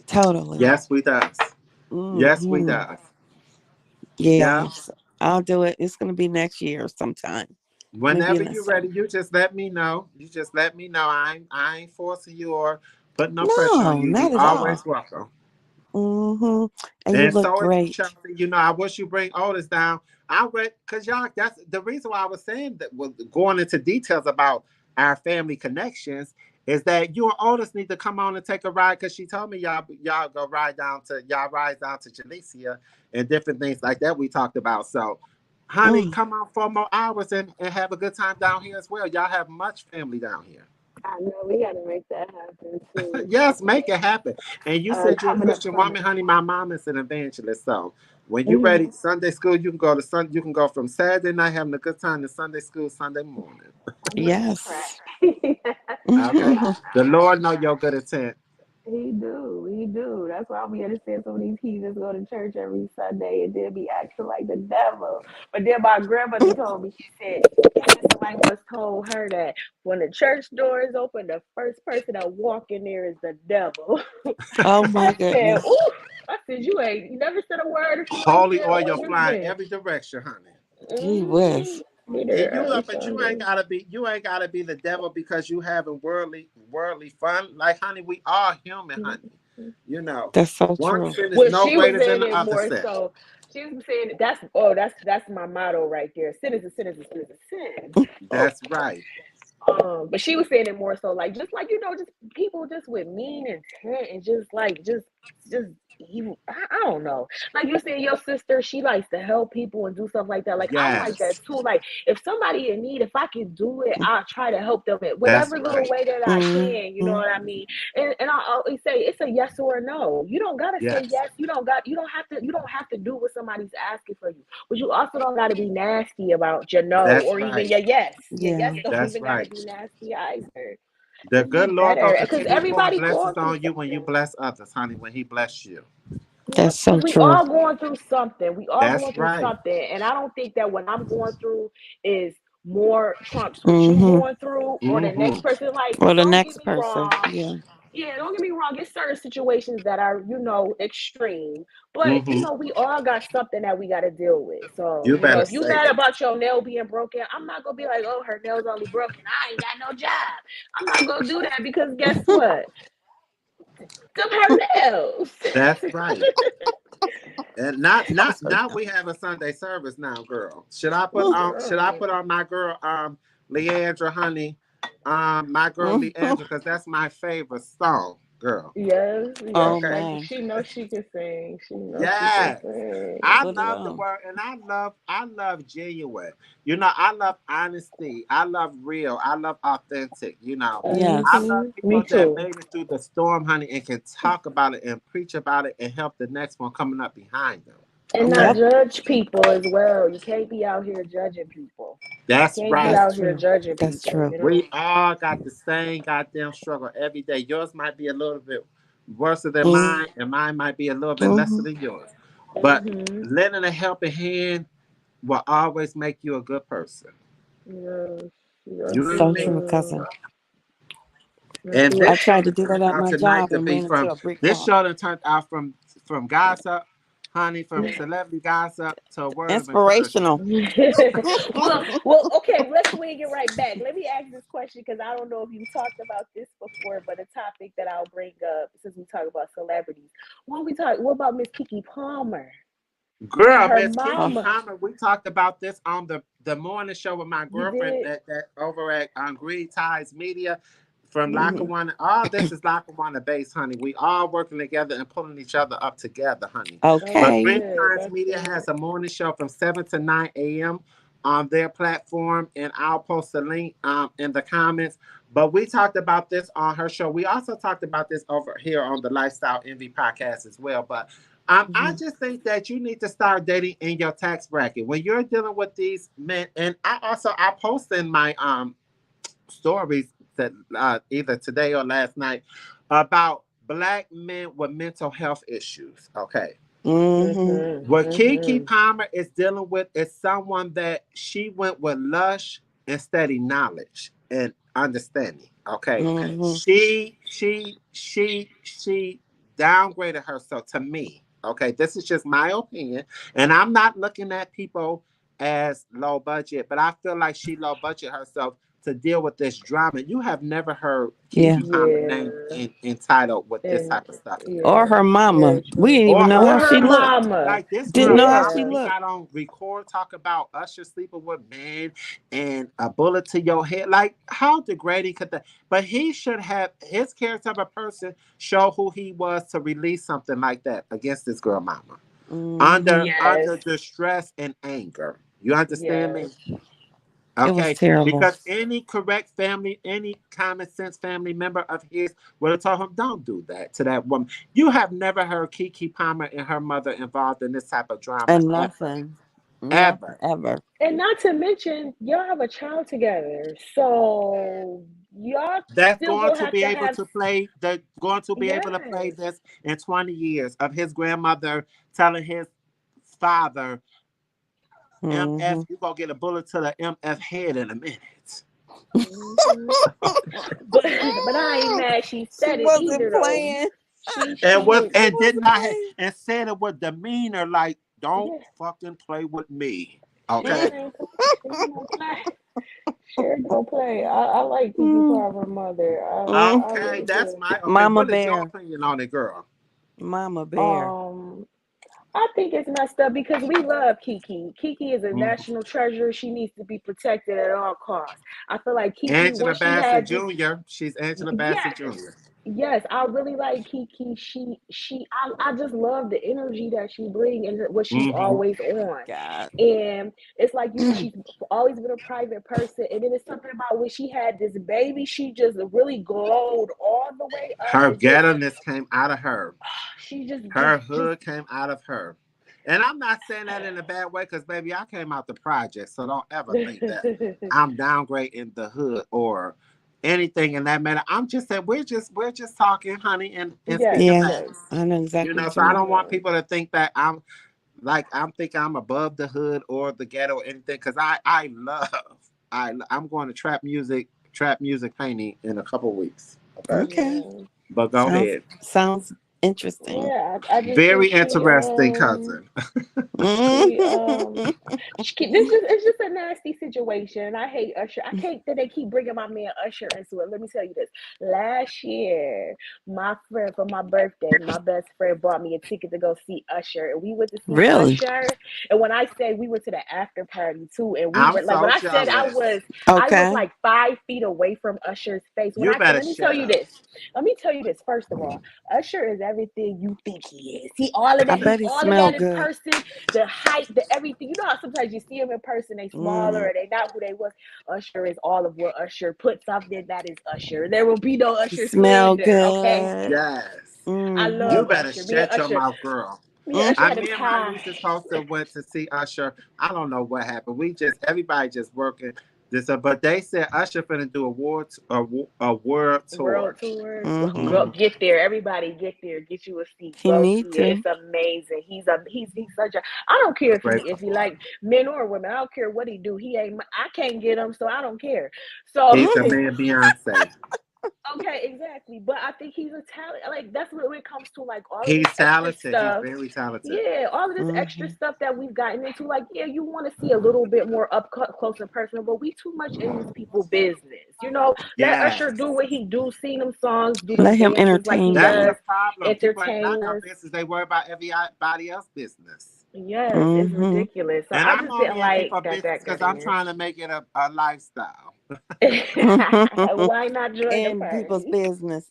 Totally. Yes, we does. Yes, we Hmm. does. Yeah. Yes. I'll do it. It's gonna be next year sometime. Maybe Whenever in the you're summer. ready, you just let me know. You just let me know. I ain't forcing you or putting no pressure on No, you. You not at all. always welcome. Hmm. And you And look so is you, great. Chelsea. I wish you bring Otis down. I read because y'all. That's the reason why I was saying that was going into details about our family connections. Is that you and Otis need to come on and take a ride? Because she told me y'all go ride down to Jalecia and different things like that we talked about. So, honey, Mm. come on 4 more hours and have a good time down here as well. Y'all have much family down here. I know we got to make that happen too. Yes, make it happen. And you said you're a Coming up Christian summer. woman, honey. My mom is an evangelist. So when you're ready, Hmm. Sunday school, you can go from Saturday night having a good time to Sunday school Sunday morning. I know that's Yes. right. Okay. The Lord know your good intent. He do, he do. That's why we understand some of these heathens go to church every Sunday and then be acting like the devil. But then my grandmother told me, she said, "It's just the somebody once told her that when the church door is open, the first person that walk in there is the devil. Oh my I said, goodness. ooh. I said, you never said a word if you ain't Holy said oil one this flying man. every direction, honey. Gee Mm-hmm. whiz. Neither But you ain't gotta be the devil because you having worldly fun. Like honey, we are human, honey. You know, That's so one true. sin is Well, no she was greater than saying the it other more sin. so. She was saying that's my motto right there. Sin is a sin is a sin is a sin. That's right. But she was saying it more so like just like just people just with mean intent and just like just evil. I don't know. Like you said, your sister, she likes to help people and do stuff like that. Like I'm like that Yes, too. Like if somebody in need, if I can do it, I'll try to help them in that's whatever little right. way that I can. You know Mm-hmm. what I mean? And I always say it's a yes or a no. You don't gotta say Yes, yes. You don't have to do what somebody's asking for you. But you also don't gotta be nasty about your no that's or even right. your yes. Your Yeah, yes don't That's even gotta right. be nasty either. The Just good be Lord gonna better because continue pouring everybody blessings going through on you when you something. bless others, honey. When He bless you, Yeah, that's so because we true. all going through something. We all that's going through right. something, and I don't think that what I'm going through is more trumps what you Mm-hmm. going through or the Mm-hmm. next person. Like, Or the don't get next me person. wrong. Yeah. Yeah, don't get me wrong. It's certain situations that are extreme, but Mm-hmm. we all got something that we got to deal with. So You better if you say mad it. about your nail being broken, I'm not gonna be like, oh, her nail's only broken. I ain't got no job. I'm not gonna do that because guess what? Them her nails. That's right. And not now we have a Sunday service now, girl. Should I Girl. put on my girl Leandra, honey? My girl Leandra, because that's my favorite song, girl. Yes, yes, Oh Okay. man. she knows she can sing. She knows she can Yes. I sing. Put it love the on. word and I love genuine. I love honesty. I love real. I love authentic. I Yes. love Me people that too. made it through the storm, honey, and can talk about it and preach about it and help the next one coming up behind them. And not Okay? Yep. judge people as well. You can't be out here judging people. That's Can't be right. That's out here true. judging That's people, true. you know? We all got the same goddamn struggle every day. Yours might be a little bit worse than Mm-hmm. mine, and mine might be a little bit lesser than yours. But Mm-hmm. lending a helping hand will always make you a good person. Yes, yes, You know what I So it mean? true, cousin. will. Yes, And it I this will. show tried to that do that turned at out my tonight job to and be ran into from a brick this wall. show that turned out from gossip, honey, from celebrity gossip to a word of encouragement. Inspirational. Okay, let's swing it right back. Let me ask this question because I don't know if you talked about this before, but a topic that I'll bring up since we talk about celebrities. What about Miss Kiki Palmer and Girl, her Miss Kiki Oh. mama? Palmer, we talked about this on the morning show with my You girlfriend did? that over at Green Ties Media from Mm-hmm. Lackawanna. All this is Lackawanna based, honey. We all working together and pulling each other up together, honey. That's But Okay. Green good. Times That's Media good. has a morning show from 7 to 9 a.m. on their platform, and I'll post the link in the comments. But we talked about this on her show. We also talked about this over here on the Lifestyle Envy podcast as well. But I Mm-hmm. just think that you need to start dating in your tax bracket when you're dealing with these men. And I post in my stories that either today or last night about black men with mental health issues. Okay, Mm-hmm. Mhm. what Kiki Mhm. Palmer is dealing with is someone that she went with lush and steady knowledge and understanding. Okay. Mm-hmm. She downgraded herself to me. Okay. This is just my opinion. And I'm not looking at people as low budget, but I feel like she low budget herself to deal with this drama. You have never heard Yeah. Kiki Palmer name Yeah. entitled with this And type of stuff in it. Or yeah, her mama. very We true. didn't even Or know Or how her she her mama. looked. mama. Like this Didn't girl know how she probably Yeah. looked. got on record talk about Usher sleeping with men and a bullet to your head. Like how degrading could that? But he should have his character of a person show who he was to release something like that against this girl mama Mm-hmm. under Yes. distress and anger. You understand me? Yes. It was Okay, terrible. because any correct family, any common sense family member of his would have told him, "Don't do that to that woman." You have never heard Kiki Palmer and her mother involved in this type of drama And ever, nothing. Nothing ever. ever. And not to mention, y'all have a child together. So y'all That's still going gonna to have be to able have to play. They're going to be able to play yes. this in 20 years of his grandmother telling his father, "MF, Mm-hmm. you gonna get a bullet to the MF head in a minute." hmm but I ain't mad she She said it wasn't either though. playing. And She was did. She and did wasn't not have playing. and said it with demeanor like, don't Yeah, fucking play with me. she Okay. ain't she ain't gonna play. Sure don't play. I like Kiki Mm, Palmer mother. I Okay, really that's do. my opinion. Mama What is your Bear. opinion on it, girl? Mama Bear. Um, I think it's messed up because we love Kiki. Kiki is a Mhm. national treasure. She needs to be protected at all costs. I feel like Kiki, Angela once she Bassett had this, Jr. She's Angela Bassett yes, Jr. yes, I really like Kiki. I just love the energy that she brings and what she's Hmm. always on. God. And it's like, she's always been a private person. And then it's something about when she had this baby, she just really glowed all the way up. Her It just, ghetto-ness came out of her. she Her just, hood came out of her. And I'm not saying that in a bad way, because baby, I came out the project. So don't ever think that I'm downgrading the hood or anything in that matter. I'm just saying we're just talking, honey, and yes, speaking Yeah, yes, facts. I know exactly what So you I mean. don't want yeah. people to think that I'm thinking I'm above the hood or the ghetto or anything, because I love I'm going to trap music painting in a couple weeks. Okay. Okay. Yeah. But go Sounds ahead. sounds interesting. Yeah, I just think Very interesting, cousin. she this just it's just a nasty situation. I hate Usher. I hate that they keep bringing my man Usher into it. Let me tell you this. Last year, my friend for my birthday, my best friend bought me a ticket to go see Usher, and we went to see Really? Usher. And when I say we went to the after party too, and we I'm were like, when so I said jealous. I was Okay. like 5 feet away from Usher's face. You And better shut up. let me tell you this. First of all, Usher is everything you think he is. He all of I that. He's bet he all of that smelled in good. person. The height, the everything. You know how sometimes you see him in person, they smaller Mm, or they not who they was. Usher is all of what Usher puts out there. That is Usher. There will be no he Usher smelled slander. Okay. good. Yes. I You love Mm-hmm. better Usher. shut your mouth, girl. Me and Usher had a Me and my tie. niece is supposed to went to see Usher. I don't know what happened. Everybody just working this up. But they said Usher finna do a world World tour. tour. Mm-hmm. Go Mhm. get there. Everybody get there. Get you a seat. He Go need see it. to. It's amazing. He's such a. I don't care A great if he performer. like men or women. I don't care what he do. He ain't. I can't get him, so I don't care. So He's the man Beyonce. okay, exactly. But I think he's a talent. Like that's what when it comes to like all of this He's extra talented. He's stuff. very talented. Yeah, all of this extra Mm-hmm. stuff that we've gotten into. Like, yeah, you want to see a little bit more close and personal, but we too much in these people business. Let Usher Yes. do what he do, sing them songs, do them Let him dances like he entertain That's you. the does, problem. People ain't about entertain our us. business. They worry about everybody else's business. Yes, it's Mm-hmm. ridiculous. So And I I'm just didn't only in like people that business got because I'm in. trying to make it a lifestyle. Why not join the In people's party? business.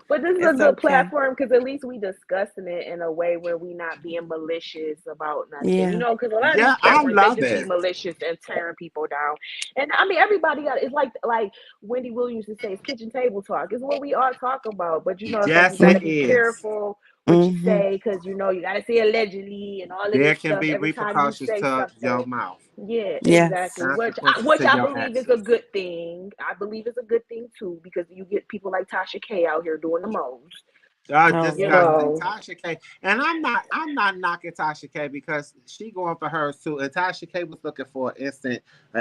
But this is a It's good okay. platform because at least we discussing it in a way where we not being malicious about nothing, Yeah. because a lot of these Yeah, I platforms they love just be it. malicious and tearing people down. And I mean everybody got it's like Wendy Williams used to say, it's kitchen table talk. It's what we all talk about. But it's like you Yes, gotta it be is. careful what you Mm-hmm. say because you gotta say allegedly and all of There this can stuff be every time you repercussions say to something. your mouth, Yeah, Yes. exactly. consequences Which to I your believe is a actions. good thing. I believe it's a good thing too because you get people like Tasha K out here doing the most. Oh You yeah. Disgusting, know. Tasha K. And I'm not knocking Tasha K because she going for hers too. And Tasha K was looking for an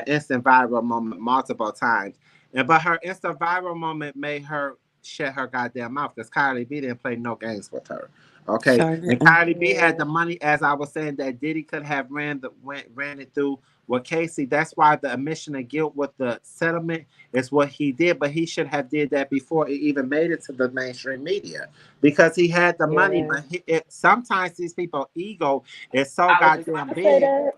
instant viral moment multiple times. But her instant viral moment made her shut her goddamn mouth because Kylie B didn't play no games with her. Okay, Sure and didn't. Kylie B had Yeah. the money, as I was saying, that Diddy could have ran it through with Casey. That's why the admission of guilt with the settlement is what he did. But he should have did that before it even made it to the mainstream media because he had the money. Yeah. But sometimes these people ego is so I was just about goddamn to say big that.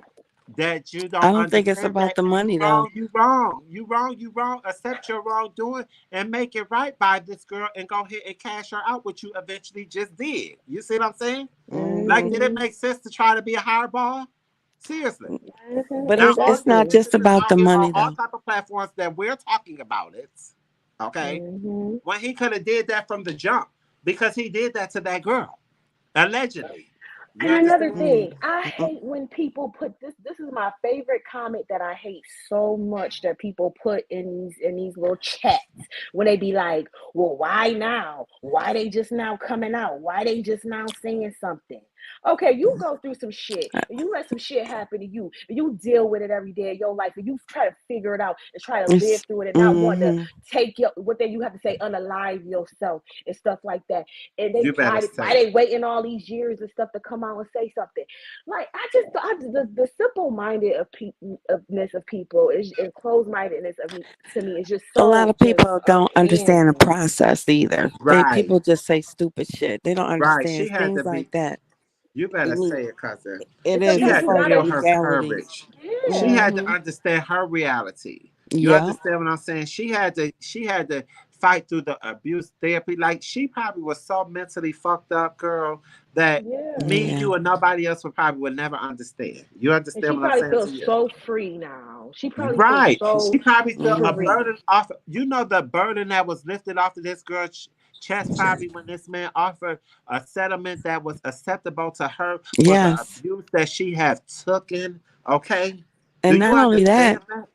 that you I don't don't think it's understand about that the you money though. wrong, you wrong, you wrong, you wrong. Accept your wrongdoing and make it right by this girl and go ahead and cash her out, which you eventually just did. You see what I'm saying? Like, Mm-hmm. did it Mm-hmm. make sense to try to be a high ball? Seriously. Mm-hmm. But Now all it's you not Exactly. just businesses about out the here on money all though. type of platforms that we're talking about it, okay? Mm-hmm. When he could have did that from the jump because he did that to that girl. Allegedly. You And another understand? thing, I Mm-hmm. hate when people put this. This is my favorite comment that I hate so much that people put in these little chats when they be like, "Well, why now? Why they just now coming out? Why they just now saying something?" Okay, you go through some shit and you let some shit happen to you and you deal with it every day of your life and you try to figure it out and try to live It's, through it and not want to mm-hmm. take your what then you have to say unalive yourself and stuff like that. And they You better why say it. they waiting all these years and stuff to come out and say something. Like the simple minded of ofness of people is and closed mindedness of me to me is just A lot so of just people don't understand the damning. process either. They Right, people just say stupid shit. They don't right. She understand had to things be. like that. You better It need say it, cousin. it And is. She It's sometimes had you to supposed to gotta feel be her realities. courage. She yeah. had to Mm-hmm. understand her reality. You Yeah. understand what I'm saying? She had to fight through the abuse therapy. Like she probably was so mentally fucked up, girl, that Yeah. me, Yeah. you, and nobody else would never understand. You And understand she what I'm probably saying to feels you? so free now. She probably feels Right. She so probably felt a Mm-hmm. free. burden off. You know the burden that was lifted off of this girl's chest probably when this man offered a settlement that was acceptable to her for the Yes. abuse that she had taken. Okay. Do And you not only that, understand that?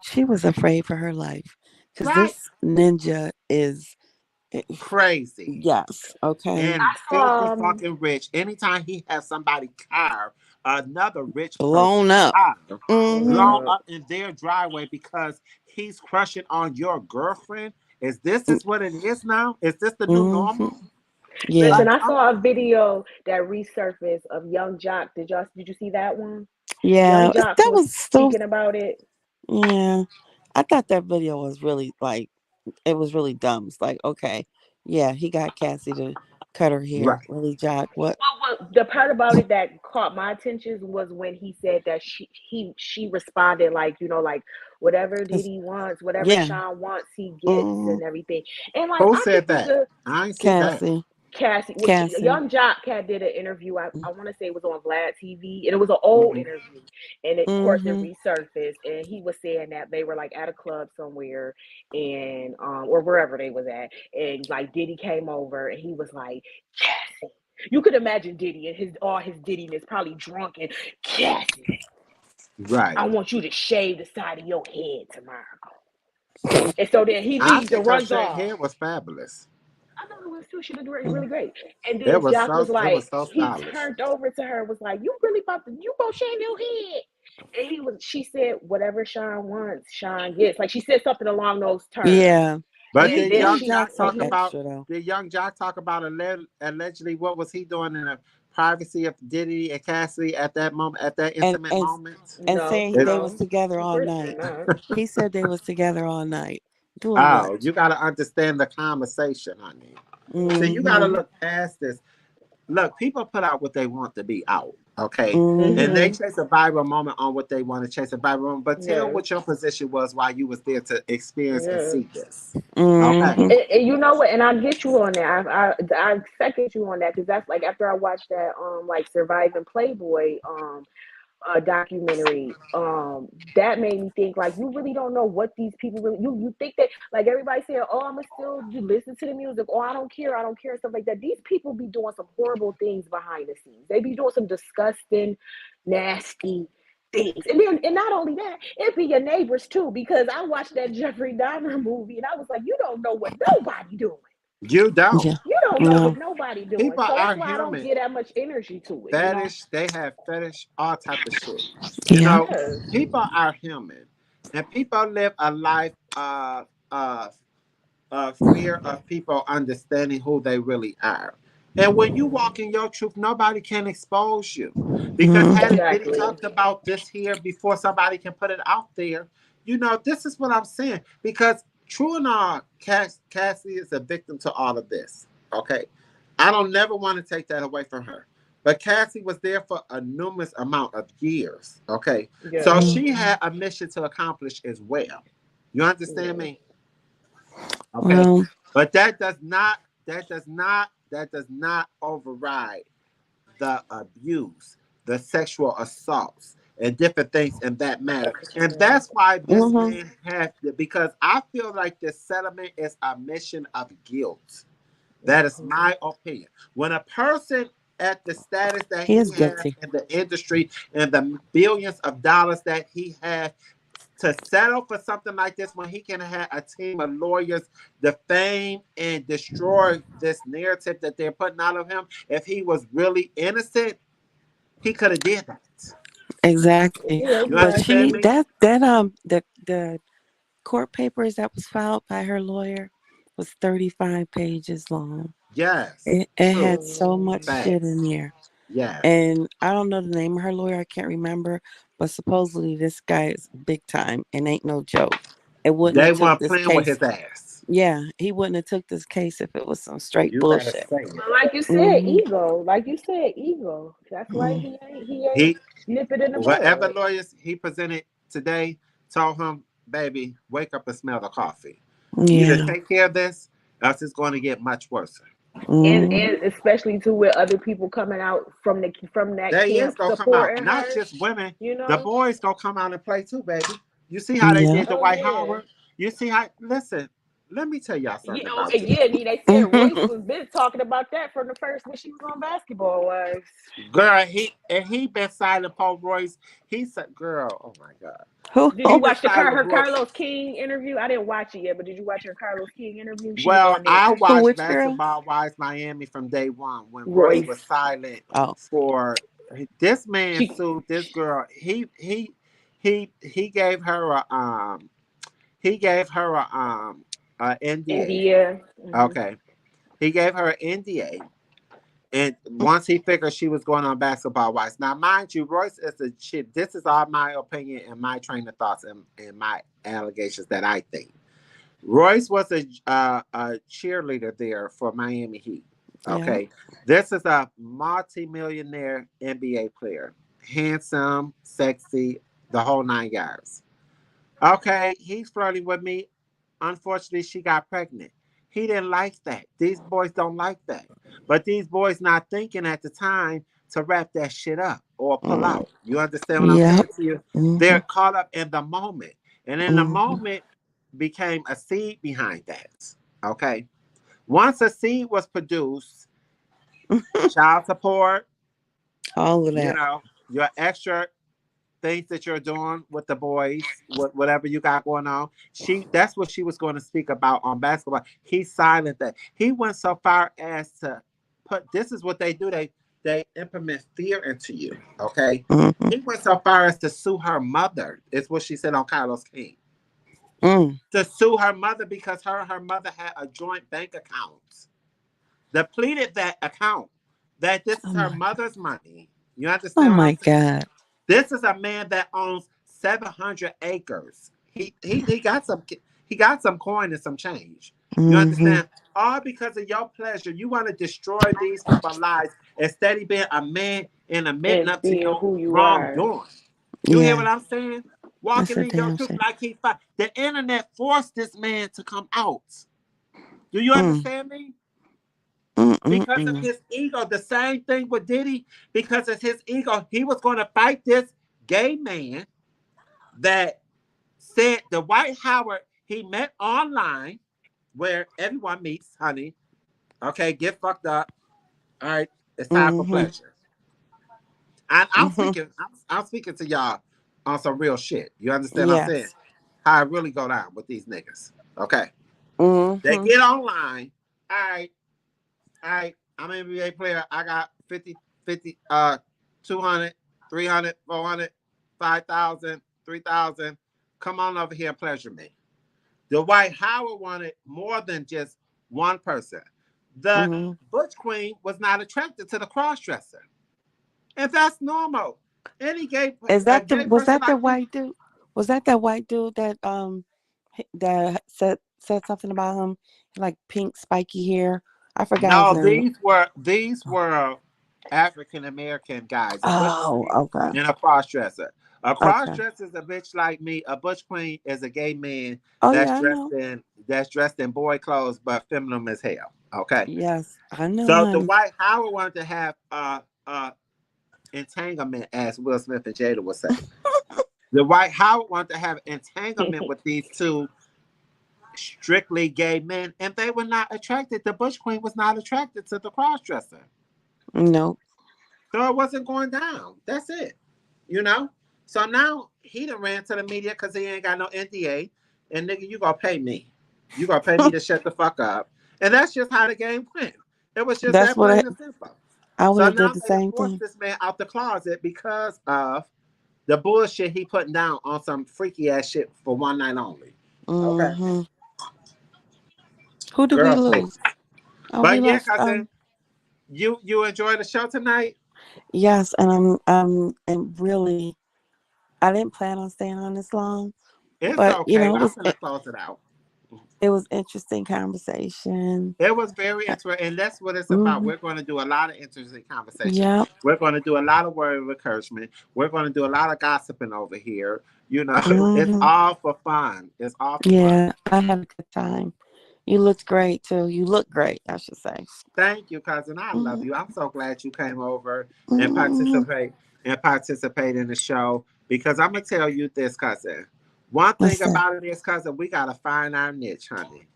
she was afraid for her life because Right. this ninja is, eh, Crazy. yes, okay, And I filthy saw fucking rich. Anytime he has somebody car, another rich person blown up. car, Mm-hmm. blown up in their driveway because he's crushing on your girlfriend. Is this what it is now? Is this the new Mm-hmm. normal? Yeah, listen, Like, I saw a video that resurfaced of Young Jock. Did you see that one? yeah. Young Jock That was was so. speaking about it. Yeah, I thought that video was really like it was really dumb. It's like, okay, yeah, he got Cassie to cut her hair. right. Really, Jock? What? The part about it that caught my attention was when he said that she responded like like whatever Cause Diddy wants, whatever yeah, Sean wants, he gets mm, and everything. And like Who I think said it's that? a I ain't see that. Cassie, Cassie, which Cassie. Young Jock had did an interview. I want to say it was on Vlad TV, and it was an old Mhm. interview, and of course it Mm-hmm. resurfaced. And he was saying that they were like at a club somewhere, and or wherever they was at, and like Diddy came over, and he was like, Cassie. You could imagine Diddy and his all his Diddiness, probably drunk and Cassie. Right. I want you to shave the side of your head tomorrow. And so then he I leaves and think her runs shaved off. hair was fabulous. I thought it was too. She looked really, Mm. really great. And It then was Jock so was it like, was so he stylish. turned over to her, was like, "You really about to? You gonna shave your head?" And she said, "Whatever Sean wants, Sean gets." Like she said something along those terms. Yeah, But yeah. And did then Young Young she, Jock Jock when talk talk he, about extra though. did Young Jock talk about allegedly what was he doing in the privacy of Diddy and Cassie at that moment, at that And intimate and moment? and no, saying It, they was no, together of all course night. not. He said they was together all night. Doing what? oh, you gotta understand the conversation, honey. See, you gotta Mm-hmm. look past this. Look, people put out what they want to be out, okay? And they Mm-hmm. Mm-hmm. chase a viral moment on what they want to chase a viral moment. But tell Yes, what your position was while you was there to experience and yes. see this. Okay. Mm-hmm. And you know what? And I get you on that. I second you on that because that's like after I watched that like Surviving Playboy documentary, that made me think like you really don't know what these people really you think that like everybody saying, oh, I'ma still do listen to the music, oh I don't care, stuff like that. These people be doing some horrible things behind the scenes. They be doing some disgusting, nasty things. And not only that, it be your neighbors too, because I watched that Jeffrey Dahmer movie and I was like, you don't know what nobody doing. You don't. Yeah. You don't know what No. nobody doing. People So that's are why I don't human. get that much energy to it. Fetish, they have fetish, all type of shit. You Yeah. know, Yes. people are human. And people live a life of fear of people understanding who they really are. And when you walk in your truth, nobody can expose you. Because Mm-hmm. had it been Exactly. talked about this here before somebody can put it out there, this is what I'm saying. Because true and all, Cassie is a victim to all of this. Okay. I don't never want to take that away from her. But Cassie was there for a numerous amount of years. Okay. So Yes. she had a mission to accomplish as well. You understand Yes. me? Okay. Well. But that does not override the abuse, the sexual assaults, and different things in that matter. And that's why this Mm-hmm. man has to, because I feel like this settlement is a mission of guilt. That is Mhm. my opinion. When a person at the status that He he is has guilty. in the industry and the billions of dollars that he has to settle for something like this when he can have a team of lawyers defame and destroy this narrative that they're putting out of him. If he was really innocent, he could have did that. Exactly. Yeah, You But understand she exactly. me? the court papers that was filed by her lawyer was 35 pages long. Yes. It True. had so Mm. much shit in Facts. there. Yes. And I don't know the name of her lawyer. I can't remember. But supposedly this guy is big time and ain't no joke. It wouldn't They have took weren't this playing with case. his ass. Yeah, he wouldn't have took this case if it was some straight You better bullshit. say it. But like you said, Hmm. ego. Like you said, ego. That's why he ain't He, nip it in the whatever bud. lawyers he presented today told him, baby, wake up and smell the coffee. You either Yeah. take care of this, else it's going to get much worse. Hmm. And especially too with other people coming out from that They is camp gonna come out. supporting Not her, just women. you The know. boys gonna come out and play too, baby. You see how they Yeah. did the Oh White yeah. Howard? You see how listen, let me tell y'all Yeah, something oh, about and this. yeah, they said Royce was been talking about that from the first when she was on Basketball Wives. Girl, he been silent Paul Royce. He said, girl, oh my God. Who? Did He you been watch silent her Royce. Carlos King interview? I didn't watch it yet, but did you watch her Carlos King interview? She was Well, on I there. Who? watched Which girl? Basketball Wives Miami from day one when Royce was Royce. silent Oh. for this man She sued this girl. He gave her a NDA. India. Okay. He gave her an NDA. And once he figured she was going on Basketball Wives. Now, mind you, Royce is a shit. This is all my opinion and my train of thoughts and my allegations that I think. Royce was a cheerleader there for Miami Heat. Yeah. Okay. This is a multi-millionaire NBA player. Handsome, sexy, the whole nine yards. Okay, he's flirting with me. Unfortunately, she got pregnant. He didn't like that. These boys don't like that. But these boys not thinking at the time to wrap that shit up or pull Mm. out. You understand what I'm Yep. saying to you? Hmm. They're caught up in the moment. And in the Hmm. moment became a seed behind that. Okay. Once a seed was produced, child support, All of you that. know, your extra things that you're doing with the boys, whatever you got going on. That's what she was going to speak about on Basketball. He's silent that he went so far as to put this is what they do. They implement fear into you. Okay. Hmm. He went so far as to sue her mother, is what she said on Carlos King. Mm. To sue her mother because her mother had a joint bank account. Depleted that account. That this is Oh her my. mother's money. You Oh understand what I'm my saying? God. This is a man that owns 700 acres. He got some coin and some change. You Hmm. understand? All because of your pleasure. You want to destroy these people's lives instead of being a man and admitting and up to being your who you are. wrongdoing. You hear Yeah. what I'm saying? That's Walking a in your damn truth shame. like he fight. The internet forced this man to come out. Do you Mm. understand me? Mm. Mm. Because of Mm. his ego. The same thing with Diddy. Because of his ego, he was going to fight this gay man that said the White Howard he met online, where everyone meets, honey. Okay, get fucked up. All right, it's time for Hmm. pleasure. And I'm Hmm. speaking, I'm speaking to y'all on some real shit. You understand what I'm saying? Yes. How I really go down with these niggas. Okay, they Hmm. get online. All right, all right. I'm an NBA player. I got 50, 200, 300, 400, 5,000, 3,000. Come on over here and pleasure me. Dwight Howard wanted more than just one person. The Hmm. Butch Queen was not attracted to the crossdresser. And that's normal. Any gay, Is a that the gay was person that the like you. white dude? Was that that white dude that that said something about him like pink spiky hair? I forgot his No, name. these were African American guys, a Butch Oh, Queen okay. and a crossdresser. A Okay. crossdresser is a bitch like me. A Butch Queen is a gay man Oh that's yeah, I dressed know. in that's dressed in boy clothes but feminine as hell. Okay. Yes, I know, So honey. Dwight Howard wanted to have entanglement, as Will Smith and Jada would say. The Dwight Howard wanted to have entanglement with these two strictly gay men, and they were not attracted. The Bush Queen was not attracted to the crossdresser. No. So it wasn't going down. That's it. You know? So now he done ran to the media because he ain't got no NDA. And nigga, you gonna pay me. You gonna pay me to shut the fuck up. And that's just how the game went. It was just That's that what plain and simple. I would So have did now the they done same forced thing. this man out the closet because of the bullshit he putting down on some freaky ass shit for one night only. Okay. Hmm. Who did we Girl, lose? please. Oh, we But yeah, lost. cousin, you enjoy the show tonight? Yes, and and really, I didn't plan on staying on this long, It's but okay. it I'm was gonna close it out. it was interesting conversation. It was very interesting, and that's what it's about. Hmm. We're going to do a lot of interesting conversation. Yep. We're going to do a lot of word of encouragement. We're going to do a lot of gossiping over here. You know, it's Hmm. all for fun. It's all for fun. Yeah, I had a good time. You looked great too. You look great, I should say. Thank you, cousin. I love Hmm. you. I'm so glad you came over and Hmm. participate in the show because I'm gonna tell you this, cousin. One thing What's that? about it is, cousin, we gotta find our niche, honey.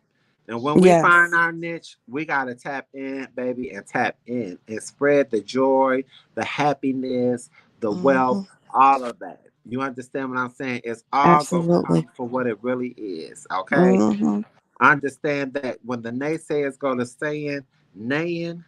And when we find Yes. our niche, we gotta tap in, baby, and tap in and spread the joy, the happiness, the wealth, Hmm. all of that. You understand what I'm saying? It's all gonna Absolutely. come for what it really is. Okay. Hmm. Understand that when the naysayers go to saying, naying,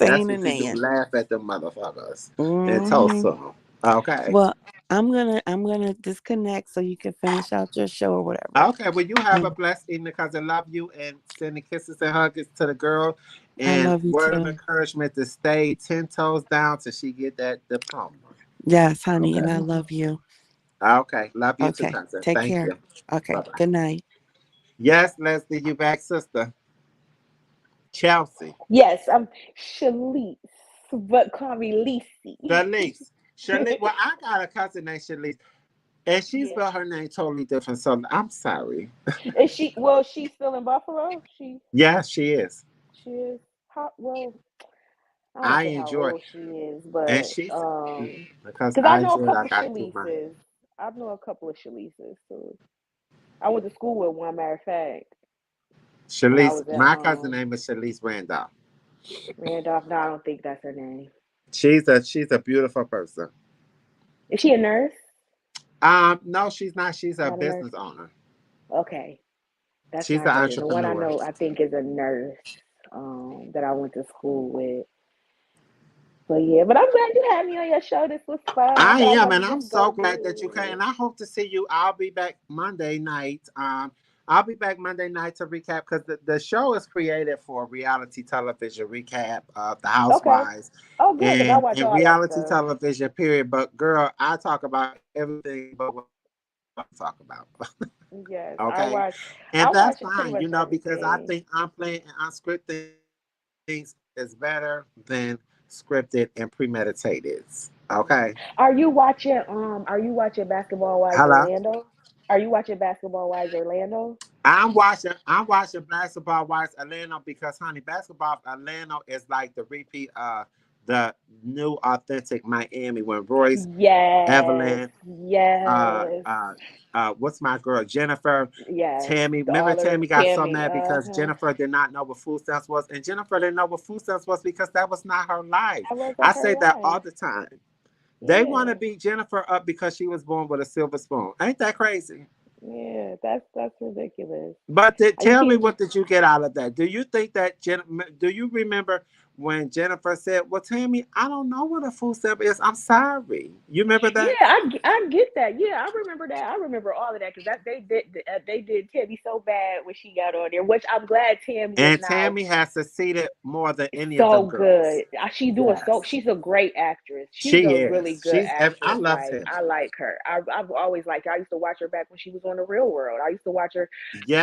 that's Saying a what you do. nan. Laugh at the motherfuckers and toast Hmm. them. Okay. Well, I'm gonna disconnect so you can finish out your show or whatever. Okay, well, you have a And blessed evening because I love you and sending kisses and hugs to the girl I and love you word of too. encouragement to stay 10 toes down till she get that diploma. Yes, honey, Okay. and I love you. Okay. Love you too, Okay. cousin. Take Thank care. you. Bye Okay. bye. Good night. Yes, Leslie, you back, sister. Chelsea. Yes, I'm Shalice, but call me Lisi. Shalice. Shalice. Well, I got a cousin named Shalice, and she Yeah. spelled her name totally different. So I'm sorry. Is she well, she's still in Buffalo? Yeah, she is. She is how well, I don't want I to say how enjoy, old she is, and but she's because because I I know a enjoy it. I couple got through mine. Shalices. I know a couple of Shalices too. I went to school with one, matter of fact, when I Shalice, was at my cousin name is Shalice Randolph. Randolph. No, I don't think that's her name. She's a beautiful person. Is she a nurse? No, she's not. She's a Not a nurse. business owner. Okay, that's She's not an her. Then the one I entrepreneur. know, I think, is a nurse. That I went to school with. But yeah, but I'm glad you had me on your show. This was fun. I I thought I was am, about to and I'm just so go glad that you came. bed. And I hope to see you. I'll be back Monday night. I'll be back Monday night to recap because the show is created for reality television recap of the Okay. Housewives Oh, good, because I watch and all that reality stuff. television. Period. But girl, I talk about everything but what I talk about. Yes, Okay, and I that's watch pretty fine, much because I everything. think I'm playing unscripted things is better than scripted and premeditated. Okay. Are you watching Basketball Wives Hello. Orlando? Are you watching Basketball Wives Orlando? I'm watching Basketball Wives Atlanta because honey, Basketball Atlanta is like the repeat of the new authentic Miami when Royce, Yes, Evelyn, uh yes, uh what's my girl? Jennifer, yes. Tammy. Remember All of them, Tammy got so Tammy. mad because Uh-huh. Jennifer did not know what food stamps was, and Jennifer didn't know what food stamps was because that was not her life. That wasn't I her say that all life. the time. They want to Yeah, beat Jennifer up because she was born with a silver spoon. Ain't that crazy? yeah. That's ridiculous. But You tell me, can't. what did you get out of that? Do you think that do you remember when Jennifer said, "Well, Tammy, I don't know what a food stamp is. I'm sorry." You remember Yeah, that? I get that. Yeah, I remember that. I remember all of that because that they did Tammy so bad when she got on there. Which I'm glad Tammy is And now Tammy has succeeded more than any of them so girls. good. She's doing so. Yes, She's a great actress. She's she a really is. good I actress. love Like Tammy. I like her. I've always liked her. I used to watch her back when she was on the Real World. I used to watch her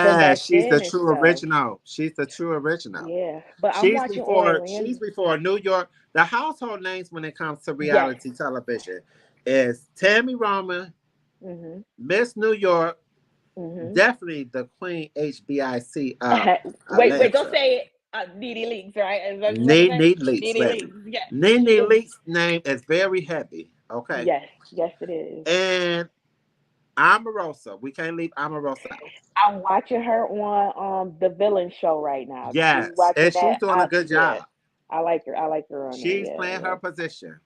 from Yeah, back she's the then and true stuff. original. She's the true original. Yeah, but I'm She's watching before Orlando. she's before New York. The household names when it comes to Yes. reality television is Tammy Roman, Mhm. Miss New York, Mhm. definitely the Queen HBIC of Wait, don't Atlanta. say it. Didi Leaks, right? Is that the Nene name? Leaks, Didi baby. Leaks. Yes. Nene Is Leaks' name is very heavy. Okay. yes, yes, it is. And Omarosa. We can't leave Omarosa out. I'm watching her on the Villain show right now. You Yes. watching And that? she's doing a good Yeah, job. I like her. I like her on there. She's Yeah, playing yeah. her position.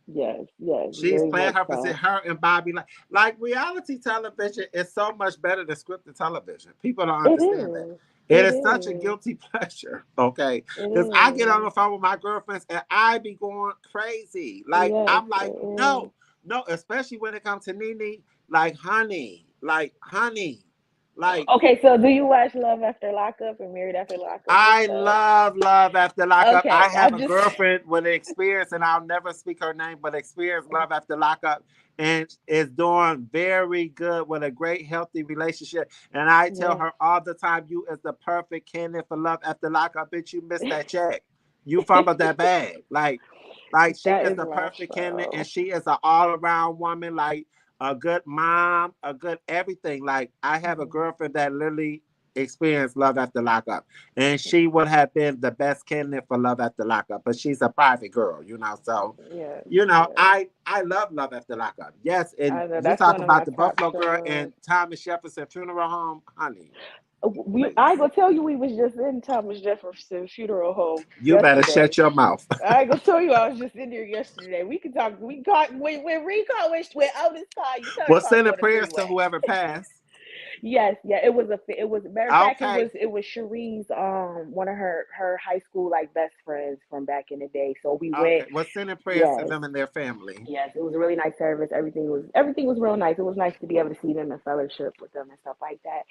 Yes, yes, She's very playing much her position. so. Her and Bobby, like reality television is so much better than scripted television. People don't It understand that. is. It It is such a is. guilty pleasure, okay? It Because I get on is. the phone with my girlfriends and I be going crazy. Like Yes, I'm like, it is. no, no, especially when it comes to Nene, like honey, like Okay, so do you watch Love After Lockup and Married After Lockup and I stuff? love after lockup. I Okay, have I'm a just girlfriend with an experience, and I'll never speak her name, but experience love after lockup, and is doing very good with a great, healthy relationship. And I tell yeah. her all the time, "You is the perfect candidate for love after lockup. Bitch, you missed that check. You fumbled that bag. Like she That is is the my perfect candidate, and show. she is an all around woman. Like a good mom, a good everything. Like I have a Mhm. girlfriend that literally experienced love after lockup, and she would have been the best candidate for love after lockup. But she's a private girl, so Yes, yes. I love love after lockup. Yes, and I know you that's talk one of my about the top Buffalo Girl shows. and Thomas Jefferson Funeral Home, honey. I Please, ain't gonna tell you we was just in Thomas Jefferson Funeral Home you better yesterday. shut your mouth. I ain't gonna tell you I was just in there yesterday. We can talk. We caught when Rico when Otis called you. Tell him Well, call me sending on the prayers three to way. whoever passed. Yes, yeah. It was matter of fact. It Okay, was it was Cherie's one of her high school like best friends from back in the day. So we went. okay. Well, sending prayers to Yes, them and their family. yes. It was a really nice service. Everything was real nice. It was nice to be able to see them and fellowship with them and stuff like that.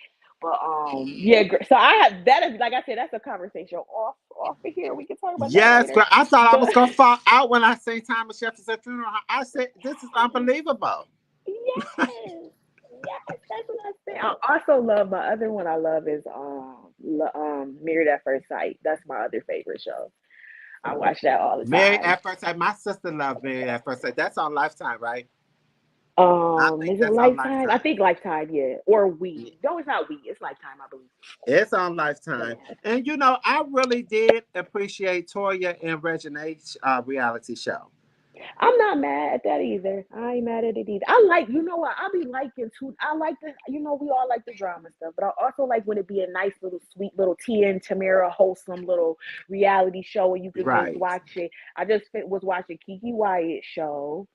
But yeah. So I have that is like I said. That's a conversation off of here. We can talk about that Yes, later. girl. I thought I But was gonna fall out when I seen Thomas Jefferson Funeral Home. I said, "This is unbelievable." yes, yes, that's what I said. I also love my other one. I love is Married at First Sight. That's my other favorite show. I watch that all the Married time. at First Sight. My sister loved Married at First Sight. That's on Lifetime, right? I think Is it that's on Lifetime? I Lifetime. think Lifetime, yeah, or We. No, it's not We. It's Lifetime, I believe. It's on Lifetime. Yeah. And I really did appreciate Toya and Reginae's reality show. I'm not mad at that either. I ain't mad at it either. I like, you know what? I be liking too. I like the, we all like the drama stuff, but I also like when it be a nice little, sweet little Tia and Tamara wholesome little reality show where you could just Right. watch it. I just was watching Kiki Wyatt show.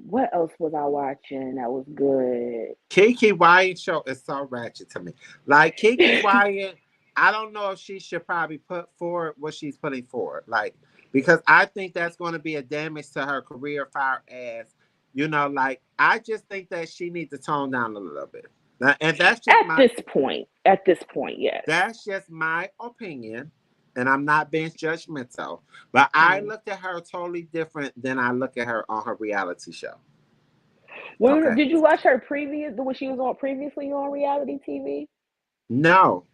What else was I watching that was good? Kiki Wyatt show is so ratchet to me. Like Kiki Wyatt, I don't know if she should probably put forward what she's putting forward. Like, because I think that's going to be a damage to her career far as, like I just think that she needs to tone down a little bit. And At this point, yes. that's just my opinion. And I'm not being judgmental. But I Mhm. looked at her totally different than I look at her on her reality show. When Okay. did you watch her previous when she was on previously on reality TV? No,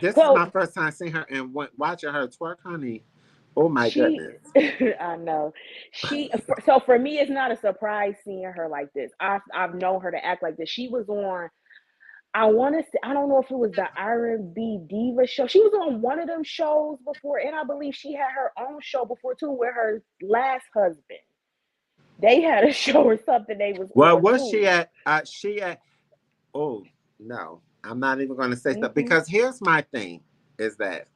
this is my So first time seeing her and watching her twerk, honey. Oh my she, goodness. I know so for me, it's not a surprise seeing her like this. I've known her to act like this. She was on. I want to say I don't know if it was the R&B Diva show. She was on one of them shows before, and I believe she had her own show before too, with her last husband. They had a show or something they was Well, on was she too. at? She at? Oh no, I'm not even going to say stuff Hmm. because here's my thing: is that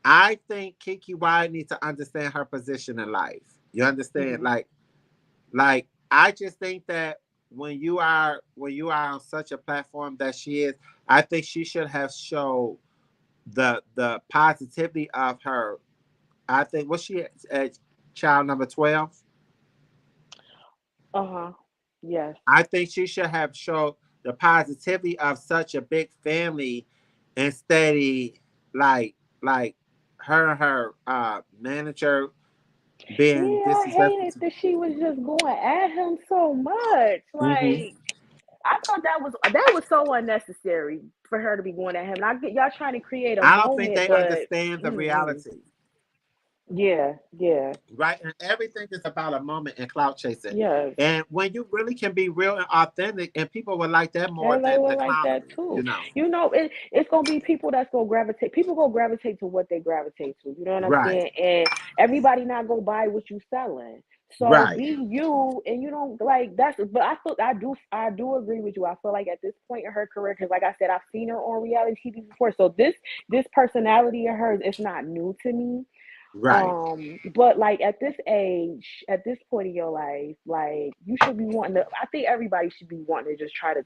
I think Kiki Wyatt needs to understand her position in life. You understand? Hmm. Like I just think that when you are on such a platform that she is, I think she should have showed the positivity of her. I think was she at child number 12? Uh-huh. Yes. I think she should have showed the positivity of such a big family instead of like like her manager Yeah, being I disrespectful hated to. that she was just going at him so much. Hmm. Like I thought that was so unnecessary for her to be going at him. And I get y'all trying to create a I don't think moment, they but understand the mm-mm. reality. Yeah, yeah, Right, and everything is about a moment and clout chasing. yes. And when you really can be real and authentic, and people would like that more Everybody than the was like that clownery. too. It's gonna be people that's gonna gravitate. People gonna gravitate to what they gravitate to. You know what I'm Right, saying? And everybody not gonna buy what you selling. So right. be you, and you don't like that's. But I do agree with you. I feel like at this point in her career, because like I said, I've seen her on reality TV before. So this personality of hers is not new to me. Right. But like at this age, at this point in your life, like you should be wanting to. I think everybody should be wanting to just try to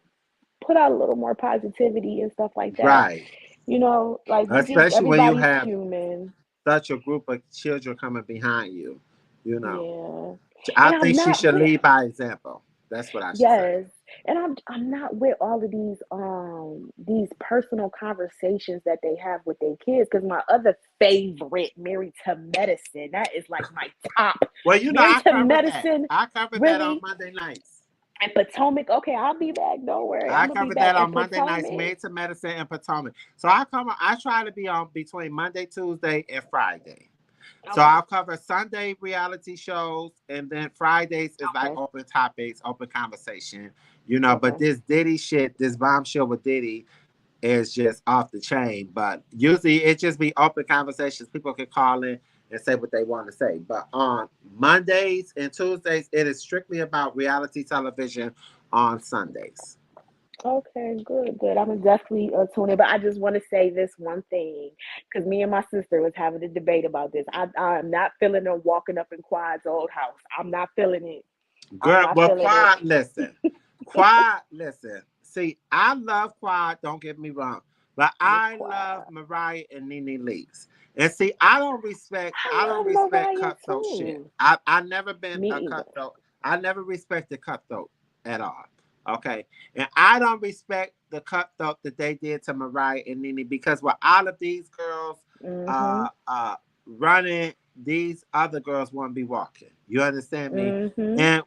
put out a little more positivity and stuff like that. Right. You know, like we just Especially when you everybody's have human. such a group of children coming behind you. You know, Yeah. I And I'm think she not should with lead by example. That's what I should say. yes. And I'm not with all of these personal conversations that they have with their kids because my other favorite, Married to Medicine, that is like my top. Well, you know, Married I to covered that. Medicine, I covered that on really? Monday nights. And Potomac, okay, I'll be back. Don't worry. I'm I gonna be covered back. that And on Monday nights, Potomac. Made to Medicine and Potomac. So I come. I try to be on between Monday, Tuesday, and Friday. So Okay. I'll cover Sunday reality shows, and then Fridays is like Okay. open topics, open conversation. You know, but Okay. this Diddy shit, this bombshell with Diddy is just off the chain. But usually it just be open conversations. People can call in and say what they want to say. But on Mondays and Tuesdays, it is strictly about reality television on Sundays. Okay, good, good. I'm gonna definitely tune in, but I just want to say this one thing because me and my sister was having a debate about this. I'm not feeling them walking up in Quad's old house. I'm not feeling it. I'm Girl, not well, feeling it. Quad, listen. Quad, listen. See, I love Quad, don't get me wrong. But Miss I love Quad. Mariah and Nene Leakes. And see, I don't I love respect Mariah cutthroat shit. too. I never been Me a either. cutthroat. I never respected cutthroat at all. Okay. And I don't respect the cutthroat that they did to Mariah and Nene because with all of these girls Mhm. uh uh running, these other girls won't be walking. You understand me? Mhm. And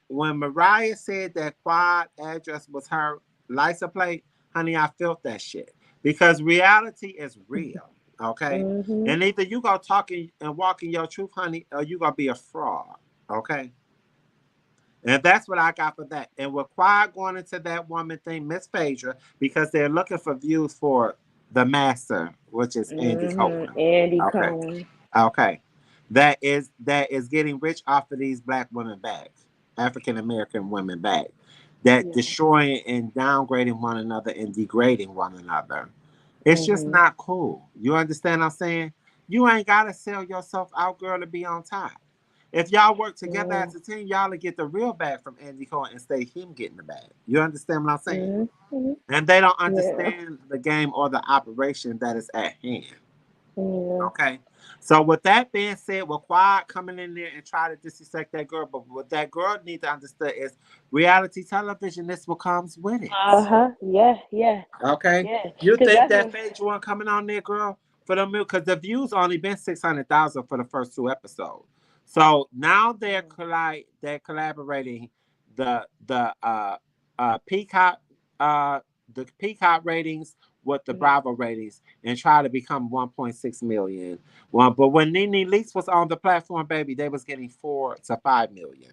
when Mariah said that Quad address was her license plate, honey, I felt that shit because reality is real. Okay, Mhm. and either you go talking and walking your truth, honey, or you gonna be a fraud. Okay, and that's what I got for that. And with Quad going into that woman thing, Miss Phaedra, because they're looking for views for the master, which is Andy Mhm. Cohen. Andy Okay. Cohen. Okay. That is getting rich off of these black women bags, African American women bags, that Yeah. destroying and downgrading one another and degrading one another. It's just Mhm. not cool. You understand what I'm saying? You ain't gotta sell yourself out, girl, to be on top. If y'all work together Yeah. as a team, y'all will get the real bag from Andy Cohen instead of him getting the bag. You understand what I'm saying? Mhm. And they don't Yeah. understand the game or the operation that is at hand. Yeah. Okay. So with that being said, with Quad coming in there and try to disrespect that girl, but what that girl need to understand is reality television. This what comes with it. Uh-huh. Yeah. Yeah. Okay. Yeah. You Cause think that's that what. Page one coming on there, girl, for the milk? Because the views only been 600,000 for the first two episodes. So now they're collaborating the Peacock uh the Peacock ratings with the Mhm. Bravo ratings and try to become 1.6 million. One, but when Nene Leaks was on the platform, baby, they was getting 4 to 5 million.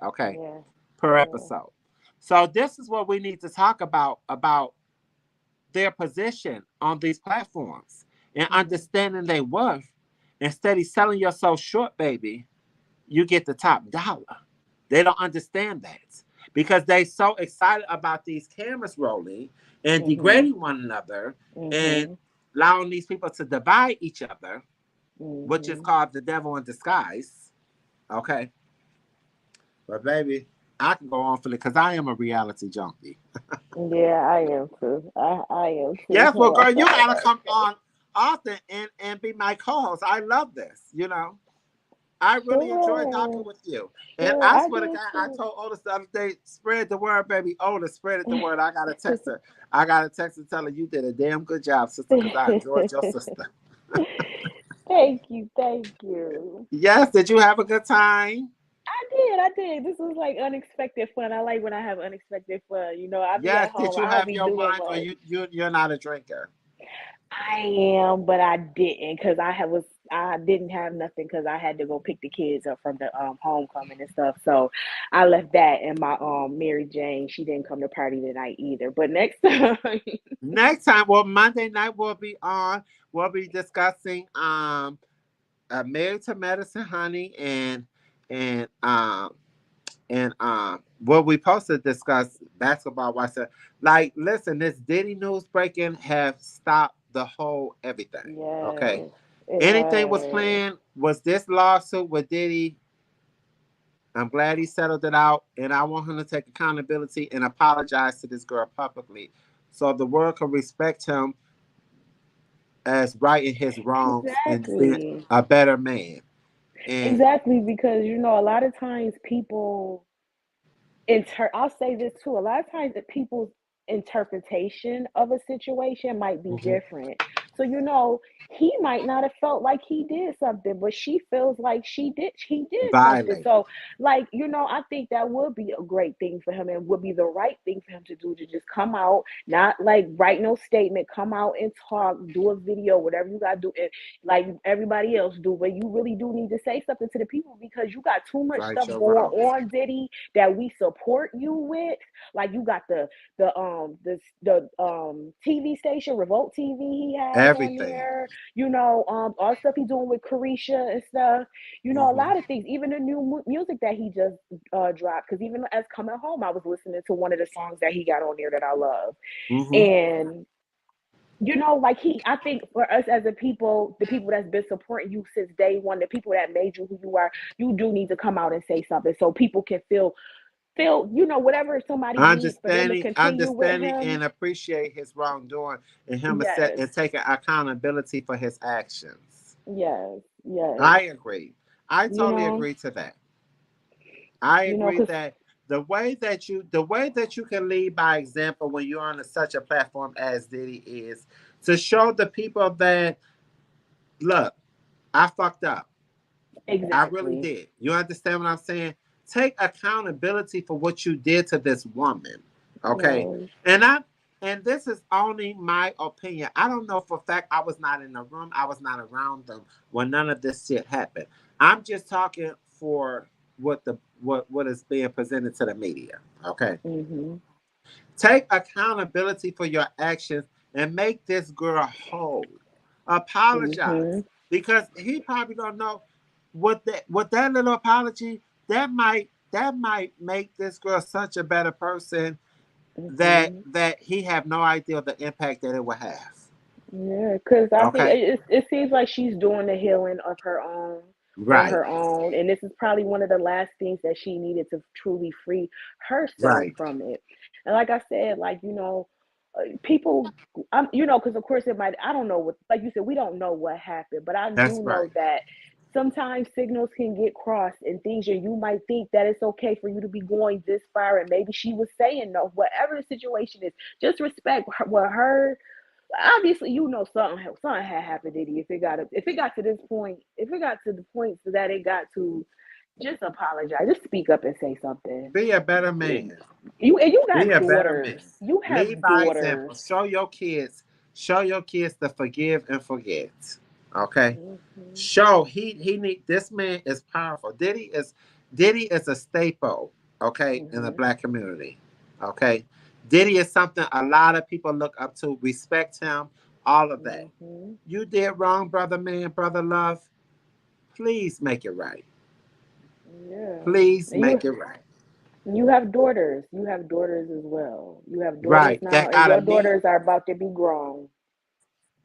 Okay, Yeah. per Yeah. episode. So this is what we need to talk about their position on these platforms and Mhm. understanding their worth. Instead of selling yourself short, baby, you get the top dollar. They don't understand that because they so excited about these cameras rolling and Mhm. degrading one another and Mhm. allowing these people to divide each other, which is Mhm. called the devil in disguise. Okay, but baby, I can go on for it because I am a reality junkie. Yeah, I am too. I am too. Yes, well, girl, you gotta come on often and be my co-host. I love this. I really enjoy talking Sure. with you. And Sure. I I swear to did God, I too. told Otis the other day, spread the word, baby. Otis, spread it the word. I gotta text her. I gotta text her, tell her you did a damn good job, sister, because I enjoyed your sister. Thank you. Thank you. Yes, did you have a good time? I did. I did. This was like unexpected fun. I like when I have unexpected fun. You know, I be Yes, at did home. you I don't have be your doing wine or much. you're not a drinker? I am, but I didn't because I didn't have nothing because I had to go pick the kids up from the homecoming and stuff. So I left that, and my Mary Jane, she didn't come to party tonight either. But next time, Next time, well, Monday night we'll be on. We'll be discussing Married to Medicine, honey, and well, we supposed to discuss basketball. Why said like, listen, this Diddy news breaking have stopped the whole everything. Okay, yes, it anything was has. planned. Was this lawsuit with Diddy? I'm glad he settled it out, and I want him to take accountability and apologize to this girl publicly, so the world can respect him as righting his wrongs and being Exactly. a better man. And Exactly, because a lot of times people I'll say this too. A lot of times that people's interpretation of a situation might be mhm, different. So, he might not have felt like he did something, but she feels like he did something. violate, So, like, I think that would be a great thing for him and would be the right thing for him to do, to just come out, not like write no statement, come out and talk, do a video, whatever you gotta do, and like everybody else do. But you really do need to say something to the people, because you got too much right stuff your going wrongs, on, Diddy, that we support you with. Like, you got the TV station Revolt TV he has on everything. there. All the stuff he's doing with Carisha and stuff. A Hmm. lot of things. Even the new music that he just dropped. Because even as coming home, I was listening to one of the songs that he got on there that I love. Hmm. And like I think for us as a people, the people that's been supporting you since day one, the people that made you who you are, you do need to come out and say something so people can feel, whatever somebody needs for them to continue with Understanding him. and appreciate his wrongdoing and him Yes, and taking accountability for his actions. yes, yes. I agree. I You totally know, agree to that. I agree because that the way that you can lead by example when you're on such a platform as Diddy is, to show the people that, look, I fucked up. I really exactly. did. You understand what I'm saying? Take accountability for what you did to this woman. Okay. No, And I and this is only my opinion. I don't know for a fact. I was not in the room. I was not around them when none of this shit happened. I'm just talking for what is being presented to the media. Okay. mhm, Take accountability for your actions and make this girl whole. Apologize, mhm, because he probably don't know what that little apology, that might make this girl such a better person that mhm. he have no idea of the impact that it will have. Yeah, because I think Okay, it seems like she's doing the healing of her own on right, her own, and this is probably one of the last things that she needed to truly free herself right. from it. And like I said, like, people, because of course it might. I don't know what, like you said, we don't know what happened, but I That's do right. know that sometimes signals can get crossed and things, and you might think that it's okay for you to be going this far, and maybe she was saying no. Whatever the situation is, just respect what her. Obviously, something had happened, Diddy. If it got to this point, if it got to the point so that it got to, just apologize, just speak up and say something. Be a better man. You Be got a better man. daughters. You Lead have by example. daughters. Show your kids to forgive and forget. Okay. Hmm. Show he need this man is powerful. Diddy is a staple, okay, in the Hmm. black community. Okay. Diddy is something a lot of people look up to, respect him, all of that. Hmm. You did wrong, brother man, brother love. Please make it right. Yeah. Please And you make it right. you have daughters. You have daughters as well. You have daughters Right. now, That and gotta your meet daughters are about to be grown.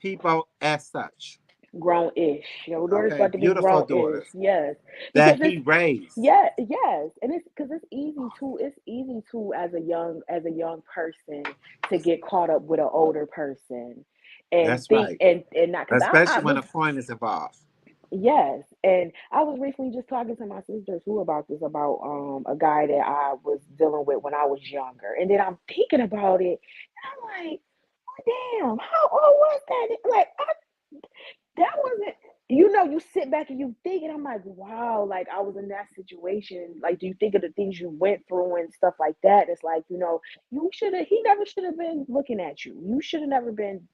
people as such. Grown-ish. Your daughter's Okay. about to be Beautiful grown-ish. daughters Yes, because that he raised. yeah, yes, and it's because it's easy to as a young person to get caught up with an older person and That's think right. and not because I Especially when was a coin is involved. yes, and I was recently just talking to my sister too about this about a guy that I was dealing with when I was younger, and then I'm thinking about it, and I'm like, oh, damn, how old was that? Like that wasn't, you sit back and you think, and I'm like, wow, like I was in that situation. Like, do you think of the things you went through and stuff like that? It's like, he never should have been looking at you. You should have never been,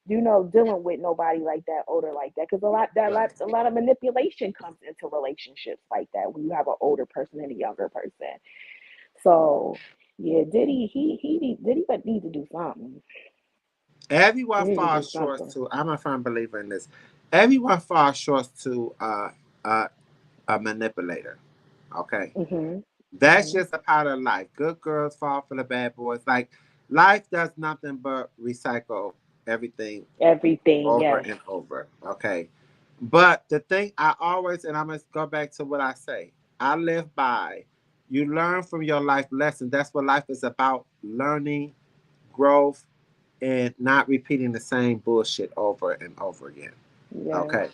dealing with nobody like that, older like that. Because Right. a lot of manipulation comes into relationships like that when you have an older person and a younger person. So, yeah, Diddy but need to do something. He Everyone need to do falls short something. to. I'm a firm believer in this. Everyone falls short to uh, a manipulator. Okay, Hmm. that's Hmm. just a part of life. Good girls fall for the bad boys. Like, life does nothing but recycle everything Everything, over yes. and over. Okay, But the thing I always, and I'm going to go back to what I say, I live by, you learn from your life lesson. That's what life is about, learning, growth, and not repeating the same bullshit over and over again. Yes. Okay.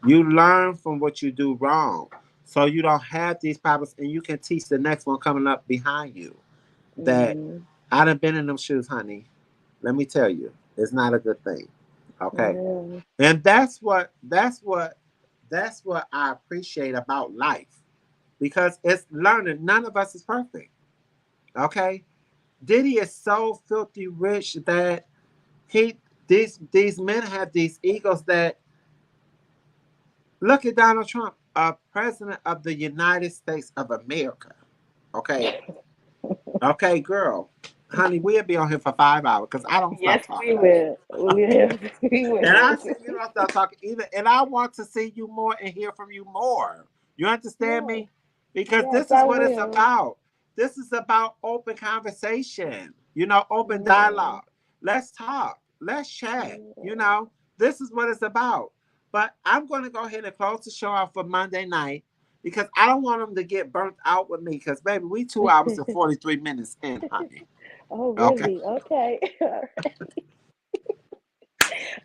You learn from what you do wrong. So you don't have these problems, and you can teach the next one coming up behind you that Mm-hmm. I done been in them shoes, honey. Let me tell you, it's not a good thing. Okay. Yeah. And that's what I appreciate about life. Because it's learning. None of us is perfect. Okay. Diddy is so filthy rich that he these men have these egos that look at Donald Trump, a president of the United States of America. Okay. Okay, girl. Honey, we'll be on here for 5 hours because I don't Yes, stop we talking. will. We And I will. see you don't stop talking either. And I want to see you more and hear from you more. You understand Yes, me? Because yes, this is I what it's will. about. This is about open conversation, you know, open Yeah. dialogue. Let's talk. Let's chat. You Yeah. know, this is what it's about. But I'm going to go ahead and close the show out for Monday night because I don't want them to get burnt out with me because, baby, we 2 hours and 43 minutes in, honey. Oh, Okay. really? Okay. All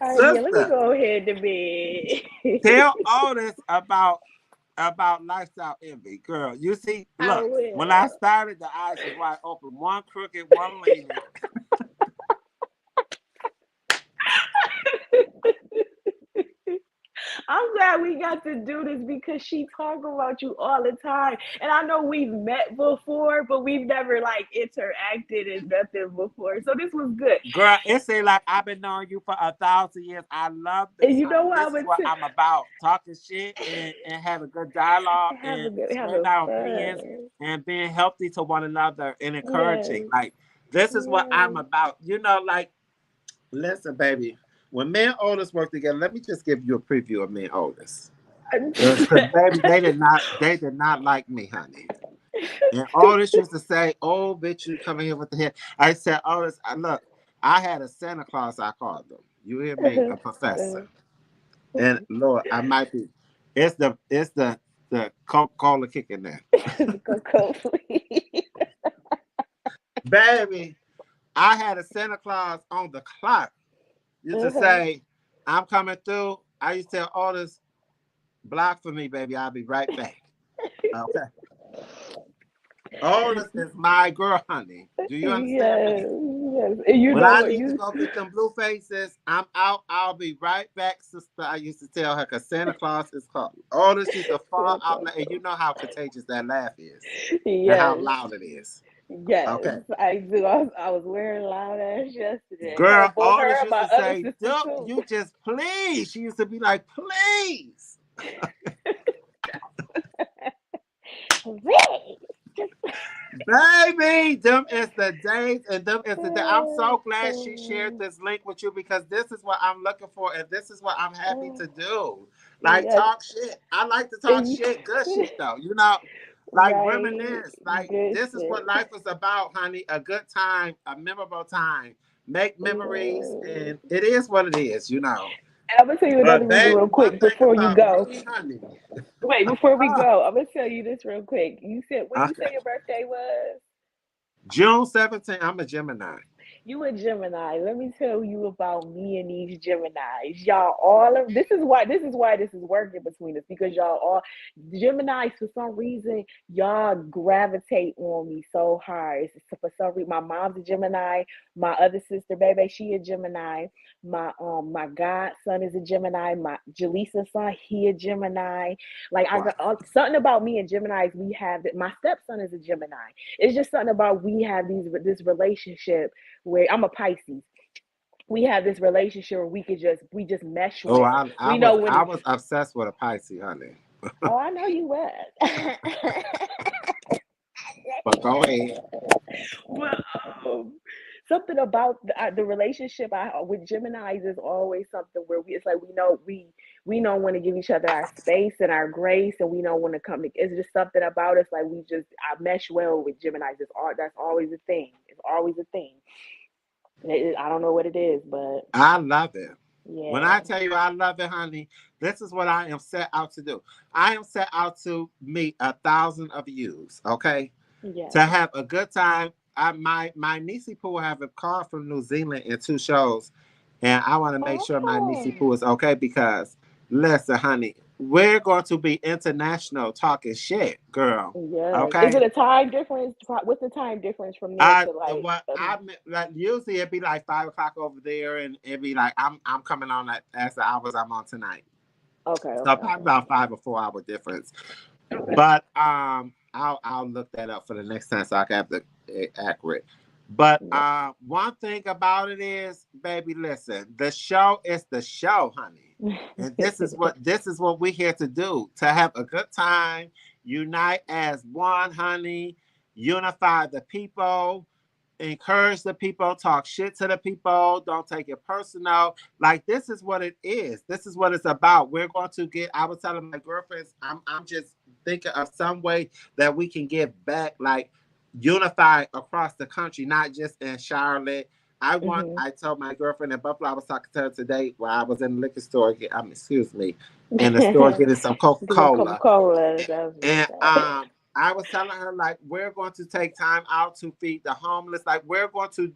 right. Yeah. Let me Sister, go ahead to bed. tell Otis about lifestyle envy, girl. You see, I look, when I will. started, the eyes was wide open, one crooked, one leaning. I'm glad we got to do this because she talk about you all the time. And I know we've met before, but we've never like interacted and nothing before. So this was good. Girl, it seems like I've been knowing you for 1,000 years. I love And this, you know honey. what I This is would what I'm about. Talking shit and having good dialogue and sharing having our opinions fun. and being healthy to one another and encouraging. Yes. Like, this is what I'm Yes. about. You know, like, listen, baby. When me and Otis work together, let me just give you a preview of me and Otis. Because baby, they did not like me, honey. And Otis used to say, "Oh, bitch, you coming here with the head." I said, "Otis, look, I had a Santa Claus. I called them. You hear me? A professor. And Lord, I might be. It's the Coca Cola kicking there, Go cold. baby. I had a Santa Claus on the clock. Used to Uh-huh. say, "I'm coming through." I used to tell Otis, "Block for me, baby. I'll be right back." Okay. Otis is my girl, honey. Do you understand Yes, me? yes. And you When know I what need to you go get them blue faces, I'm out. I'll be right back, sister. I used to tell her because Santa Claus is coming. All this used to fall out, and you know how contagious that laugh is, and how yes, loud it is. yes, Okay, I do. I was wearing loud ass yesterday. girl. All Her this and used my to other say, sister "Dude, too. you just please." She used to be like, "Please." Really? Baby, them is the days and them is the day. I'm so glad she shared this link with you because this is what I'm looking for and this is what I'm happy to do. Like Yes, talk shit. I like to talk and shit, good shit though. You know, like right, reminisce. Like good this is what shit. life is about, honey. A good time, a memorable time. Make memories Yeah. and it is what it is, you know. And I'm gonna tell you another But reason baby, real one quick thing before you about go. me, honey. Wait, before we go, I'm gonna tell you this real quick. You said when you say Okay. your birthday was. June 17th, I'm a Gemini. You a Gemini. Let me tell you about me and these Geminis. Y'all all of this is working between us because y'all all Geminis for some reason y'all gravitate on me so hard. For some reason, my mom's a Gemini. My other sister, baby, she a Gemini. My godson is a Gemini. My Jaleesa's son, he a Gemini. Like I Wow. got something about me and Geminis. We have that. My stepson is a Gemini. It's just something about we have this relationship where I'm a Pisces. We have this relationship where we just mesh Oh, well. I We was know when. I was obsessed with a Pisces, honey. Oh, I know you was. But go ahead. But something about the relationship I with Gemini's is always something where it's like we know when to give each other our space and our grace, and we know when to come. It's just something about us like I mesh well with Gemini's. That's always a thing. It's always a thing. I don't know what it is, but I love it. When I Yeah. tell you I love it, honey, this is what I am set out to do. I am set out to meet 1,000 of yous, okay? To Yes. have a good time. My niecey poo have a car from New Zealand in 2 shows, and I want to make sure my niecey Oh. poo is okay because listen, honey, we're going to be international talking shit, girl. Yes. Is Okay. it a time difference? What's the time difference from there to like? What I like usually it'd be like 5 o'clock over there, and it'd be like I'm coming on at as the hours I'm on tonight. Okay. So Okay. probably Okay. about 5 or 4 hour difference. Okay. But I'll look that up for the next time so I can have the accurate. But Yep. one thing about it is, baby, listen, the show is the show, honey. And this is what we're here to do, to have a good time, unite as one, honey, unify the people, encourage the people, talk shit to the people, don't take it personal. Like this is what it is. This is what it's about. We're going to get. I was telling my girlfriends, I'm just thinking of some way that we can give back, like unify across the country, not just in Charlotte. Mhm. I told my girlfriend in Buffalo, I was talking to her today while I was in the liquor store, excuse me, in the store getting some Coca Get some Coca Cola. Cola. That's And what's up. I was telling her like we're going to take time out to feed the homeless. Like we're going to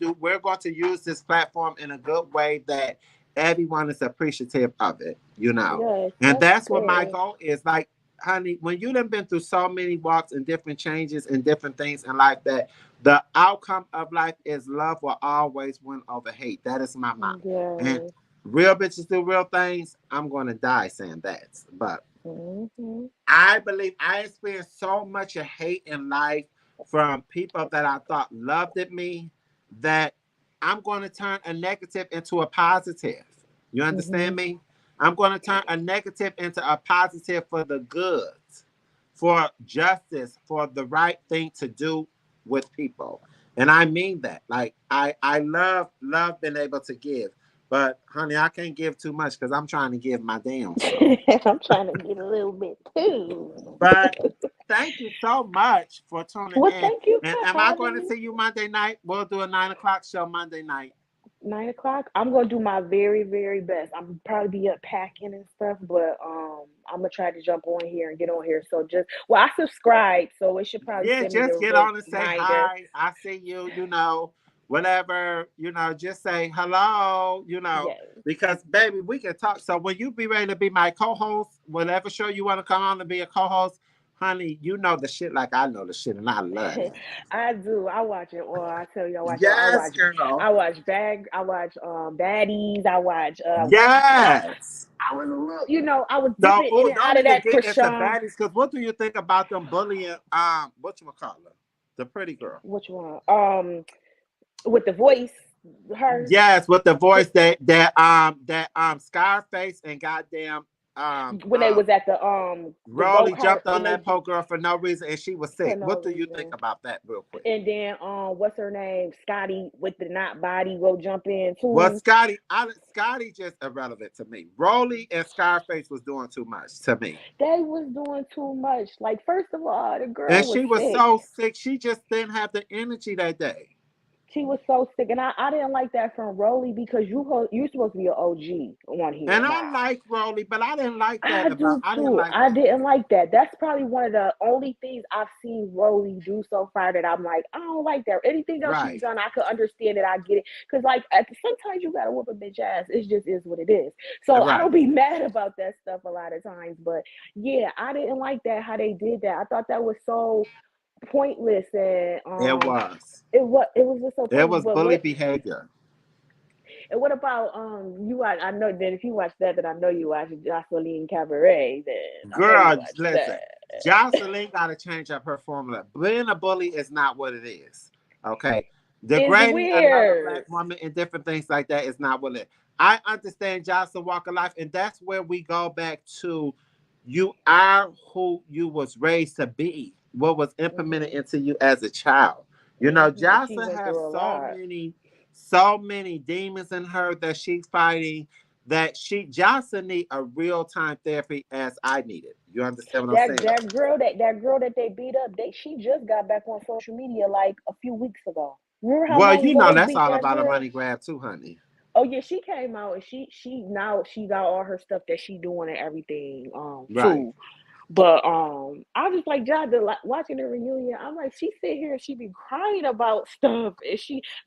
use this platform in a good way that everyone is appreciative of it, you know. Yes, And that's that's what my good. goal is. Like, honey, when you done been through so many walks and different changes and different things in life, that the outcome of life is love will always win over hate. That is my motto. And Yes. real bitches do real things. I'm gonna die saying that. But Mhm. I believe I experienced so much of hate in life from people that I thought loved at me that I'm going to turn a negative into a positive. You understand Mhm. me? I'm going to turn a negative into a positive for the good, for justice, for the right thing to do with people. And I mean that. Like I love being able to give. But honey, I can't give too much because I'm trying to give my damn self. I'm trying to get a little bit too. But thank you so much for tuning Well, in. thank you And for am I going having to me. see you Monday night? We'll do a 9 o'clock show Monday night. 9 o'clock. I'm gonna do my very, very best. I'm probably be up packing and stuff, but I'm gonna try to jump on here and get on here. So just well, I subscribe, so it should probably Yeah, send me just the get on and say reminder. hi. I see you, whatever, just say hello, Yes. because baby, we can talk. So when you be ready to be my co-host, whatever show you want to come on to be a co-host, honey, you know the shit like I know the shit, and I love that. I do. I watch it all. I tell you, I watch it all. Yes, girl. I watch I watch baddies. I watch Yes. I was a little, I was So, dipping in oh, and don't out of even that get into Krishan. baddies, because what do you think about them bullying? What you call her, the pretty girl? Which one? With the voice, her Yes, with the the, voice that Scarface and goddamn when they was at the go Rolly kart jumped on and that they poor girl for no reason, and she was for sick. no What do you think reason. about that, real quick? And then what's her name? Scotty with the not body go jump in Well, too. Scotty just irrelevant to me. Rolly and Scarface was doing too much to me. They was doing too much. Like first of all, the And girl was she was sick. so sick, she just didn't have the energy that day. She was so sick, and I didn't like that from Rolly because you're supposed to be an OG on here And I now. like Rolly, but I didn't like I that about. do I didn't too. like I that. didn't like that. That's probably one of the only things I've seen Rolly do so far that I'm like, I don't like that. Anything else she's Right, done, I could understand it. I get it. Because, like, sometimes you got to whoop a bitch ass. It just is what it is. So I right. don't be mad about that stuff a lot of times. But yeah, I didn't like that, how they did that. I thought that was so pointless. And It was. it was just so It pointless. was But bully behavior. and what about you watch? I know that if you watch that, then I know you watch Jocelyn Cabaret. Then I know you Girl, watch listen. that. Jocelyn got to change up her formula. Being a bully is not what it is. Okay. It's Degrading another weird. black woman and different things like that is not what it is. I understand Jocelyn walk of life, and that's where we go back to you are who you was raised to be, what was implemented Mhm. into you as a child. She Jocelyn went has through a lot. so many demons in her that she's fighting, that Jocelyn need a real time therapy as I need it. You understand what I'm saying? That girl that they beat up, she just got back on social media like a few weeks ago. Remember how Well, long ago they that's beat all that about a girl? money grab too, honey. Oh yeah, she came out and she now she got all her stuff that she doing and everything Right. too. But I was like, John, like watching the reunion. I'm like, she sit here and she be crying about stuff, and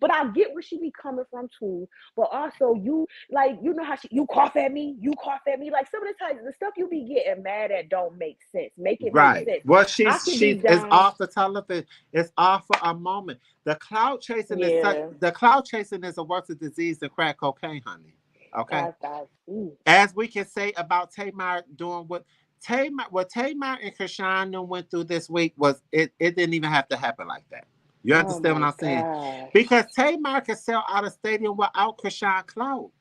but I get where she be coming from too. But also, you like, you know how you cough at me, you cough at me. Like some of the times, the stuff you be getting mad at don't make sense. Make it make Right. sense. Well, I could be it's down. off the television. It's off for a moment. The cloud chasing is Yeah, the cloud chasing is a worse disease than crack cocaine, honey. Okay. I see. As we can say about Tamar doing what Tamar and Krishan went through this week was it didn't even have to happen like that. You Oh understand what my I'm saying? gosh. Because Tamar can sell out a stadium without Krishan clout.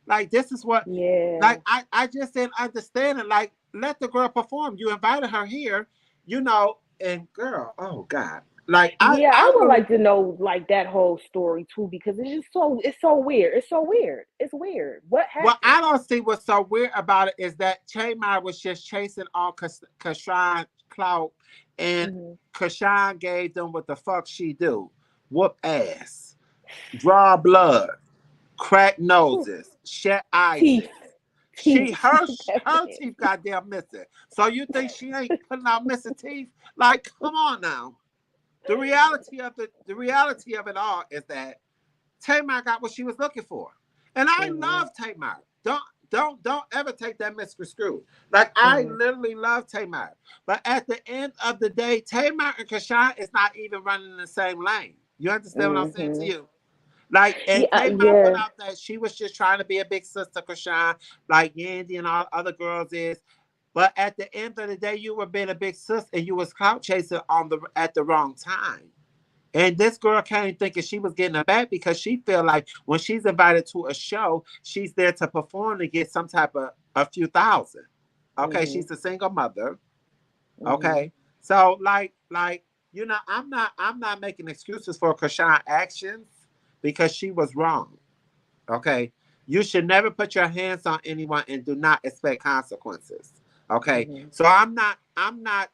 Like this is what Yeah. like I just didn't understand it. Like let the girl perform. You invited her here, you know, and girl, oh God. Like Yeah, I I would really like to know like that whole story too because it's so weird. It's so weird. It's weird. What What happened? I don't see what's so weird about it is that Tamar was just chasing on Kashan clout, and Hmm. Kashan gave them what the fuck she do: whoop ass, draw blood, crack noses, shut Teeth. ices. She Teeth. her teeth goddamn missing. So you think she ain't putting out missing teeth? Like, come on now. The reality of it all is that Tamar got what she was looking for. And I Hmm. love Tamar. Don't ever take that misconstrued. Like I Hmm. literally love Tamar. But at the end of the day, Tamar and Kashan is not even running in the same lane. You understand what I'm saying to Hmm. you? Like, and Yeah, Tamar put yeah, out that she was just trying to be a big sister, Kashan, like Yandy and all other girls is. But at the end of the day, you were being a big sis and you was clout chasing on the at the wrong time. And this girl came thinking she was getting a back because she feel like when she's invited to a show, she's there to perform to get some type of a few thousand. Okay, hmm, she's a single mother. hmm, Okay, so you know, I'm not making excuses for Krishan actions because she was wrong. Okay, you should never put your hands on anyone and do not expect consequences. Okay, hmm. so I'm not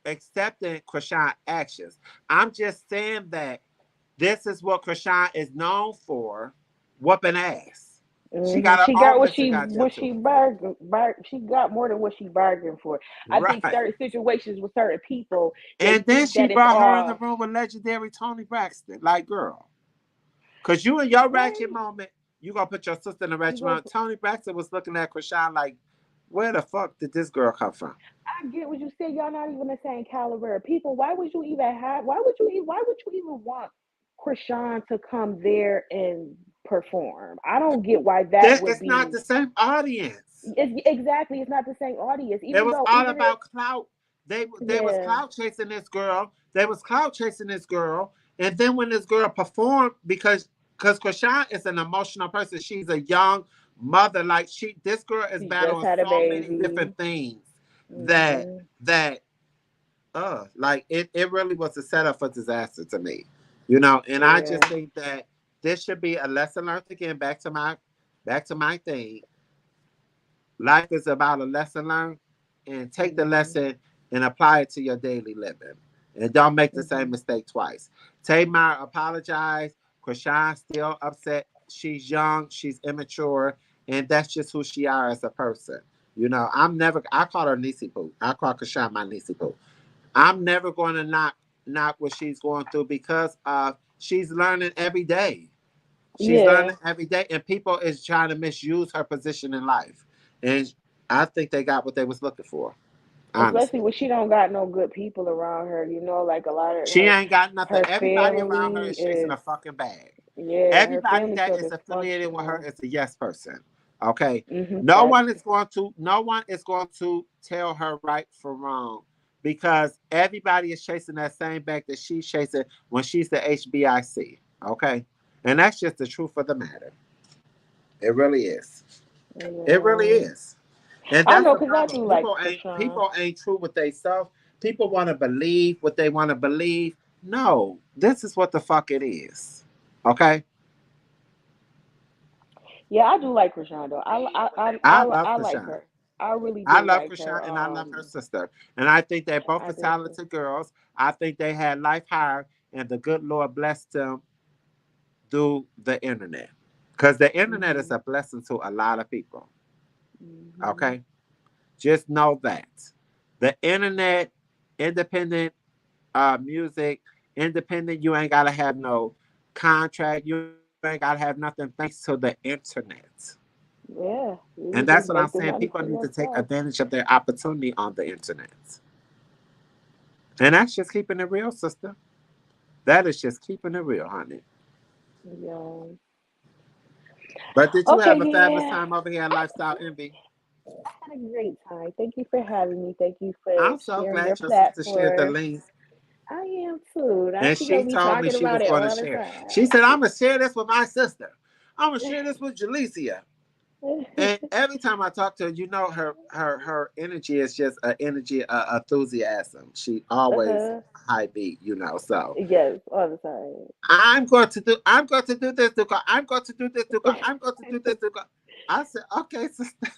accepting Krishan actions. I'm just saying that this is what Krishan is known for, whooping ass. She Hmm. got her She got own list of goddamn what she children. she got more than what she bargained for. I think Right. certain situations with certain people, they And then think she that it's brought her in the all room with legendary Tony Braxton. Like, girl, because you in your ratchet right. moment, you going to put your sister in the You ratchet go. moment. Tony Braxton was looking at Krishan like, where the fuck did this girl come from? I get what you said. Y'all not even the same caliber of people. Why would you even have? Why would you even want Krishan to come there and perform? I don't get why that This would is not be. the same audience. Exactly, it's not the same audience. It Even was though, all even if about clout. They was yeah, clout chasing this girl. They was clout chasing this girl. And then when this girl performed, because Krishan is an emotional person, she's a young mother. Like this girl is she just battling had a so many baby. different things that Hmm. that like it really was a setup for disaster to me. You know, and I just Yeah. think that this should be a lesson learned again. Back to my thing. Life is about a lesson learned, and take the Hmm. lesson and apply it to your daily living. And don't make the same Hmm. mistake twice. Tamar apologized. Krishan still upset. She's young, she's immature, and that's just who she are as a person. You know, I call her Nisi Poo. I call Krishan my Nisi Poo. I'm never going to knock what she's going through because she's learning every day. She's Yeah. learning every day, and people is trying to misuse her position in life. And I think they got what they was looking for. Especially Honestly, when she don't got no good people around her. You know, like a lot of she ain't got nothing. her Everybody around her family is chasing is a fucking bag. yeah, her Everybody family that so is affiliated with her dysfunctional. is a yes person. Okay, Facts. no one is going to tell her right from wrong because everybody is chasing that same bag that she's chasing when she's the HBIC. Okay, and that's just the truth of the matter. It really is. It really Yeah. is. And I that's know the because I problem. do like Krishan. People ain't true with themselves. People want to believe what they want to believe. No, this is what the fuck it is. Okay? Yeah, I do like Krishan though. I love I like Krishan. her. I really I do love like her. Krishan and I love her sister. And I think they both I are do too. talented girls. I think they had life hard and the good Lord blessed them through the internet. Because the internet is Mhm. a blessing to a lot of people. Mhm. Okay? Just know that. The internet, independent music, independent, you ain't got to have no contract. You ain't got to have nothing thanks to the internet. Yeah, you And can that's just what I'm make the saying. money People for need to take yourself. advantage of their opportunity on the internet. And that's just keeping it real, sister. That is just keeping it real, honey. Yeah. But did you Okay, have a fabulous yeah. time over here at Lifestyle Envy? I had a great time. Thank you for having me. Thank you for I'm so sharing your glad your sister shared the platform. link. I am too. Now And she gonna she be told me talking she about was it going to all the share. She said, time. I'm going to share this with my sister. I'm going to share this with Jalecia. And every time I talk to her, you know, her energy is just an energy, enthusiasm. She always Uh-huh. high beat, you know. So Yes, all the time. I'm going to do this to God. I'm going to do this to God. I'm going to do this to God. I said, okay, sister.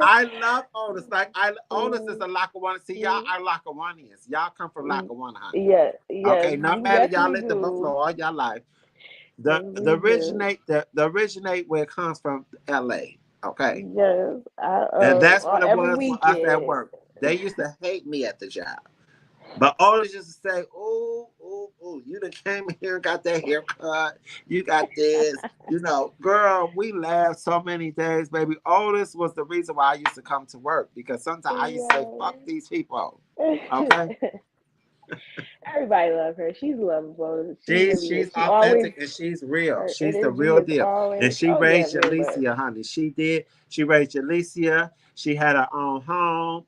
I love Otis. Like Otis is Mm, a Lackawanna. See, y'all mm, are Lackawannians. Y'all come from mm. Lackawanna, honey. Yeah, yes, Okay, no we matter y'all definitely lived in Buffalo do. all your life. Yes, we do. The originate where it comes from LA. Okay. Yes, And that's what it every was for us at weekend. work. They used to hate me at the job. But always used to say, "Oh, oh, oh, you done came here and got that haircut. You got this. You know, girl, we laughed so many days, baby. Otis was the reason why I used to come to work because sometimes I used to say, fuck these people. Okay? Yes. Everybody loves her. She's lovable. She She's really she's is. She always authentic and she's real. her She's the energy real is deal. And always. she Oh yeah, raised very much. Jalecia, honey. She did. She raised Jalecia. She had her own home.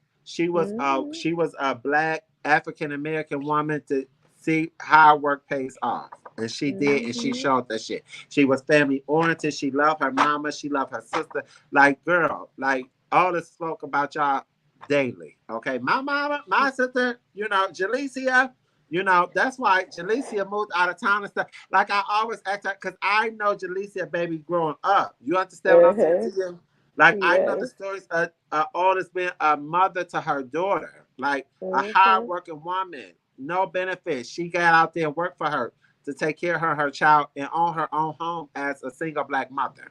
Mhm. She was a black African American woman to see how work pays off. And she did, and she Mhm. showed that shit. She was family oriented. She loved her mama. She loved her sister. Like, girl, like all this spoke about y'all daily. Okay. My mama, my sister, you know, Jalecia. You know, that's why Jalecia moved out of town and stuff. Like I always ask her, because I know Jalecia baby growing up. You understand what Uh I'm saying huh. to you? Like I know the Yes. stories of Otis being a mother to her daughter, like a Uh huh. hardworking woman, no benefits. She got out there and worked for her to take care of her child and own her own home as a single black mother.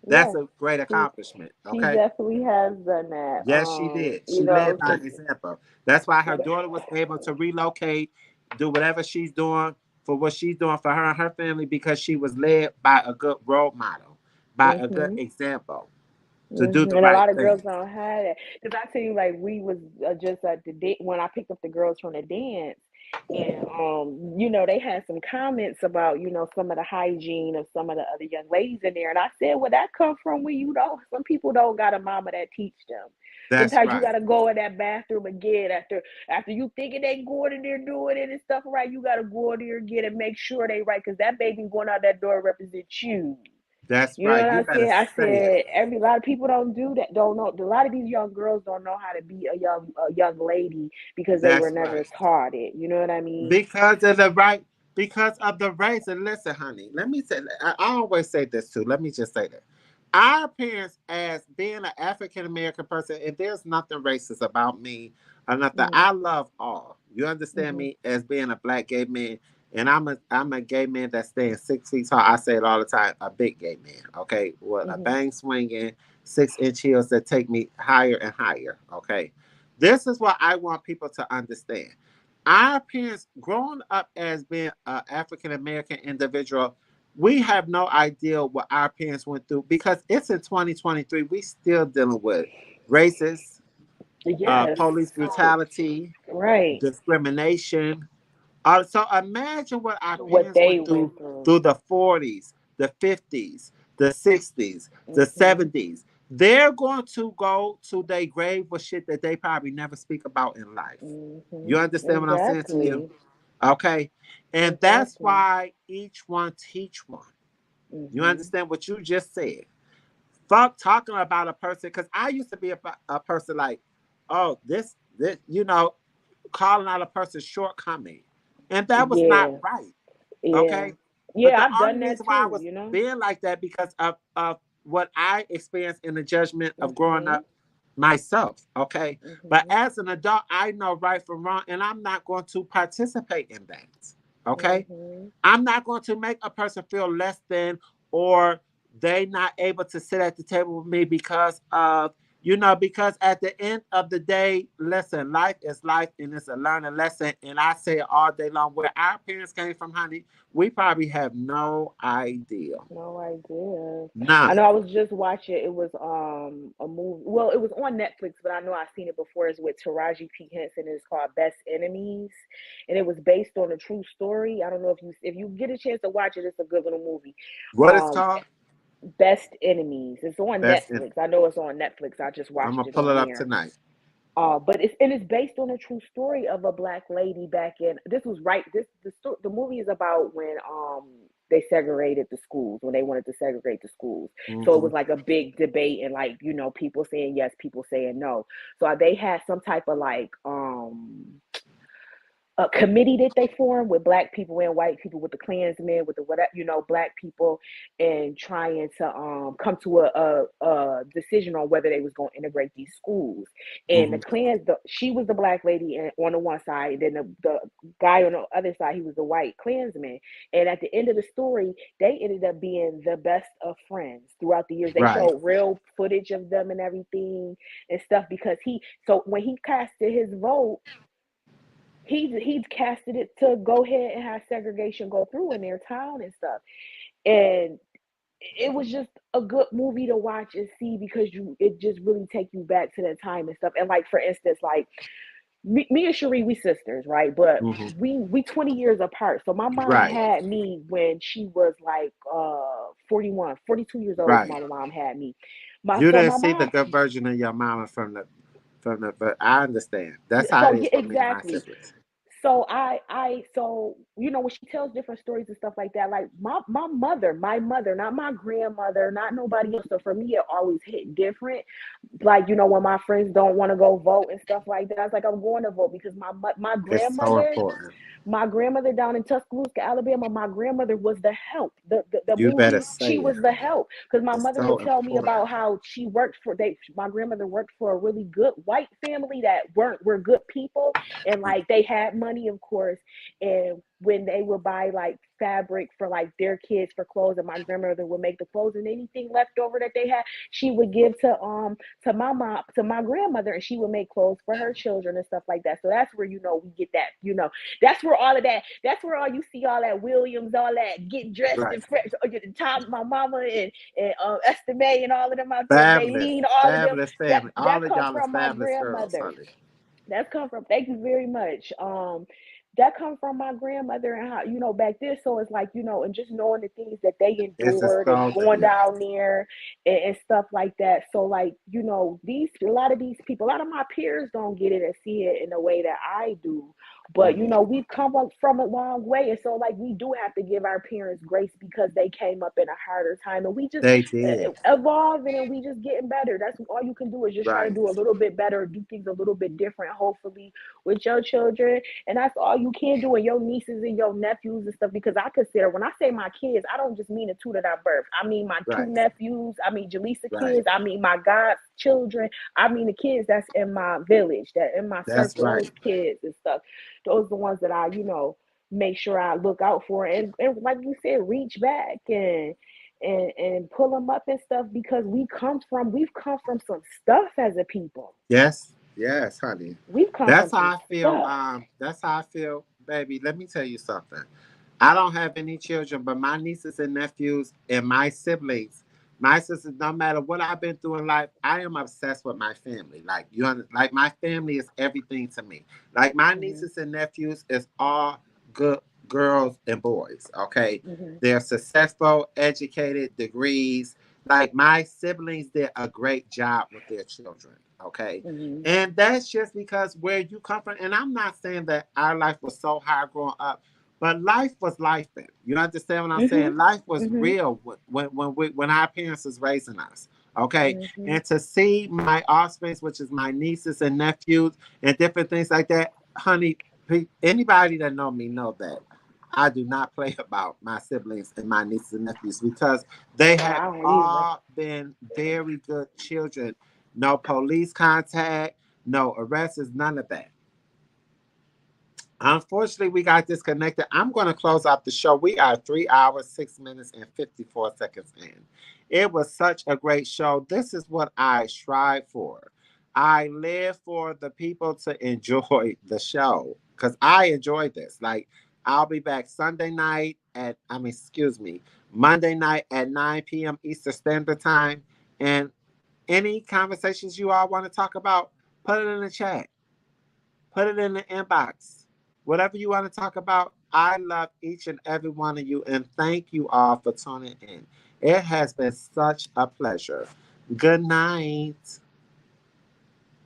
That's Yes. a great She accomplishment. she Okay. definitely has done that. Yes, she did. You She led know, by 'cause example. That's why her with daughter was able to relocate, do whatever she's doing for what she's doing for her and her family because she was led by a good role model, by a good mhm. example to do Mhm. the And a right lot of girls thing. don't have that. Cause I tell you, like we was just at the when I picked up the girls from the dance, and you know, they had some comments about some of the hygiene of some of the other young ladies in there, and I said, well, that come from when you don't. Some people don't got a mama that teach them. That's Sometimes you right. gotta go in that bathroom again after you thinking they going in there doing it and stuff right. You gotta go in there again and make sure they right, cause that baby going out that door represents you. That's You know right. what You I better said? I say it. said every lot of people don't do that. Don't know. A lot of these young girls don't know how to be a young lady because they were That's never right. taught it. You know what I mean? Because of the right, because of the race. And listen, honey, let me say, I always say this too. Let me just say that. Our parents, as being an African American person, and there's nothing racist about me or nothing. Mhm. I love all. You understand Mhm. me as being a black gay man, and I'm a gay man that stands 6 feet tall. I say it all the time, a big gay man. Okay, with a Mhm. bang swinging 6 inch heels that take me higher and higher. Okay, this is what I want people to understand. Our parents, growing up as being an African American individual, we have no idea what our parents went through because it's in 2023. We still dealing with racist, Yes. police brutality, Right. discrimination. So imagine what our What parents they went went through through. the 40s, the 50s, the 60s, the Mhm. 70s. They're going to go to their grave with shit that they probably never speak about in life. You Mhm. understand what I'm saying to you? Exactly. Okay. And that's Exactly. why each one teach one. You Mhm. understand what you just said? Fuck talking about a person because I used to be a person like, oh, this, calling out a person's shortcoming. And that was not Yeah. right. Yeah. Okay. But Yeah. the I've only done that reason why I too. was being like that because of what I experienced in the judgment of growing Mhm. up myself. Okay. But Mhm. as an adult, I know right from wrong, and I'm not going to participate in that. Okay. Mhm. I'm not going to make a person feel less than or they not able to sit at the table with me because of, because at the end of the day, listen, life is life and it's a learning lesson. And I say it all day long. Where our parents came from, honey, we probably have no idea. No idea. I know None. I was just watching, it was a movie. Well, it was on Netflix, but I know I've seen it before. It's with Taraji P. Henson. It's called Best Enemies. And it was based on a true story. I don't know if you get a chance to watch it, it's a good little movie. What it's Um called? Best Enemies. It's on Best in. Netflix. I know it's on Netflix. I just I'm watched gonna it pull on it up there. tonight. But it's based on a true story of a black lady back in, this was right, the movie is about when they segregated the schools, when they wanted to segregate the schools. So it Hmm. was like a big debate, and like, people saying yes, people saying no. So they had some type of like a committee that they formed with black people and white people, with the Klansmen, with the whatever, black people, and trying to come to a decision on whether they was going to integrate these schools. And Hmm. she was the black lady on the one side, and then the guy on the other side, he was the white Klansman. And at the end of the story, they ended up being the best of friends throughout the years. They Right. showed real footage of them and everything and stuff, because so when he casted his vote, he's casted it to go ahead and have segregation go through in their town and stuff. And it was just a good movie to watch and see, because it just really take you back to that time and stuff. And like, for instance, like me and Cherie, we sisters, right? But Hmm. we 20 years apart. So my mom Right. had me when she was like 41, 42 years old. Right. My mom had me. You So didn't my see the mom, good version of your mama from the, but I understand. That's how it so is yeah, for me and my exactly. siblings. So so when she tells different stories and stuff like that, like my mother, not my grandmother, not nobody else. So for me, it always hit different. Like, when my friends don't want to go vote and stuff like that, I was like, I'm going to vote, because It's so important. my grandmother down in Tuscaloosa, Alabama, my grandmother was the help. The You better movie, say she it. was the help, because my It's mother so would tell me important. about how she worked my grandmother worked for a really good white family that were good people, and like they had money, of course. And when they would buy like fabric for like their kids for clothes, and my grandmother would make the clothes, and anything left over that they had, she would give to my mom, to my grandmother, and she would make clothes for her children and stuff like that. So that's where we get that. That's where all of that. That's where all you see all that Williams, all that getting dressed Right. and fresh. The time my mama and Esther May and all of them out there, Fabulous. Maylene, all of them. Fabulous That family. All that of come y'all is from my fabulous girls, grandmother. honey. That's come from, thank you very much. That come from my grandmother, and how, back then. So it's like, and just knowing the things that they It's a endured and going soldier. down there and stuff like that. So like, a lot of these people, a lot of my peers don't get it and see it in the way that I do. But Hmm. we've come up from a long way. And so like, we do have to give our parents grace, because they came up in a harder time, and we just They did. evolving, and we just getting better. That's all you can do, is just try to Right. do a little bit better, do things a little bit different, hopefully, with your children. And that's all you can do, and your nieces and your nephews and stuff. Because I consider, when I say my kids, I don't just mean the two that I birthed. I mean my two Right. nephews. I mean Jaleesa Right. kids. I mean my God children. I mean the kids that's in my village, that in my That's circle. right. Those kids and stuff. Those are the ones that I, make sure I look out for, and like you said, reach back and pull them up and stuff, because we've come from some stuff as a people. Yes. Yes, honey. We've come That's from some how I feel. stuff. That's how I feel, baby. Let me tell you something. I don't have any children, but my nieces and nephews and my siblings, my sisters, no matter what I've been through in life, I am obsessed with my family. Like like my family is everything to me. Like my Hmm. nieces and nephews is all good girls and boys. Okay, Hmm. they're successful, educated, degrees. Like my siblings did a great job with their children. Okay, Hmm. and that's just because where you come from. And I'm not saying that our life was so hard growing up, but life was life then. You understand what I'm Hmm. saying? Life was Hmm. real when our parents was raising us. Okay. Hmm. And to see my offspring, which is my nieces and nephews and different things like that, honey, anybody that know me know that I do not play about my siblings and my nieces and nephews because they Oh, have I don't either. all been very good children. No police contact, no arrests, none of that. Unfortunately, we got disconnected. I'm going to close out the show. We are 3 hours, 6 minutes, and 54 seconds in. It was such a great show. This is what I strive for. I live for the people to enjoy the show because I enjoyed this. Like, I'll be back Sunday night excuse me, Monday night at 9 p.m. Eastern Standard Time. And any conversations you all want to talk about, put it in the chat, put it in the inbox. Whatever you want to talk about, I love each and every one of you. And thank you all for tuning in. It has been such a pleasure. Good night.